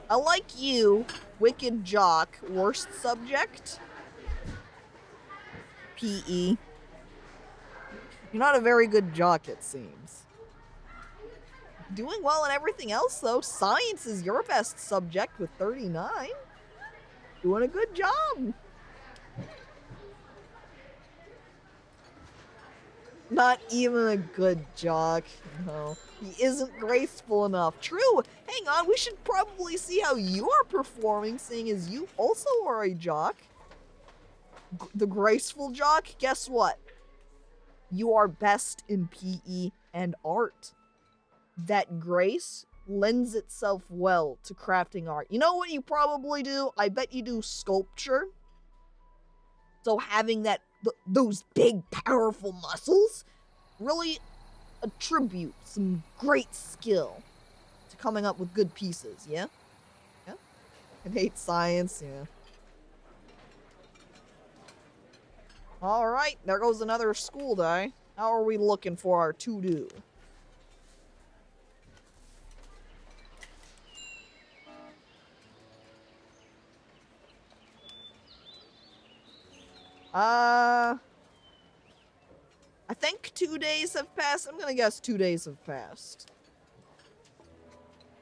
I like you, Wicked Jock. Worst subject? PE. You're not a very good jock, it seems. Doing well in everything else, though. Science is your best subject with 39. Doing a good job. Not even a good jock. No, he isn't graceful enough. True. Hang on, we should probably see how you are performing, seeing as you also are a jock. The graceful jock, guess what? You are best in PE and art. That grace lends itself well to crafting art. You know what you probably do? I bet you do sculpture. So having those big, powerful muscles really attribute some great skill to coming up with good pieces, yeah? Yeah? I hate science, yeah. Alright, there goes another school day. How are we looking for our to-do? I think 2 days have passed. I'm gonna guess 2 days have passed.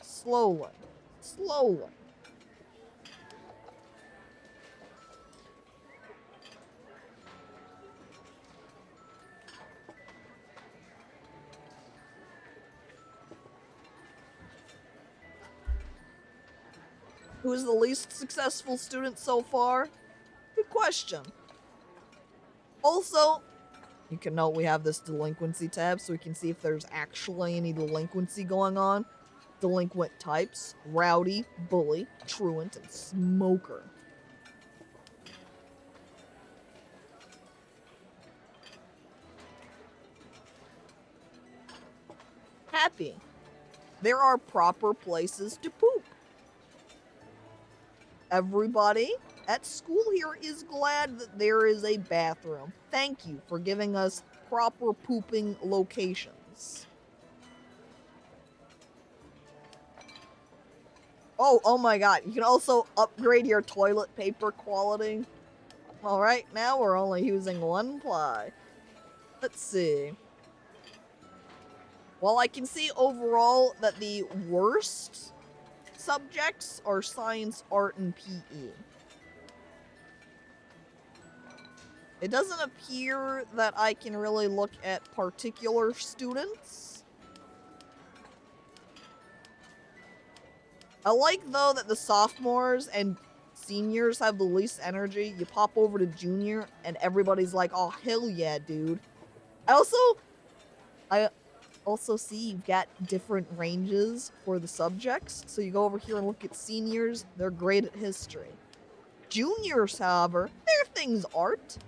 Slowly. Slowly. Who's the least successful student so far? Good question. Also, you can note we have this delinquency tab so we can see if there's actually any delinquency going on. Delinquent types: rowdy, bully, truant, and smoker. Happy. There are proper places to poop. Everybody at school here is glad that there is a bathroom. Thank you for giving us proper pooping locations. Oh my god, you can also upgrade your toilet paper quality. Alright, now we're only using 1 ply. Let's see. Well, I can see overall that the worst subjects are science, art, and PE. It doesn't appear that I can really look at particular students. I like, though, that the sophomores and seniors have the least energy. You pop over to junior, and everybody's like, oh, hell yeah, dude. I also see you've got different ranges for the subjects. So you go over here and look at seniors. They're great at history. Juniors, however, their thing's art.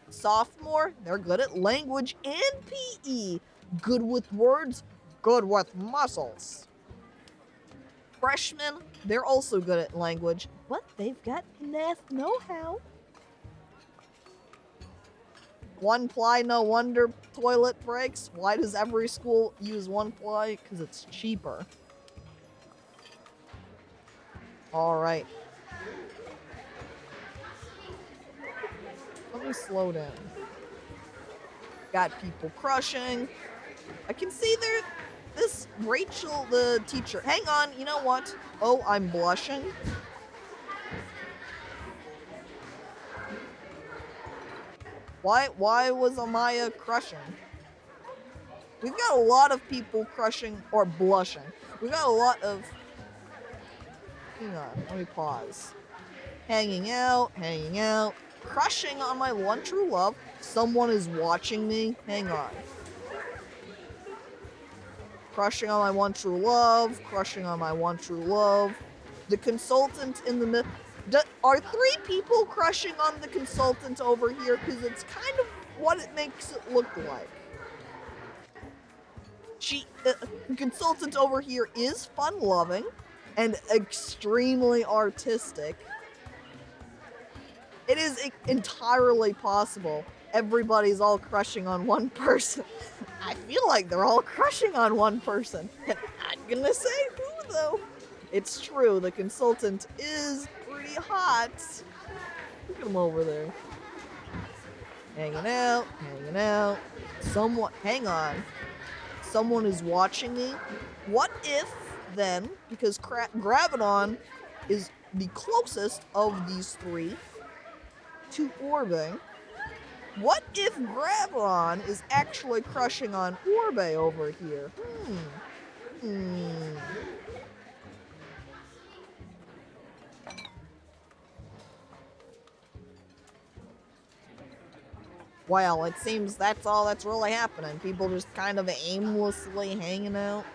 Sophomore, they're good at language and PE. Good with words, good with muscles. Freshmen, they're also good at language, But they've got math know-how. 1 ply, no wonder toilet breaks. Why does every school use 1 ply? Because it's cheaper. Alright. Let me slow down. Got people crushing. I can see this Rachel, the teacher. Hang on, you know what? Oh, I'm blushing. Why was Amaya crushing? We've got a lot of people crushing or blushing. We've got a lot of... Hang on, let me pause. Hanging out. Crushing on my one true love. Someone is watching me. Hang on. Crushing on my one true love. The consultant in the middle. Are 3 people crushing on the consultant over here? Because it's kind of what it makes it look like. The consultant over here is fun-loving and extremely artistic. It is entirely possible everybody's all crushing on one person. I feel like they're all crushing on one person. And I'm not gonna say who, though. It's true, the consultant is pretty hot. Look at him over there. Hanging out. Hang on. Someone is watching me. What if, then, because Graviton is the closest of these 3 to Orbe, what if Graviton is actually crushing on Orbe over here? Well, it seems that's all that's really happening. People just kind of aimlessly hanging out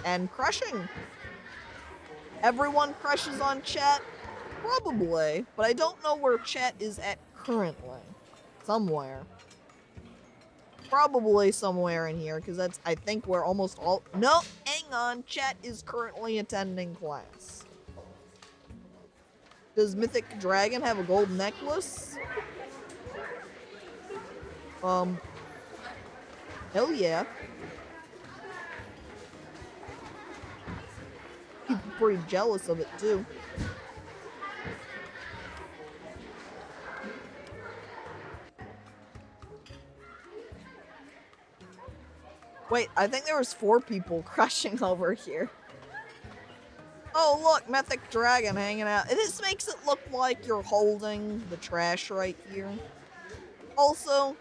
and crushing. Everyone crushes on Chet? Probably, but I don't know where Chet is at currently. Somewhere. Probably somewhere in here, because that's, I think, where almost all... No, hang on. Chet is currently attending class. Does Mythic Dragon have a gold necklace? Hell yeah. People pretty jealous of it, too. Wait, I think there was 4 people crushing over here. Oh, look, Mythic Dragon hanging out. This makes it look like you're holding the trash right here. Also,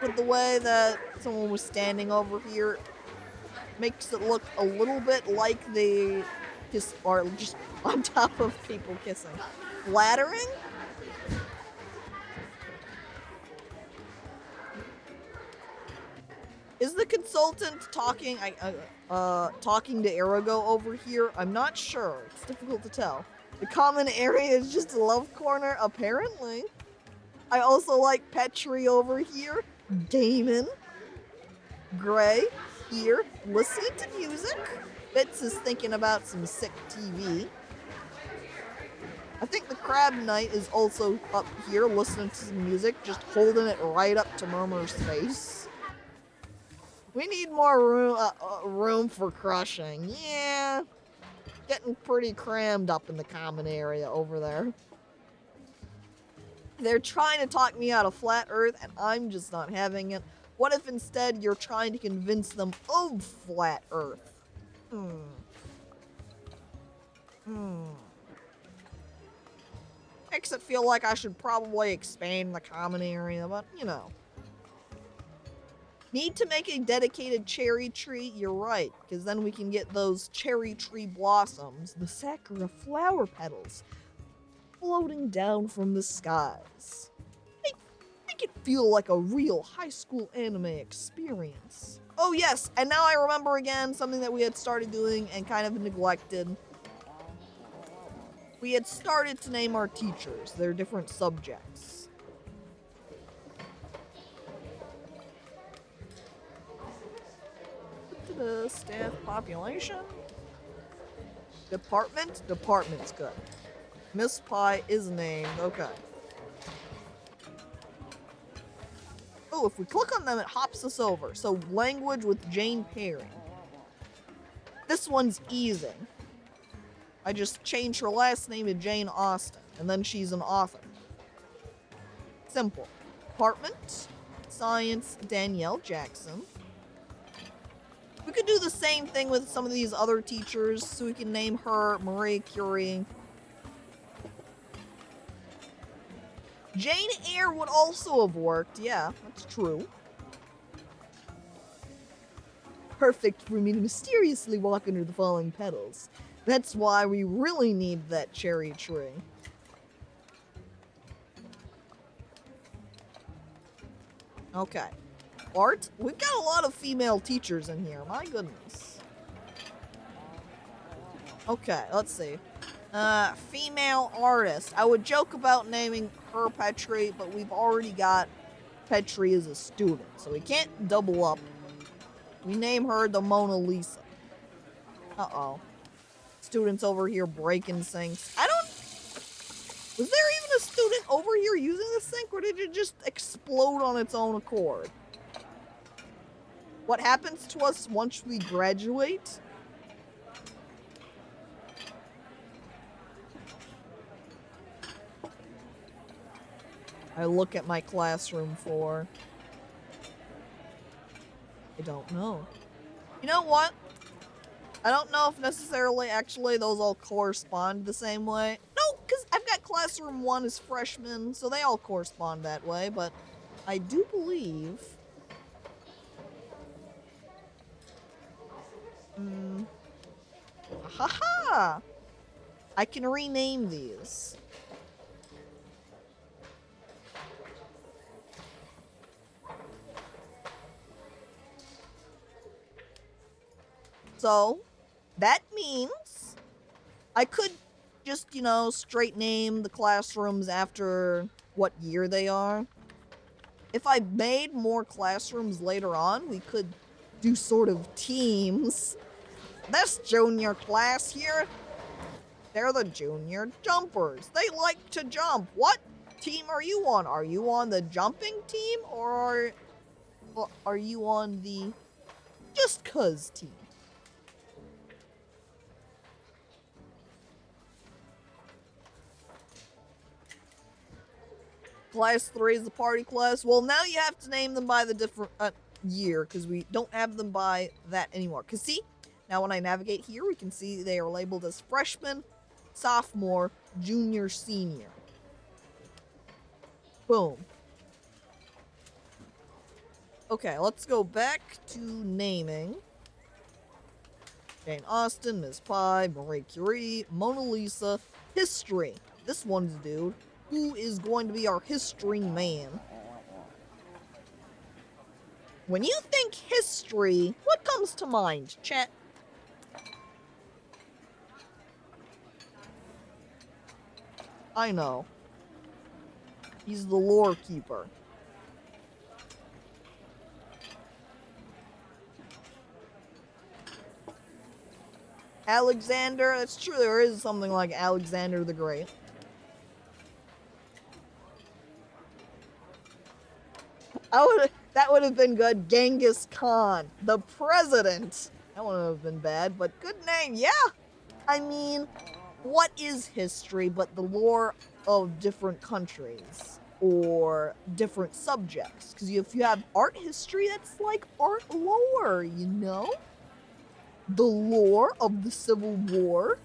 with the way that someone was standing over here, makes it look a little bit like they are just on top of people kissing. Flattering? Is the consultant talking talking to Arago over here? I'm not sure. It's difficult to tell. The common area is just a love corner, apparently. I also like Petri over here. Damon. Gray here, listening to music. Bits is thinking about some sick TV. I think the Crab Knight is also up here listening to some music, just holding it right up to Murmur's face. We need more room for crushing. Yeah. Getting pretty crammed up in the common area over there. They're trying to talk me out of flat Earth, and I'm just not having it. What if instead you're trying to convince them of flat Earth? Makes it feel like I should probably expand the common area, but you know. Need to make a dedicated cherry tree? You're right, because then we can get those cherry tree blossoms, the sakura flower petals, floating down from the skies. Make it feel like a real high school anime experience. Oh yes, and now I remember again something that we had started doing and kind of neglected. We had started to name our teachers, their different subjects. The staff population. Department? Department's good. Miss Pie is named. Okay. Oh, if we click on them, it hops us over. So, language with Jane Perry. This one's easy. I just changed her last name to Jane Austen, and then she's an author. Simple. Department, Science, Danielle Jackson. We could do the same thing with some of these other teachers, so we can name her Marie Curie. Jane Eyre would also have worked, yeah, that's true. Perfect for me to mysteriously walk under the falling petals. That's why we really need that cherry tree. Okay. Art? We've got a lot of female teachers in here, my goodness. Okay, let's see. Female artist. I would joke about naming her Petri, but we've already got Petri as a student, so we can't double up. We name her the Mona Lisa. Uh-oh. Students over here breaking sinks. Was there even a student over here using the sink, or did it just explode on its own accord? What happens to us once we graduate? I look at my classroom for... I don't know. You know what? I don't know if necessarily actually those all correspond the same way. No, because I've got classroom 1 as freshmen, so they all correspond that way, but I do believe... Haha! I can rename these. So, that means I could just, straight name the classrooms after what year they are. If I made more classrooms later on, we could do sort of teams. This junior class here, they're the junior jumpers. They like to jump. What team are you on? Are you on the jumping team or are you on the just cuz team? Class 3 is the party class. Well, now you have to name them by the different year because we don't have them by that anymore. Because see, now when I navigate here, we can see they are labeled as freshman, sophomore, junior, senior. Boom. Okay, let's go back to naming. Jane Austen, Miss Pye, Marie Curie, Mona Lisa, history. This one's a dude. Who is going to be our history man? When you think history, what comes to mind, chat? I know. He's the lore keeper. Alexander, that's true, there is something like Alexander the Great. That would have been good. Genghis Khan, the president. That wouldn't have been bad, but good name, yeah. I mean, what is history but the lore of different countries or different subjects? Because if you have art history, that's like art lore, you know? The lore of the Civil War.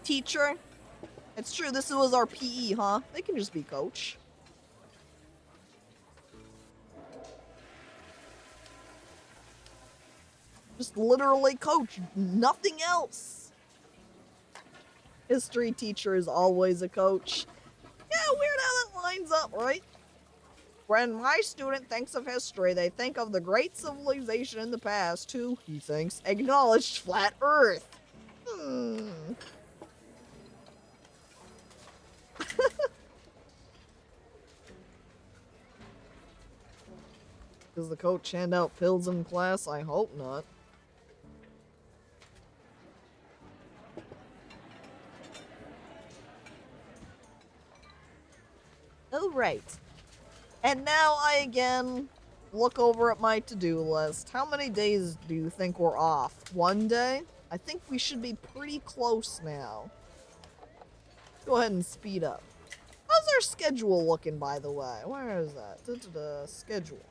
Teacher. It's true, this was our PE, huh? They can just be coach. Just literally coach, nothing else. History teacher is always a coach. Yeah, weird how that lines up, right? When my student thinks of history, they think of the great civilization in the past who, he thinks, acknowledged flat Earth. Does the coach hand out pills in class? I hope not. Oh, right. And now I again look over at my to-do list. How many days do you think we're off? 1 day? I think we should be pretty close now. Go ahead and speed up. How's our schedule looking, by the way? Where is that? Schedule.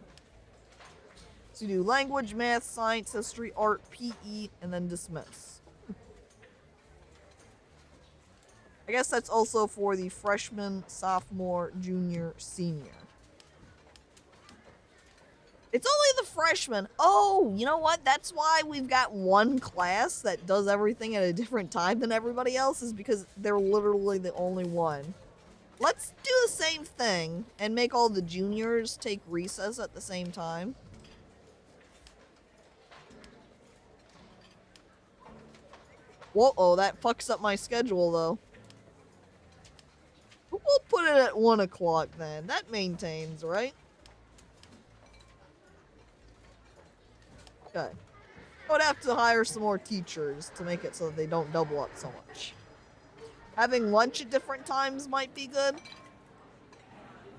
So you do language, math, science, history, art, PE, and then dismiss. I guess that's also for the freshman, sophomore, junior, senior. It's only the freshmen. Oh, you know what? That's why we've got one class that does everything at a different time than everybody else, is because they're literally the only one. Let's do the same thing and make all the juniors take recess at the same time. Whoa, that fucks up my schedule, though. We'll put it at 1 o'clock then. That maintains, right? Okay. I would have to hire some more teachers to make it so that they don't double up so much. Having lunch at different times might be good.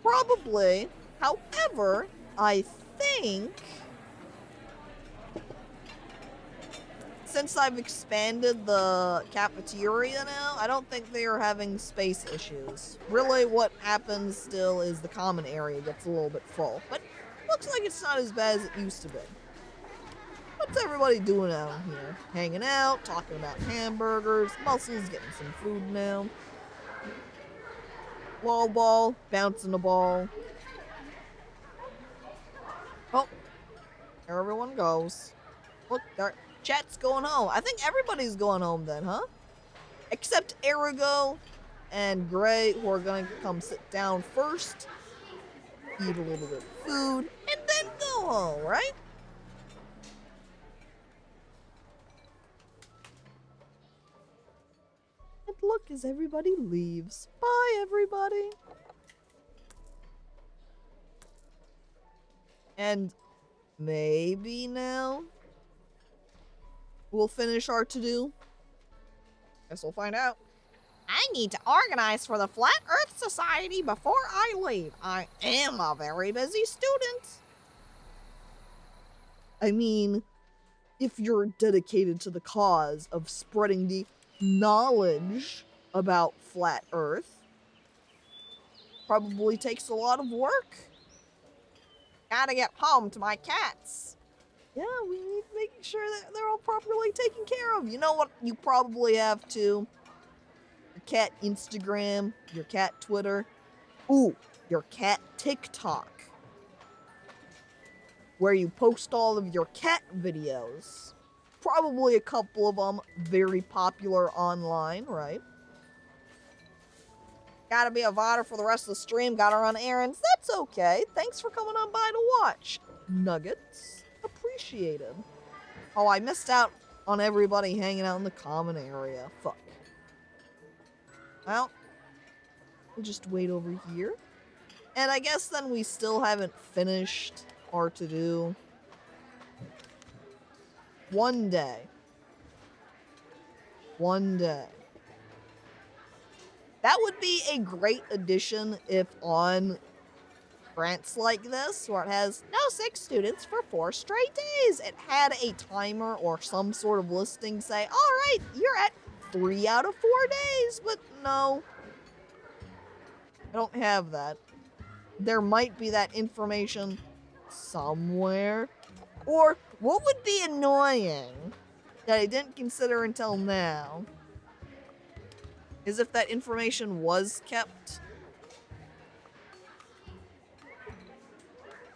Probably. However, I think since I've expanded the cafeteria now, I don't think they are having space issues. Really, what happens still is the common area gets a little bit full. But looks like it's not as bad as it used to be. What's everybody doing out here? Hanging out, talking about hamburgers, Muscle's getting some food now. Wall ball, bouncing the ball. Oh, there everyone goes. Look, there. Chat's going home. I think everybody's going home then, huh? Except Erigo and Gray, who are gonna come sit down first, eat a little bit of food, and then go home, right? as everybody leaves. Bye, everybody. And maybe now we'll finish our to-do. Guess we'll find out. I need to organize for the Flat Earth Society before I leave. I am a very busy student. I mean, if you're dedicated to the cause of spreading the knowledge about Flat Earth, probably takes a lot of work. Gotta get home to my cats. Yeah, we need to make sure that they're all properly taken care of. You know what you probably have too? Your cat Instagram, your cat Twitter. Ooh, your cat TikTok. Where you post all of your cat videos. Probably a couple of them very popular online, right? Gotta be a VODer for the rest of the stream, gotta run errands. That's okay. Thanks for coming on by to watch. Nuggets. Appreciated. Oh, I missed out on everybody hanging out in the common area. Fuck. Well, we'll just wait over here. And I guess then we still haven't finished our to-do. One day. That would be a great addition if on grants like this, where it has no 6 students for 4 straight days, it had a timer or some sort of listing say, alright, you're at 3 out of 4 days, but no. I don't have that. There might be that information somewhere. Or what would be annoying that I didn't consider until now is if that information was kept,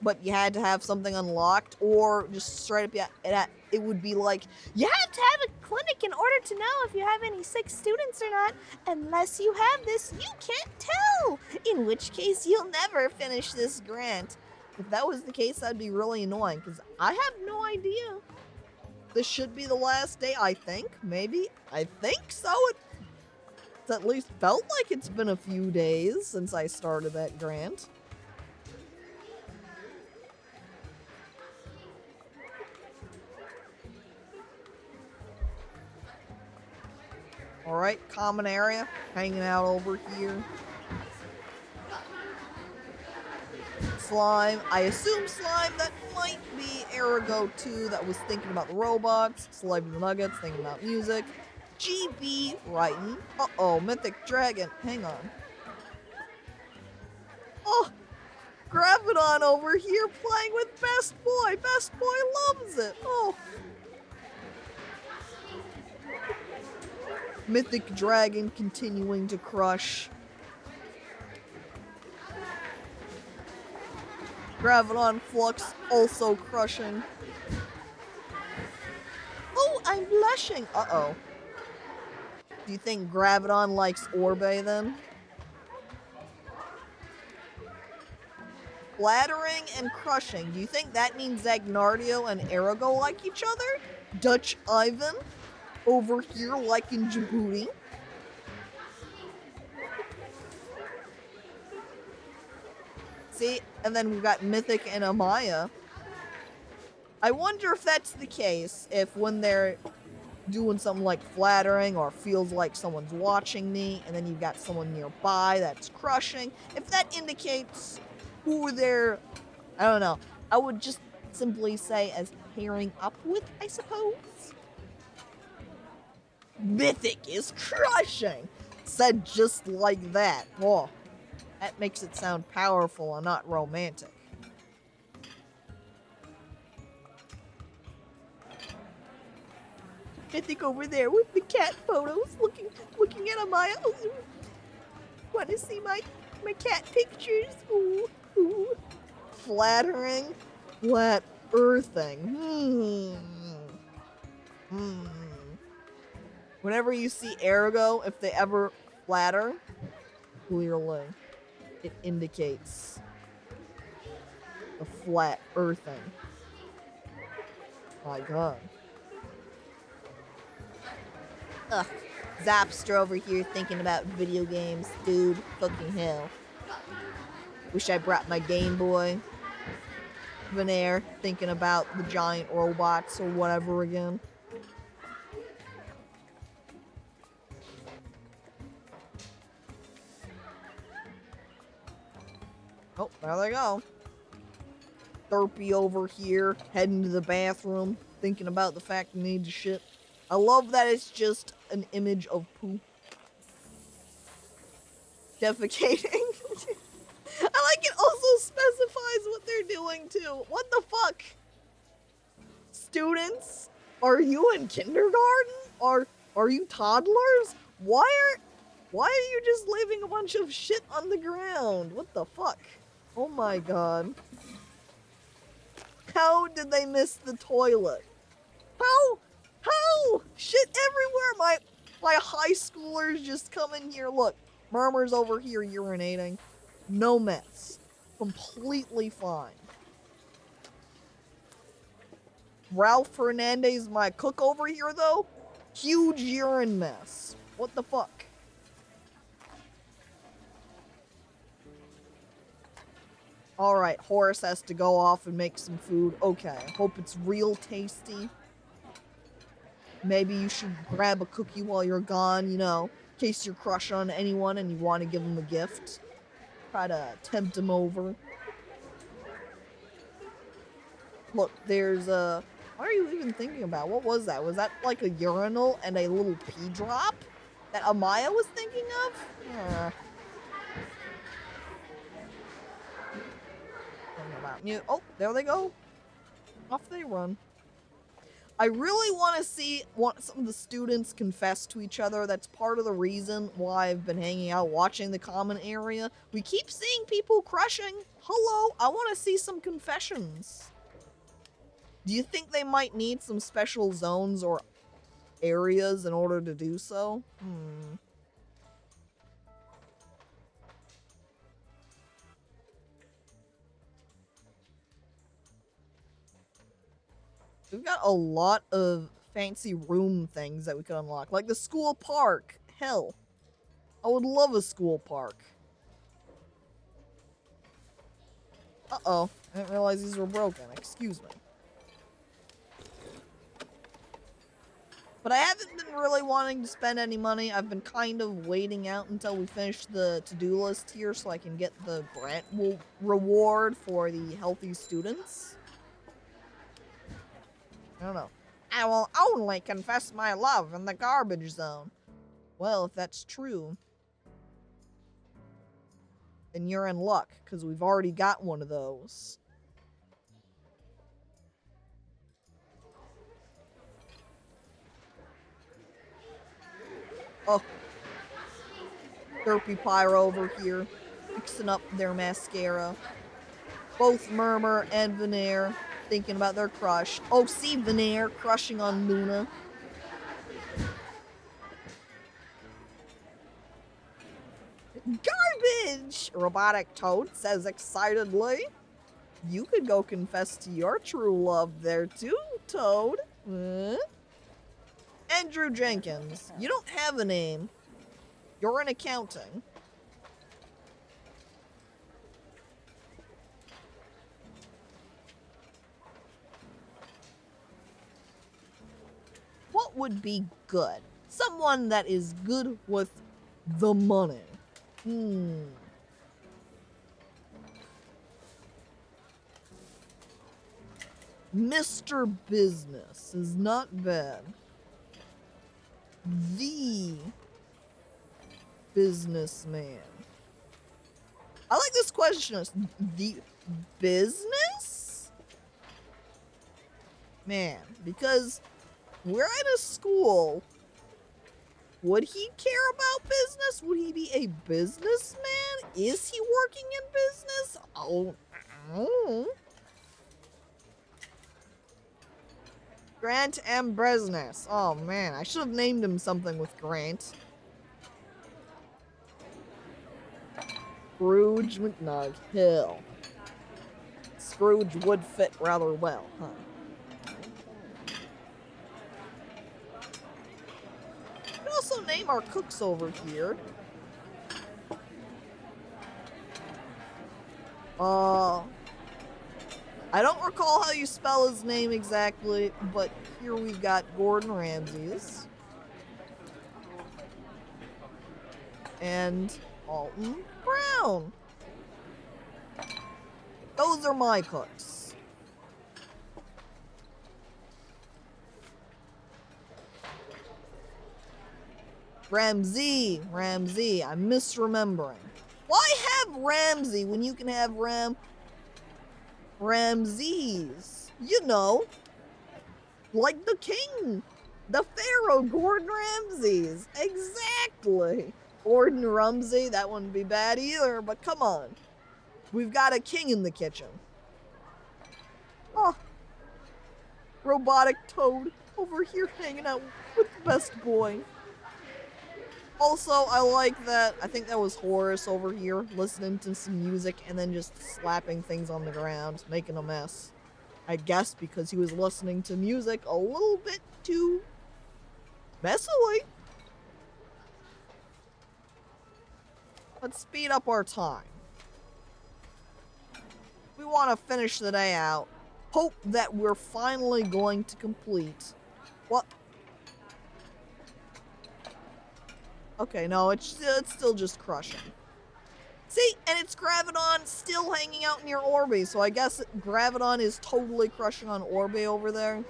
but you had to have something unlocked, or just straight up, yeah, it would be like, You have to have a clinic in order to know if you have any sick students or not. Unless you have this, you can't tell. In which case, you'll never finish this grant. if that was the case, that'd be really annoying, because I have no idea. This should be the last day, I think. Maybe. I think so. It's at least felt like it's been a few days since I started that grant. Alright, common area. Hanging out over here. Slime. I assume slime. That might be Arago too. That was thinking about the robots. Slime the nuggets. Thinking about music. GB writing. Uh-oh, Mythic Dragon. Hang on. Oh! Gravidon over here playing with Best Boy. Best Boy loves it. Oh. Mythic Dragon continuing to crush. Gravidon Flux also crushing. Oh, I'm blushing. Uh-oh. Do you think Gravidon likes Orbe then? Flattering and crushing. Do you think that means Zagnardio and Arago like each other? Dutch Ivan over here like in Djibouti. See, and then we've got Mythic and Amaya. I wonder if that's the case, if when they're doing something like flattering or feels like someone's watching me, and then you've got someone nearby that's crushing, if that indicates who they're, I don't know, I would just simply say as pairing up with, I suppose. Mythic is crushing! Said just like that. Oh, that makes it sound powerful and not romantic. Mythic over there with the cat photos, looking at Amaya. Ooh. Want to see my cat pictures? Ooh, ooh. Flattering, flat earthing. Whenever you see Arago, if they ever flatter, clearly it indicates a flat earthing. My god. Ugh. Zapster over here thinking about video games. Dude, fucking hell. Wish I brought my Game Boy. Veneer thinking about the giant robots or whatever again. Oh, there they go. Therpy over here, heading to the bathroom, thinking about the fact he needs to shit. I love that it's just an image of poop. Defecating. I like it also specifies what they're doing too. What the fuck? Students? Are you in kindergarten? Are you toddlers? Why are you just leaving a bunch of shit on the ground? What the fuck? Oh my god. How did they miss the toilet? How? Shit everywhere. My high schoolers just come in here. Look, Murmur's over here urinating. No mess. Completely fine. Ralph Hernandez, my cook over here though, huge urine mess. What the fuck? Alright, Horace has to go off and make some food. Okay, hope it's real tasty. Maybe you should grab a cookie while you're gone, you know, in case you're crushing on anyone and you want to give them a gift. Try to tempt them over. Look, there's a... What are you even thinking about? What was that? Was that like a urinal and a little pee drop that Amaya was thinking of? Oh, there they go. Off they run. I really want to see some of the students confess to each other. That's part of the reason why I've been hanging out watching the common area. We keep seeing people crushing. Hello, I want to see some confessions. Do you think they might need some special zones or areas in order to do so? We've got a lot of fancy room things that we could unlock. Like the school park. Hell. I would love a school park. Uh-oh. I didn't realize these were broken. Excuse me. But I haven't been really wanting to spend any money. I've been kind of waiting out until we finish the to-do list here so I can get the grant reward for the healthy students. I don't know. I will only confess my love in the garbage zone. Well, if that's true, then you're in luck, because we've already got one of those. Oh. Derpy Pyro over here, fixing up their mascara. Both Murmur and Veneer thinking about their crush. Oh, see Veneer crushing on Luna. Garbage! Robotic Toad says excitedly. You could go confess to your true love there too, Toad. Andrew Jenkins, you don't have a name. You're in accounting. What would be good? Someone that is good with the money. Mr. Business is not bad. The businessman. I like this question. The business? Man, because we're at a school. Would he care about business? Would he be a businessman? Is he working in business? Oh, I don't know. Grant M. Bresnes. Oh man, I should have named him something with Grant. Scrooge McNug. Hill. Scrooge would fit rather well, huh? also name our cooks over here. I don't recall how you spell his name exactly, but here we've got Gordon Ramsay's. And Alton Brown. Those are my cooks. Ramsey, I'm misremembering. Why have Ramsey when you can have Ramses? You know, like the king, the pharaoh, Gordon Ramses. Exactly. Gordon Ramsay, that wouldn't be bad either, but come on. We've got a king in the kitchen. Oh, robotic toad over here hanging out with the best boy. Also, I like that, I think that was Horace over here, listening to some music and then just slapping things on the ground, making a mess. I guess because he was listening to music a little bit too messily. Let's speed up our time. We want to finish the day out. Hope that we're finally going to complete. What? Okay, no, it's still just crushing. See, and it's Gravidon still hanging out near Orby, so I guess Gravidon is totally crushing on Orby over there.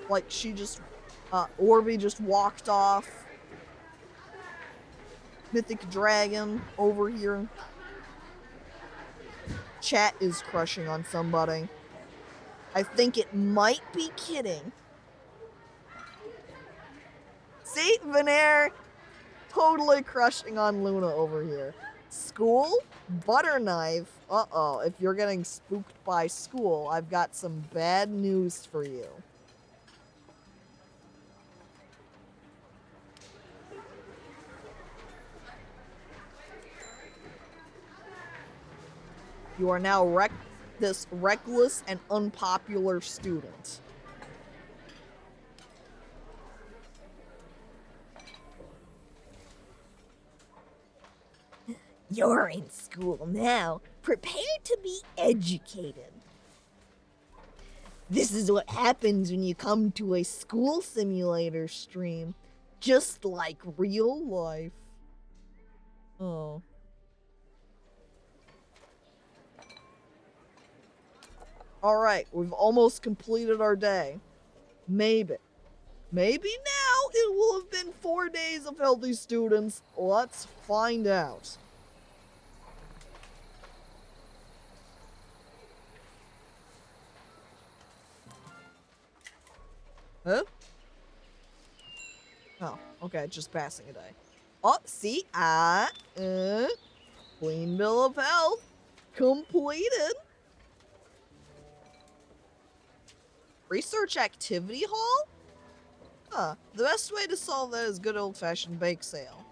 Like, Orby just walked off. Mythic Dragon over here. Chat is crushing on somebody. I think it might be kidding. See, Veneer totally crushing on Luna over here. School? Butterknife? Uh-oh, if you're getting spooked by school, I've got some bad news for you. You are now this reckless and unpopular student. You're in school now. Prepare to be educated. This is what happens when you come to a school simulator stream. Just like real life. Oh. Alright, we've almost completed our day. Maybe now it will have been 4 days of healthy students. Let's find out. Huh? Oh, okay, just passing a day. Oh, see, clean bill of health completed. Research activity hall? Huh, the best way to solve that is good old-fashioned bake sale.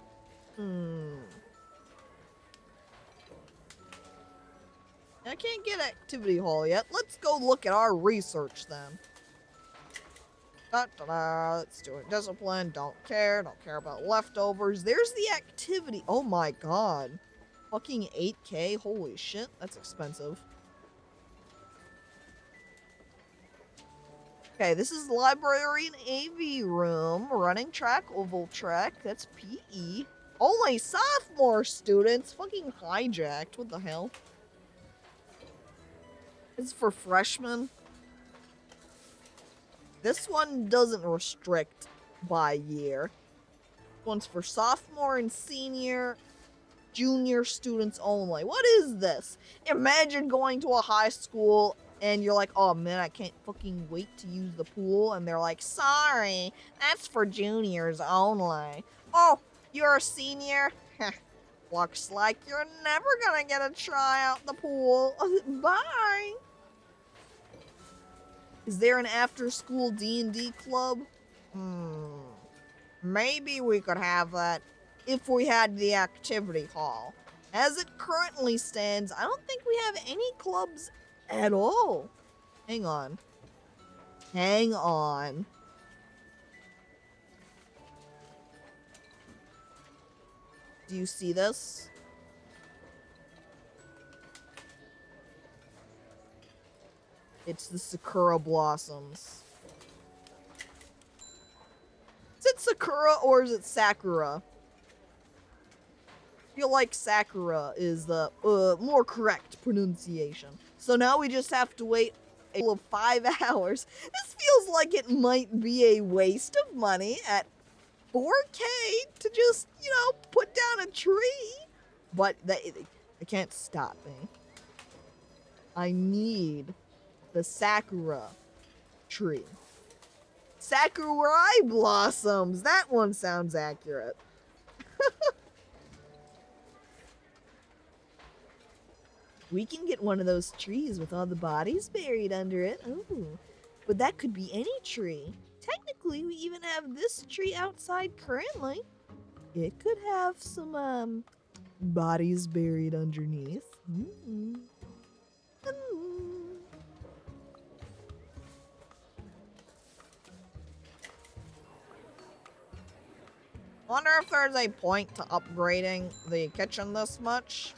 I can't get activity hall yet. Let's go look at our research then. Let's do it. Discipline. Don't care about leftovers. There's the activity. Oh my god. Fucking 8K. Holy shit. That's expensive. Okay, this is library and AV room. Running track, oval track. That's PE. Only sophomore students. Fucking hijacked. What the hell? It's for freshmen. This one doesn't restrict by year. This one's for sophomore and senior, junior students only. What is this? Imagine going to a high school and you're like, oh man, I can't fucking wait to use the pool. And they're like, sorry, that's for juniors only. Oh, you're a senior? Looks like you're never gonna get to try out the pool. Bye. Is there an after-school D&D club? Maybe we could have that if we had the activity hall. As it currently stands, I don't think we have any clubs at all. Hang on. Do you see this? It's the sakura blossoms. Is it sakura or is it sakura? I feel like sakura is the more correct pronunciation. So now we just have to wait a total of 5 hours. This feels like it might be a waste of money at 4K to just, put down a tree. But they can't stop me. I need the sakura tree. Sakurai blossoms. That one sounds accurate. We can get one of those trees with all the bodies buried under it. Ooh. But that could be any tree. Technically, we even have this tree outside currently. It could have some, bodies buried underneath. Wonder if there's a point to upgrading the kitchen this much.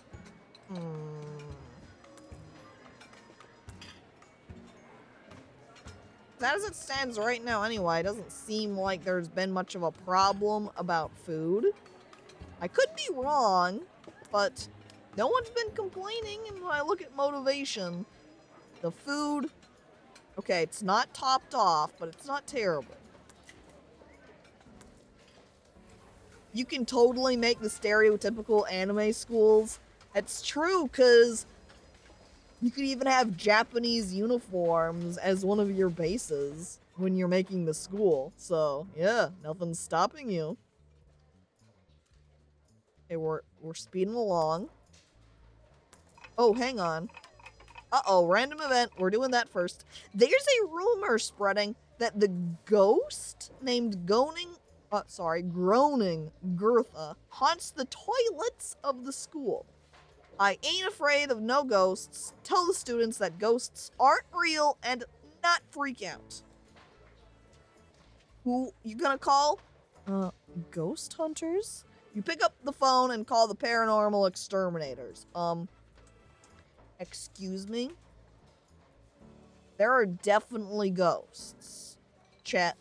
As it stands right now anyway, it doesn't seem like there's been much of a problem about food. I could be wrong, but no one's been complaining, and when I look at motivation, the food, okay, it's not topped off, but it's not terrible. You can totally make the stereotypical anime schools. It's true, because you could even have Japanese uniforms as one of your bases when you're making the school. So, yeah, nothing's stopping you. Okay, we're speeding along. Oh, hang on. Uh-oh, random event. We're doing that first. There's a rumor spreading that the ghost named Groaning Gertha haunts the toilets of the school. I ain't afraid of no ghosts. Tell the students that ghosts aren't real and not freak out. Who you gonna call? Ghost hunters? You pick up the phone and call the paranormal exterminators. Excuse me? There are definitely ghosts. Chat.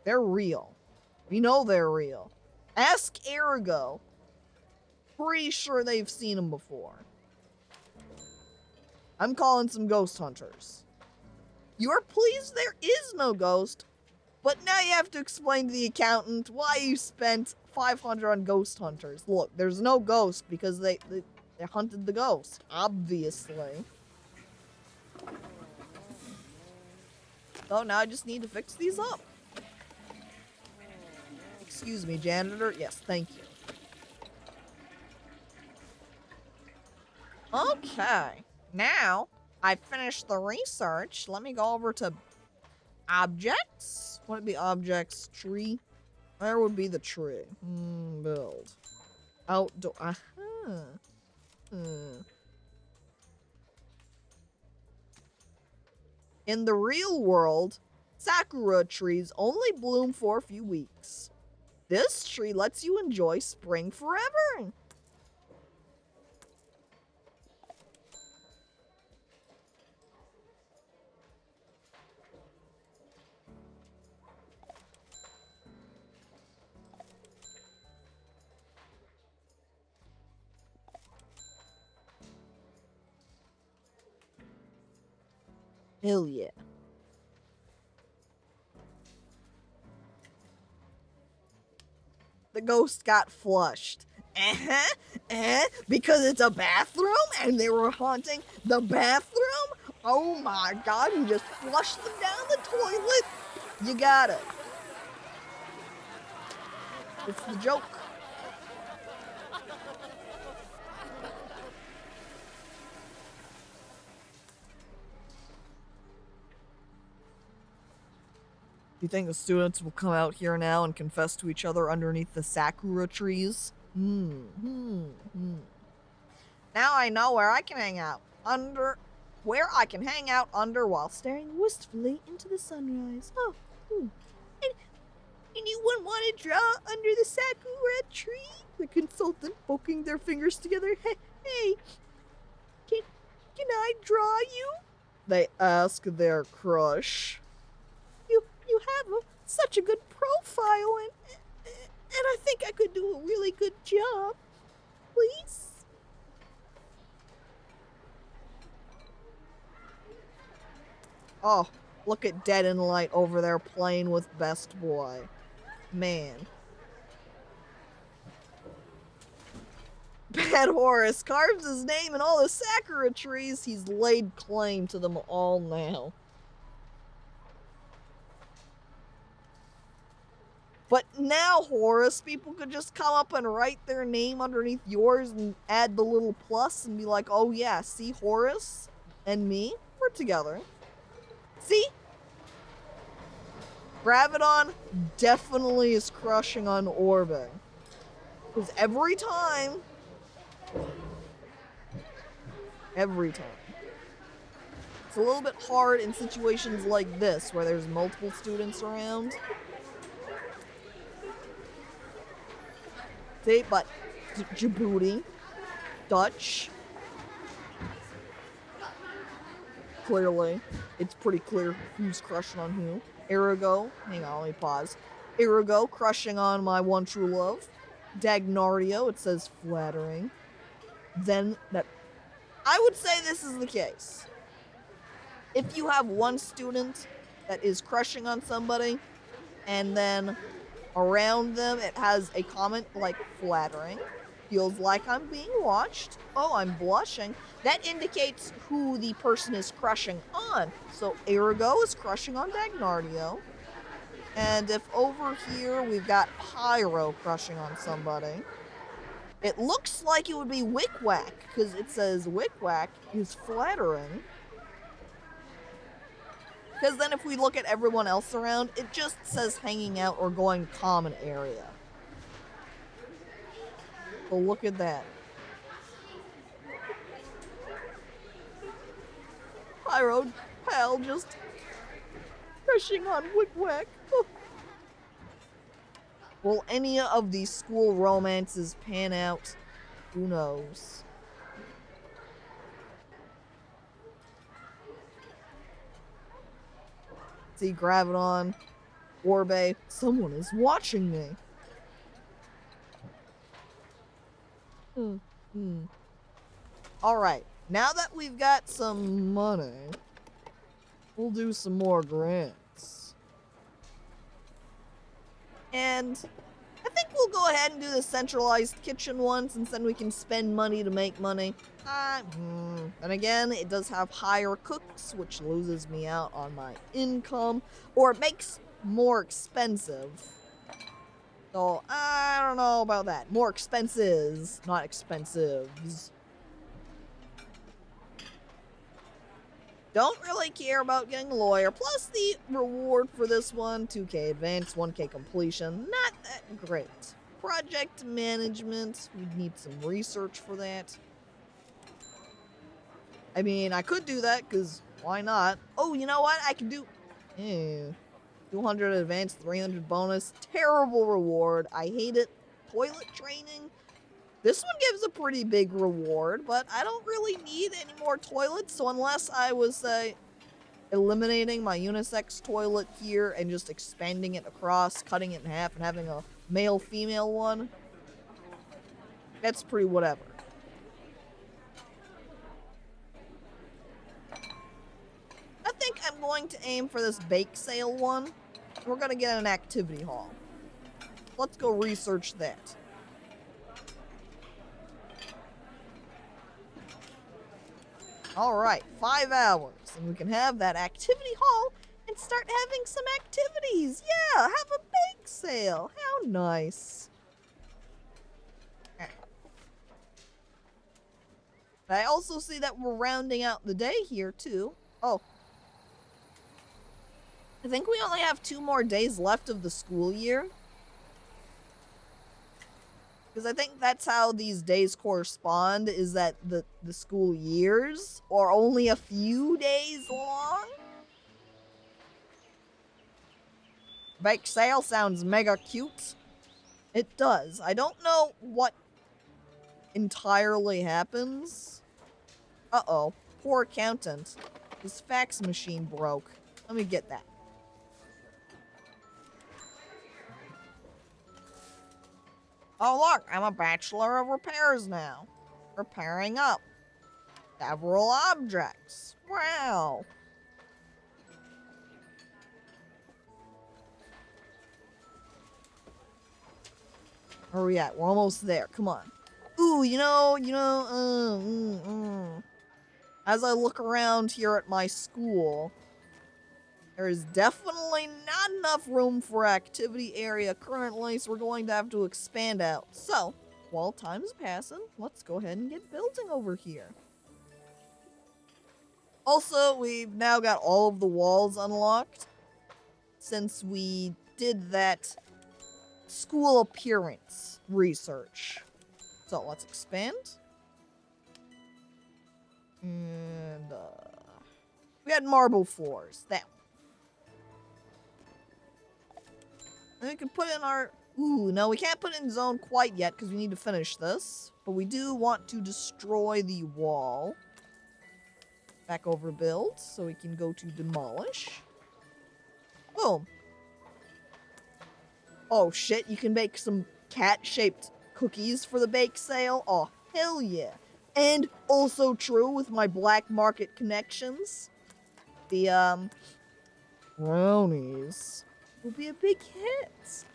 They're real. We know they're real. Ask Ergo. Pretty sure they've seen them before. I'm calling some ghost hunters. You're pleased there is no ghost, but now you have to explain to the accountant why you spent $500 on ghost hunters. Look, there's no ghost because they hunted the ghost, obviously. So now I just need to fix these up. Excuse me, janitor. Yes, thank you. Okay, now I've finished the research. Let me go over to objects. Would it be objects? Tree? Where would be the tree? Build. Outdoor. In the real world, sakura trees only bloom for a few weeks. This tree lets you enjoy spring forever. Hell yeah. The ghost got flushed. Because it's a bathroom and they were haunting the bathroom? Oh my god, you just flushed them down the toilet? You got it. It's the joke. Do you think the students will come out here now and confess to each other underneath the sakura trees? Now I know where I can hang out. Where I can hang out under while Staring wistfully into the sunrise. Oh, Anyone want to draw under the sakura tree? The consultant poking their fingers together. Hey, can I draw you? They ask their crush. You have such a good profile, and I think I could do a really good job. Please? Oh, look at Dead and Light over there playing with Best Boy. Man. Bad Horus carves his name in all the sakura trees. He's laid claim to them all now. But now, Horus, people could just come up and write their name underneath yours and add the little plus and be like, oh yeah, see Horus and me? We're together. See? Gravidon definitely is crushing on Orbe. Because every time, it's a little bit hard in situations like this where there's multiple students around. See, but Djibouti, Dutch, clearly, it's pretty clear who's crushing on who. Arago, hang on, let me pause. Arago crushing on my one true love. Dagnardio, it says flattering. Then that, I would say this is the case. If you have one student that is crushing on somebody, and then around them it has a comment like flattering, feels like I'm being watched, oh, I'm blushing, that indicates who the person is crushing on. So Arago is crushing on Dagnardio. And if over here we've got Pyro crushing on somebody, it looks like it would be Wickwhack, because it says Wickwhack is flattering. Because then if we look at everyone else around, it just says hanging out or going common area. So look at that. Pyro pal just crushing on Wickwhack. Will any of these school romances pan out? Who knows? See, Gravidon, Orbe, someone is watching me. Alright, now that we've got some money, we'll do some more grants. And I think we'll go ahead and do the centralized kitchen one, since then we can spend money to make money. And again, it does have higher cooks, which loses me out on my income, or it makes more expensive. So, I don't know about that. More expenses, not expensives. Don't really care about getting a lawyer. Plus the reward for this one, 2K advance, 1K completion. Not that great. Project management, we'd need some research for that. I mean, I could do that, because why not? Oh, you know what? I can do... 200 advance, 300 bonus. Terrible reward. I hate it. Toilet training. This one gives a pretty big reward, but I don't really need any more toilets, so unless I was, say, eliminating my unisex toilet here and just expanding it across, cutting it in half, and having a male-female one, that's pretty whatever. I think I'm going to aim for this bake sale one. We're going to get an activity hall. Let's go research that. Alright, 5 hours, and we can have that activity hall and start having some activities. Yeah, have a bake sale. How nice. I also see that we're rounding out the day here, too. Oh. I think we only have 2 more days left of the school year. Because I think that's how these days correspond, is that the school years are only a few days long. Bake sale sounds mega cute. It does. I don't know what entirely happens. Uh-oh. Poor accountant. His fax machine broke. Let me get that. Oh look, I'm a bachelor of repairs now. Repairing up several objects. Wow. Where are we at? We're almost there. Come on. Ooh, as I look around here at my school, there is definitely not enough room for activity area currently, so we're going to have to expand out. So, while time is passing, let's go ahead and get building over here. Also, we've now got all of the walls unlocked since we did that school appearance research. So, let's expand. And, we had marble floors. That one. Then we can put in our... Ooh, no, we can't put in zone quite yet because we need to finish this. But we do want to destroy the wall. Back over build, so we can go to demolish. Boom. Oh shit, you can make some cat-shaped cookies for the bake sale. Oh, hell yeah. And also true with my black market connections. The, brownies will be a big hit.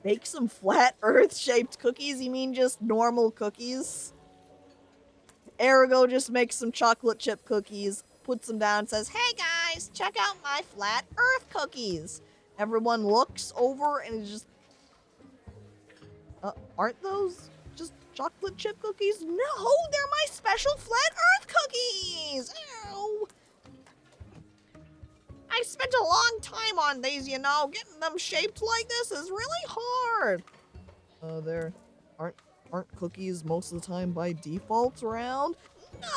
Bake some flat earth-shaped cookies? You mean just normal cookies? Ergo just makes some chocolate chip cookies, puts them down, and says, "Hey guys, check out my flat earth cookies." Everyone looks over and is just, aren't those just chocolate chip cookies? No, they're my special flat earth cookies! Ow! I spent a long time on these, you know. Getting them shaped like this is really hard. There aren't cookies most of the time by default around? No!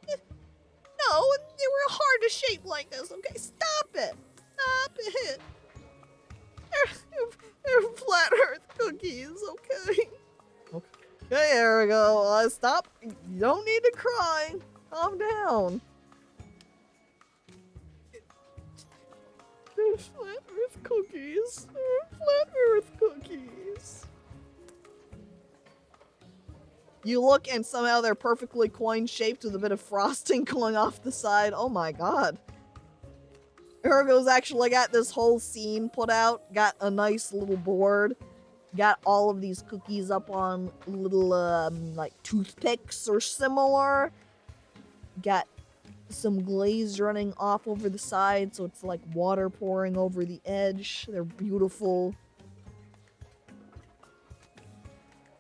No, they were hard to shape like this, okay? Stop it! Stop it! They're flat earth cookies, okay? Okay, there we go. Stop. You don't need to cry. Calm down. They're flat earth cookies. They're flat earth cookies. You look and somehow they're perfectly coin-shaped with a bit of frosting going off the side. Oh my god. Ergo's actually got this whole scene put out. Got a nice little board. Got all of these cookies up on little, like toothpicks or similar. Got some glaze running off over the side, so it's like water pouring over the edge. They're beautiful.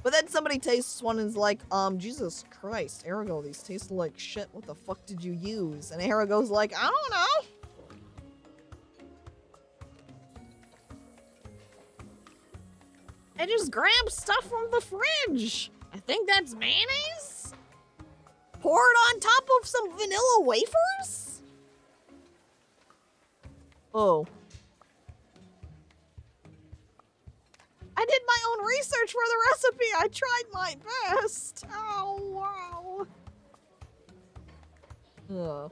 But then somebody tastes one and is like, Jesus Christ, Arago, these taste like shit. What the fuck did you use? And Arago's like, I don't know. I just grabbed stuff from the fridge. I think that's mayonnaise? Poured on top of some vanilla wafers? Oh. I did my own research for the recipe. I tried my best. Oh, wow. Ugh.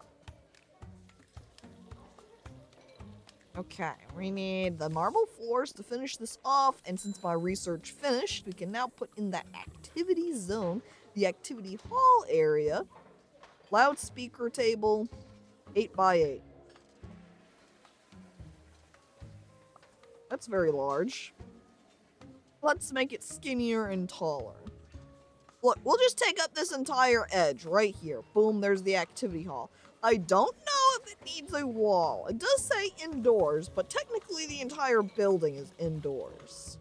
Okay, we need the marble floors to finish this off, and since my research finished, we can now put in that activity zone, the activity hall area, loudspeaker table, 8x8. That's very large. Let's make it skinnier and taller. Look, we'll just take up this entire edge right here. Boom, there's the activity hall. I don't know if it needs a wall. It does say indoors, but technically the entire building is indoors.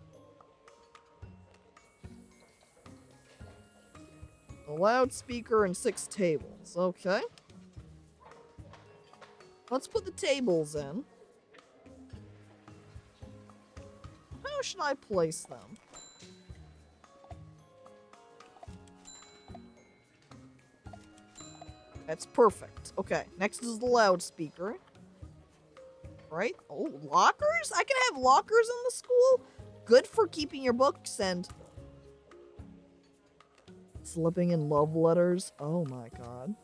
A loudspeaker and 6 tables. Okay. Let's put the tables in. How should I place them? That's perfect. Okay, next is the loudspeaker. right? Oh, lockers? I can have lockers in the school? Good for keeping your books and slipping in love letters. Oh my god.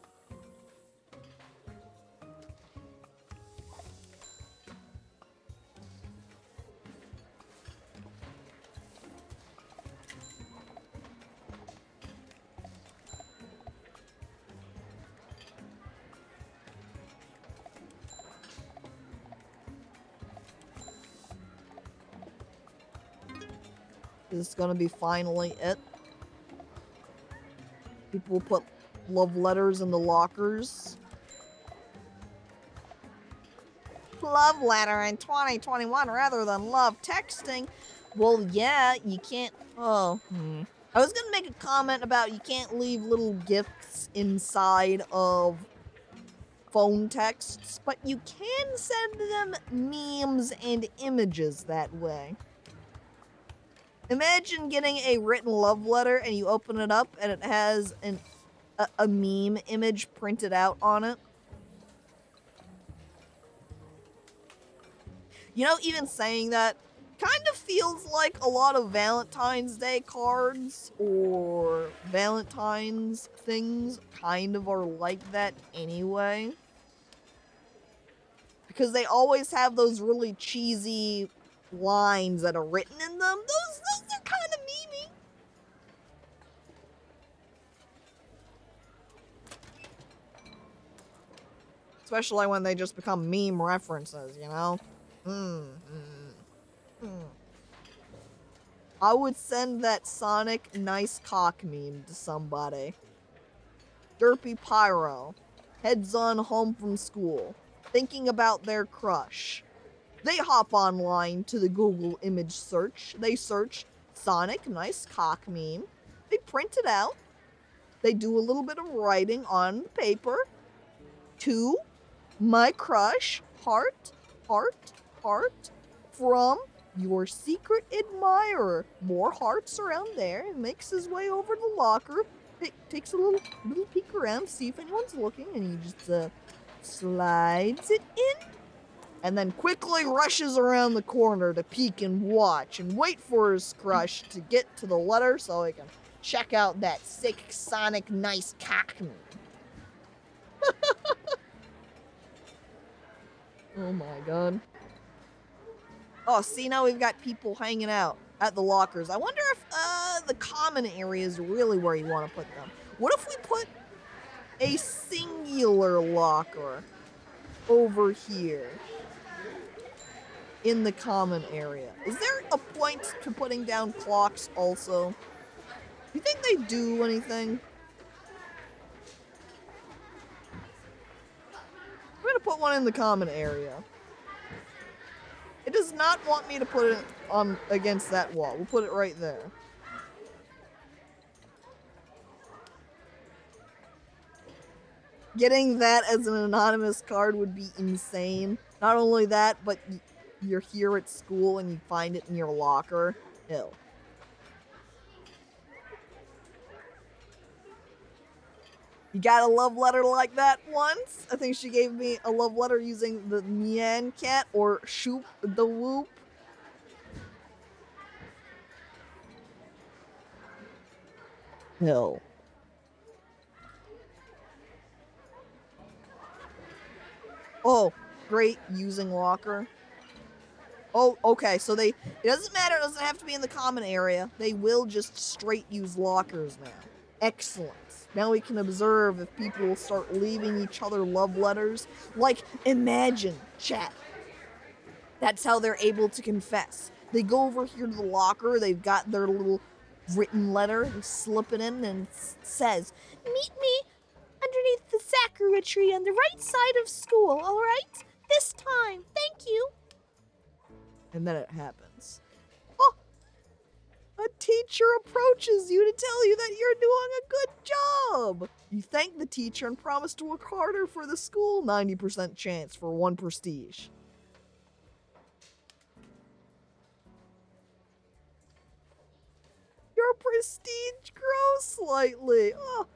Is this gonna be finally it? People put love letters in the lockers. Love letter in 2021 rather than love texting. Well, yeah, you can't. Oh, I was gonna make a comment about you can't leave little gifts inside of phone texts, but you can send them memes and images that way. Imagine getting a written love letter and you open it up and it has a meme image printed out on it. You know, even saying that kind of feels like a lot of Valentine's Day cards or Valentine's things kind of are like that anyway. Because they always have those really cheesy lines that are written in them. Those are kind of memey. Especially when they just become meme references, you know? I would send that Sonic nice cock meme to somebody. Derpy Pyro. Heads on home from school. Thinking about their crush. They hop online to the Google image search. They search Sonic nice cock meme. They print it out. They do a little bit of writing on the paper. To my crush, heart, heart, heart, from your secret admirer. More hearts around there. He makes his way over to the locker. Takes a little peek around, see if anyone's looking, and he just slides it in. And then quickly rushes around the corner to peek and watch and wait for his crush to get to the letter so he can check out that sick Sonic nice cock meme. Oh my god. Oh, see, now we've got people hanging out at the lockers. I wonder if the common area is really where you want to put them. What if we put a singular locker over here in the common area? Is there a point to putting down clocks also? Do you think they do anything? I'm gonna put one in the common area. It does not want me to put it on against that wall. We'll put it right there. Getting that as an anonymous card would be insane. Not only that, but you're here at school and you find it in your locker. Ew. You got a love letter like that once? I think she gave me a love letter using the Nyan Cat or Shoop the Whoop. Hell. Oh, great, using locker. Oh, okay, so it doesn't matter, it doesn't have to be in the common area. They will just straight use lockers now. Excellent. Now we can observe if people will start leaving each other love letters. Like, imagine, chat. That's how they're able to confess. They go over here to the locker, they've got their little written letter, they slip it in and it says, Meet me underneath the sakura tree on the right side of school, alright? This time, thank you. And then it happens. Oh! A teacher approaches you to tell you that you're doing a good job. You thank the teacher and promise to work harder for the school. 90% chance for 1 prestige. Your prestige grows slightly. Oh,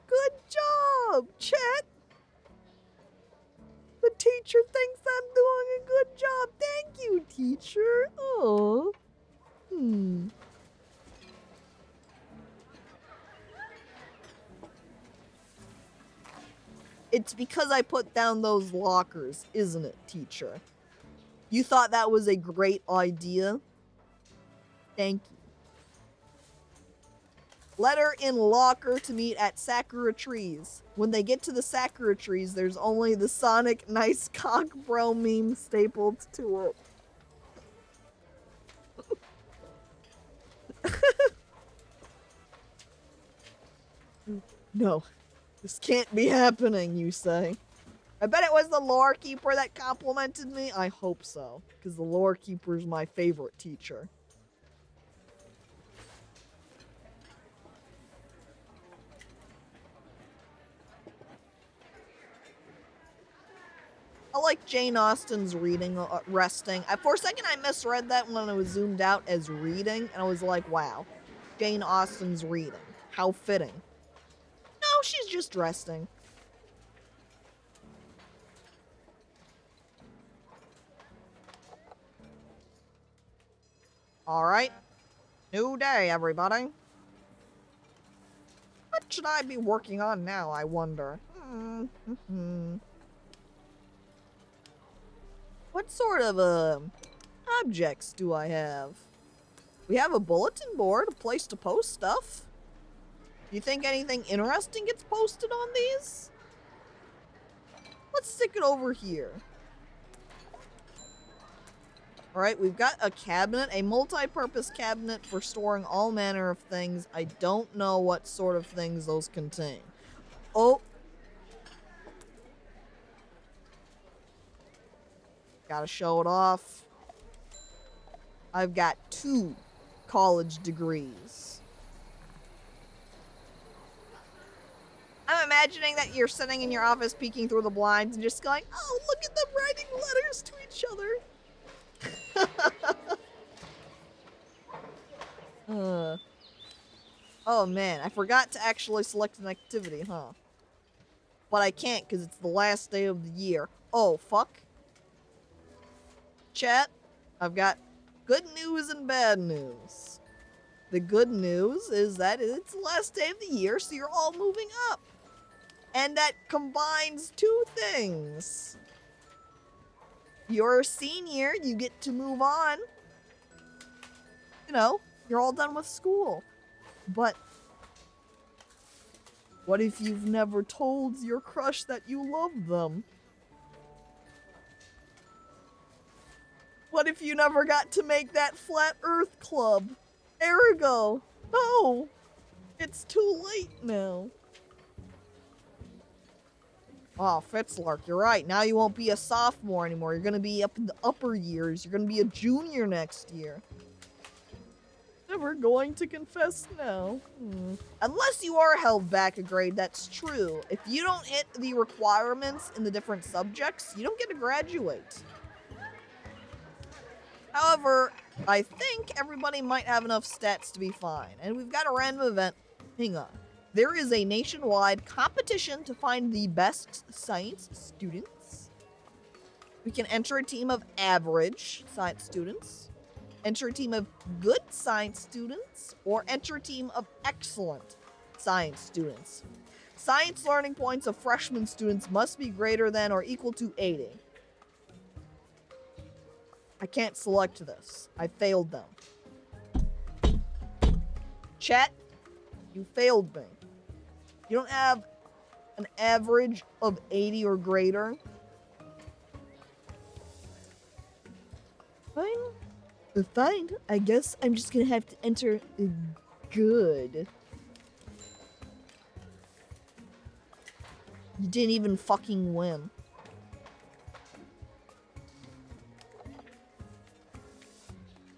good job, chat. The teacher thinks I'm doing a good job. teacher? Oh. It's because I put down those lockers, isn't it, teacher? You thought that was a great idea? Thank you. Letter in locker to meet at Sakura trees. When they get to the Sakura trees, there's only the Sonic Nice Cock Bro meme stapled to it. No, this can't be happening, you say. I bet it was the lore keeper that complimented me. I hope so, because the lore keeper is my favorite teacher. I like Jane Austen's reading, resting. For a second, I misread that when I was zoomed out as reading, and I was like, wow, Jane Austen's reading. How fitting. No, she's just resting. Alright. New day, everybody. What should I be working on now, I wonder? What sort of, objects do I have? We have a bulletin board, a place to post stuff. Do you think anything interesting gets posted on these? Let's stick it over here. Alright, we've got a cabinet, a multi-purpose cabinet for storing all manner of things. I don't know what sort of things those contain. Oh! Gotta show it off. I've got 2 college degrees. I'm imagining that you're sitting in your office peeking through the blinds and just going, oh, look at them writing letters to each other. Oh man, I forgot to actually select an activity, huh? But I can't because it's the last day of the year. Oh, fuck. Chat, I've got good news and bad news. The good news is that it's the last day of the year, so you're all moving up. And that combines 2 things. You're a senior, you get to move on. You know, you're all done with school. But what if you've never told your crush that you love them? What if you never got to make that flat earth club? Ergo, no, it's too late now. Oh, Fitzlark, you're right. Now you won't be a sophomore anymore. You're gonna be up in the upper years. You're gonna be a junior next year. Never going to confess now. Unless you are held back a grade, that's true. If you don't hit the requirements in the different subjects, you don't get to graduate. However, I think everybody might have enough stats to be fine. And we've got a random event. Hang on. There is a nationwide competition to find the best science students. We can enter a team of average science students, enter a team of good science students, or enter a team of excellent science students. Science learning points of freshman students must be greater than or equal to 80. I can't select this. I failed them. Chat, you failed me. You don't have an average of 80 or greater. Fine. I guess I'm just gonna have to enter good. You didn't even fucking win.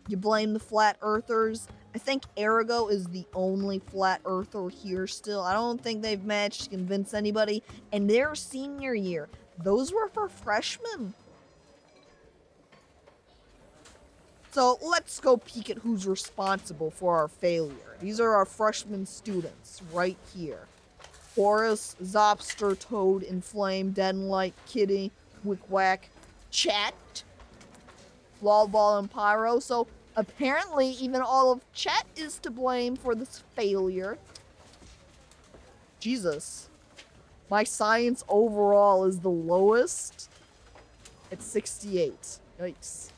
You blame the flat earthers. I think Ergo is the only flat earther here still. I don't think they've managed to convince anybody. And their senior year, those were for freshmen. So let's go peek at who's responsible for our failure. These are our freshman students right here. Horus, Zopster, Toad, Inflame, Denlight, Kitty, Wick-Wack, Chat. Lolball and Pyro. So apparently even all of chat is to blame for this failure. Jesus. My science overall is the lowest at 68. Yikes.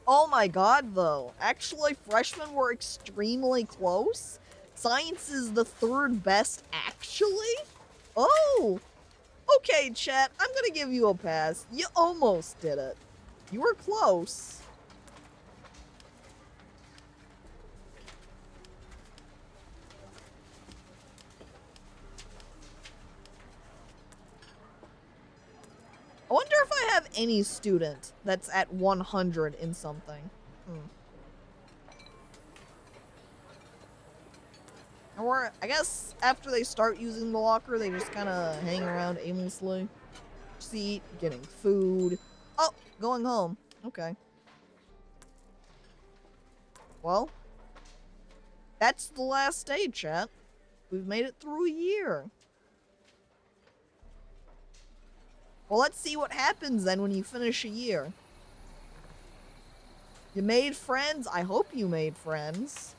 Oh my god, though. Actually, freshmen were extremely close. Science is the third best, actually? Oh! Okay, chat, I'm gonna give you a pass. You almost did it. You were close. I wonder if I have any student that's at 100 in something. Or, I guess, after they start using the locker, they just kind of hang around aimlessly. Seat, getting food. Oh, going home. Okay. Well, that's the last day, chat. We've made it through a year. Well, let's see what happens then when you finish a year. You made friends? I hope you made friends.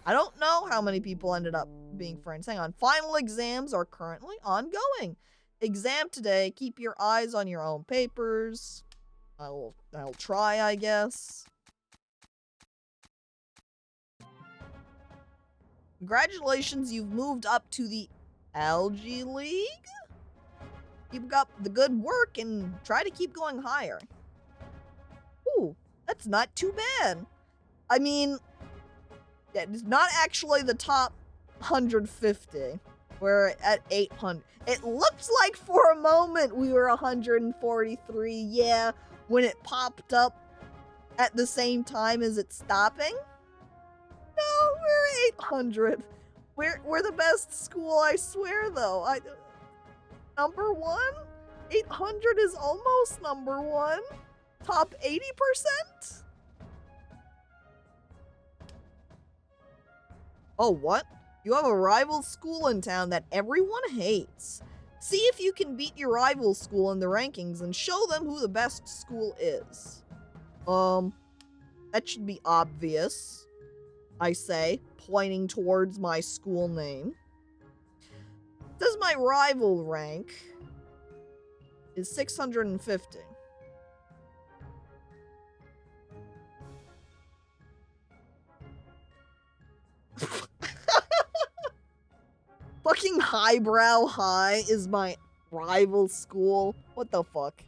I don't know how many people ended up being friends. Hang on. Final exams are currently ongoing. Exam today. Keep your eyes on your own papers. I'll try, I guess. Congratulations, you've moved up to the Algae League? Keep up the good work and try to keep going higher. Ooh, that's not too bad. I mean, it's not actually the top 150. We're at 800. It looks like for a moment we were 143. Yeah, when it popped up at the same time as it's stopping. No, we're 800. We're the best school, I swear, though. Number one? 800 is almost number one. Top 80%? Oh, what? You have a rival school in town that everyone hates. See if you can beat your rival school in the rankings and show them who the best school is. That should be obvious, I say, pointing towards my school name. Says my rival rank is 650. Fucking Highbrow High is my rival school. What the fuck?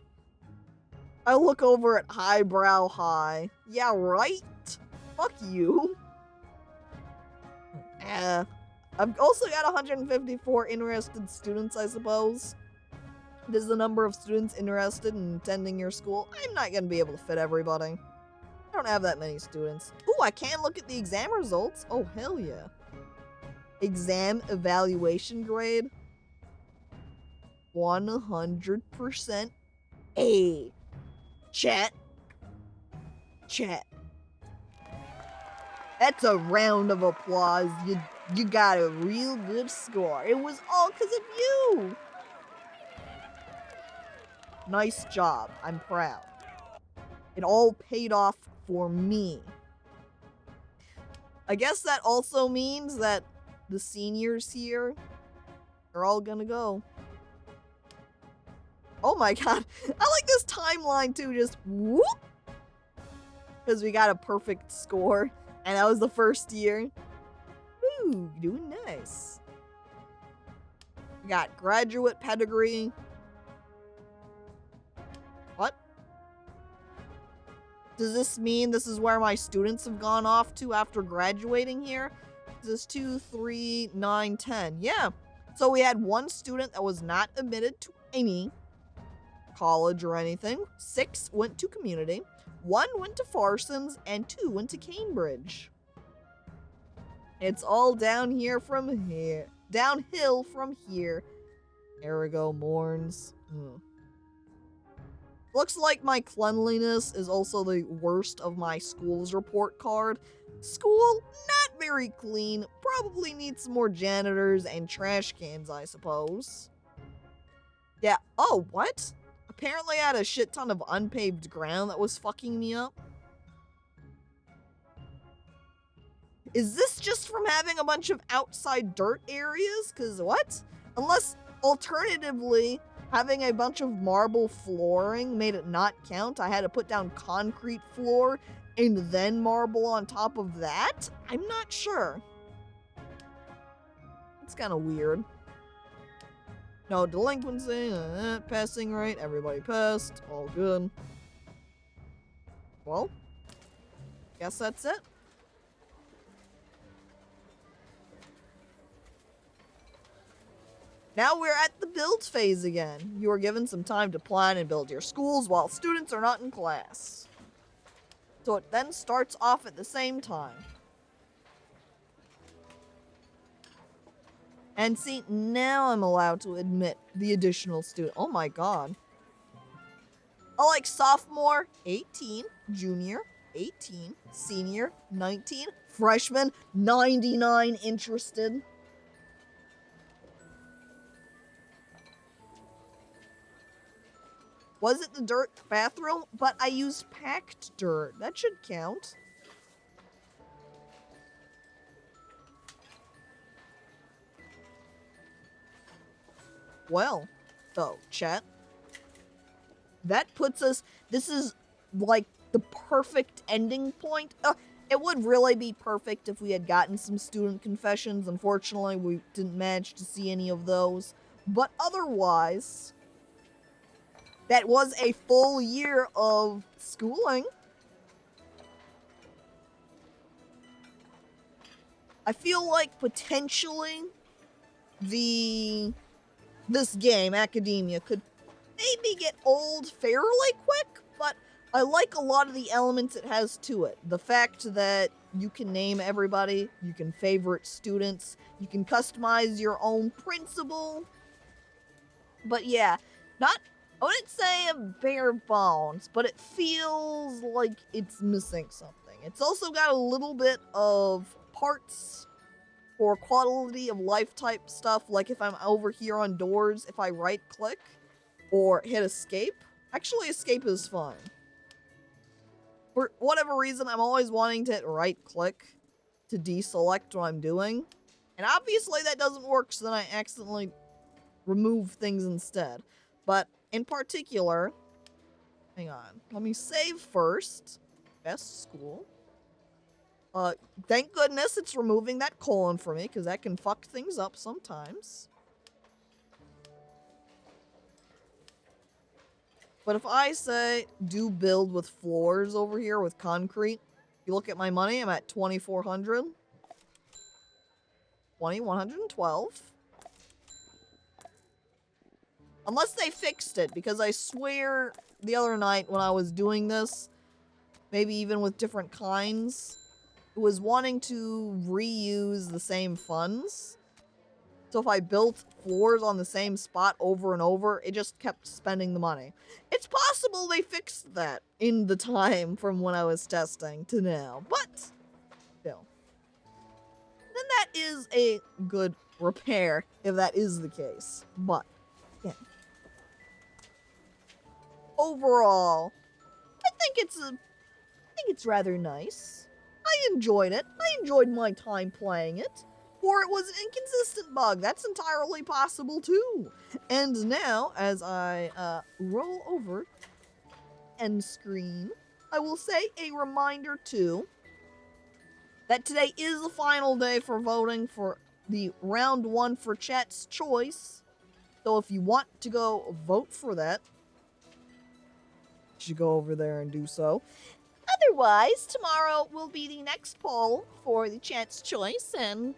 I look over at Highbrow High. Yeah, right? Fuck you. I've also got 154 interested students, I suppose. This is the number of students interested in attending your school. I'm not gonna be able to fit everybody. I don't have that many students. Ooh, I can look at the exam results. Oh, hell yeah. Exam evaluation grade. 100% A. Chat. Chat. That's a round of applause. You got a real good score. It was all because of you. Nice job. I'm proud. It all paid off for me. I guess that also means that the seniors here are all gonna go. Oh my god. I like this timeline too. Just whoop. Because we got a perfect score. And that was the first year. Ooh, doing nice. We got graduate pedigree. What? Does this mean this is where my students have gone off to after graduating here? This is 2, 3, 9, 10. Yeah. So we had one student that was not admitted to any college or anything. 6 went to community. 1 went to Farsons, and 2 went to Cambridge. It's all down here from here. Downhill from here. Ergo mourns. Looks like my cleanliness is also the worst of my school's report card. School, not very clean. Probably needs some more janitors and trash cans, I suppose. Yeah. Oh, what? apparently I had a shit ton of unpaved ground that was fucking me up. Is this just from having a bunch of outside dirt areas? Cause what? Unless, alternatively, having a bunch of marble flooring made it not count. I had to put down concrete floor and then marble on top of that? I'm not sure. It's kind of weird. No delinquency, passing rate, everybody passed, all good. Well, guess that's it. Now we're at the build phase again. You are given some time to plan and build your schools while students are not in class. So it then starts off at the same time. And see, now I'm allowed to admit the additional student. Oh my god. I like sophomore, 18, junior, 18, senior, 19, freshman, 99 interested. Was it the dirt bathroom? But I used packed dirt. That should count. Well, so, chat. That puts us... This is, like, the perfect ending point. It would really be perfect if we had gotten some student confessions. Unfortunately, we didn't manage to see any of those. But otherwise... That was a full year of schooling. I feel like potentially this game, Academia, could maybe get old fairly quick, but I like a lot of the elements it has to it. The fact that you can name everybody, you can favorite students, you can customize your own principal. But yeah, I wouldn't say a bare bones, but it feels like it's missing something. It's also got a little bit of parts or quality of life type stuff, like if I'm over here on doors, if I right click or hit escape. Actually, escape is fine. For whatever reason, I'm always wanting to hit right click to deselect what I'm doing. And obviously that doesn't work, so then I accidentally remove things instead. But in particular, hang on, let me save first. Best school. Thank goodness it's removing that colon for me, because that can fuck things up sometimes. But if I say, do build with floors over here with concrete, you look at my money, I'm at 2,400. 2,112. Unless they fixed it, because I swear the other night when I was doing this, maybe even with different kinds, it was wanting to reuse the same funds. So if I built floors on the same spot over and over, it just kept spending the money. It's possible they fixed that in the time from when I was testing to now, but still. Then that is a good repair, if that is the case. But, yeah. Overall, I think it's rather nice. I enjoyed it. I enjoyed my time playing it. Or it was an inconsistent bug. That's entirely possible too. And now, as I roll over end screen, I will say a reminder too that today is the final day for voting for the round 1 for Chat's Choice. So if you want to go vote for that, you should go over there and do so. Otherwise, tomorrow will be the next poll for the Chat's Choice, and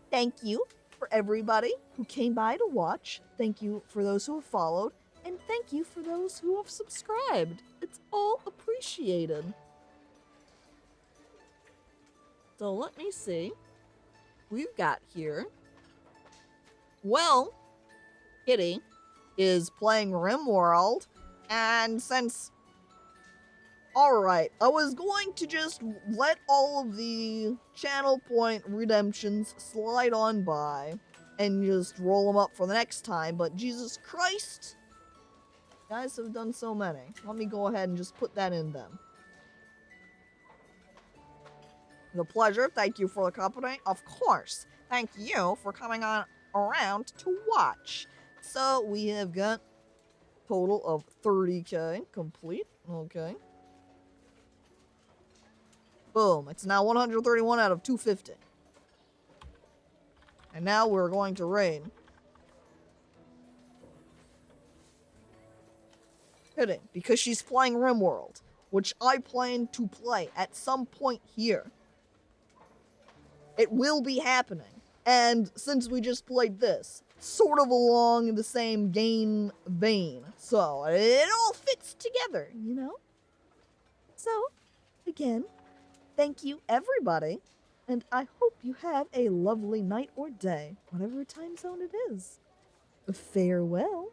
thank you for everybody who came by to watch. Thank you for those who have followed, and thank you for those who have subscribed. It's all appreciated. So let me see. We've got here. Well, Kitty is playing RimWorld, and since... Alright, I was going to just let all of the channel point redemptions slide on by and just roll them up for the next time, but Jesus Christ, guys have done so many. Let me go ahead and just put that in them. The pleasure. Thank you for the company. Of course. Thank you for coming on around to watch. So we have got total of 30k complete. Okay. Boom. It's now 131 out of 250. And now we're going to raid. Kidding, because she's playing RimWorld, which I plan to play at some point here. It will be happening. And since we just played this, sort of along the same game vein, so it all fits together, you know? So, again, thank you everybody, and I hope you have a lovely night or day, whatever time zone it is. Farewell.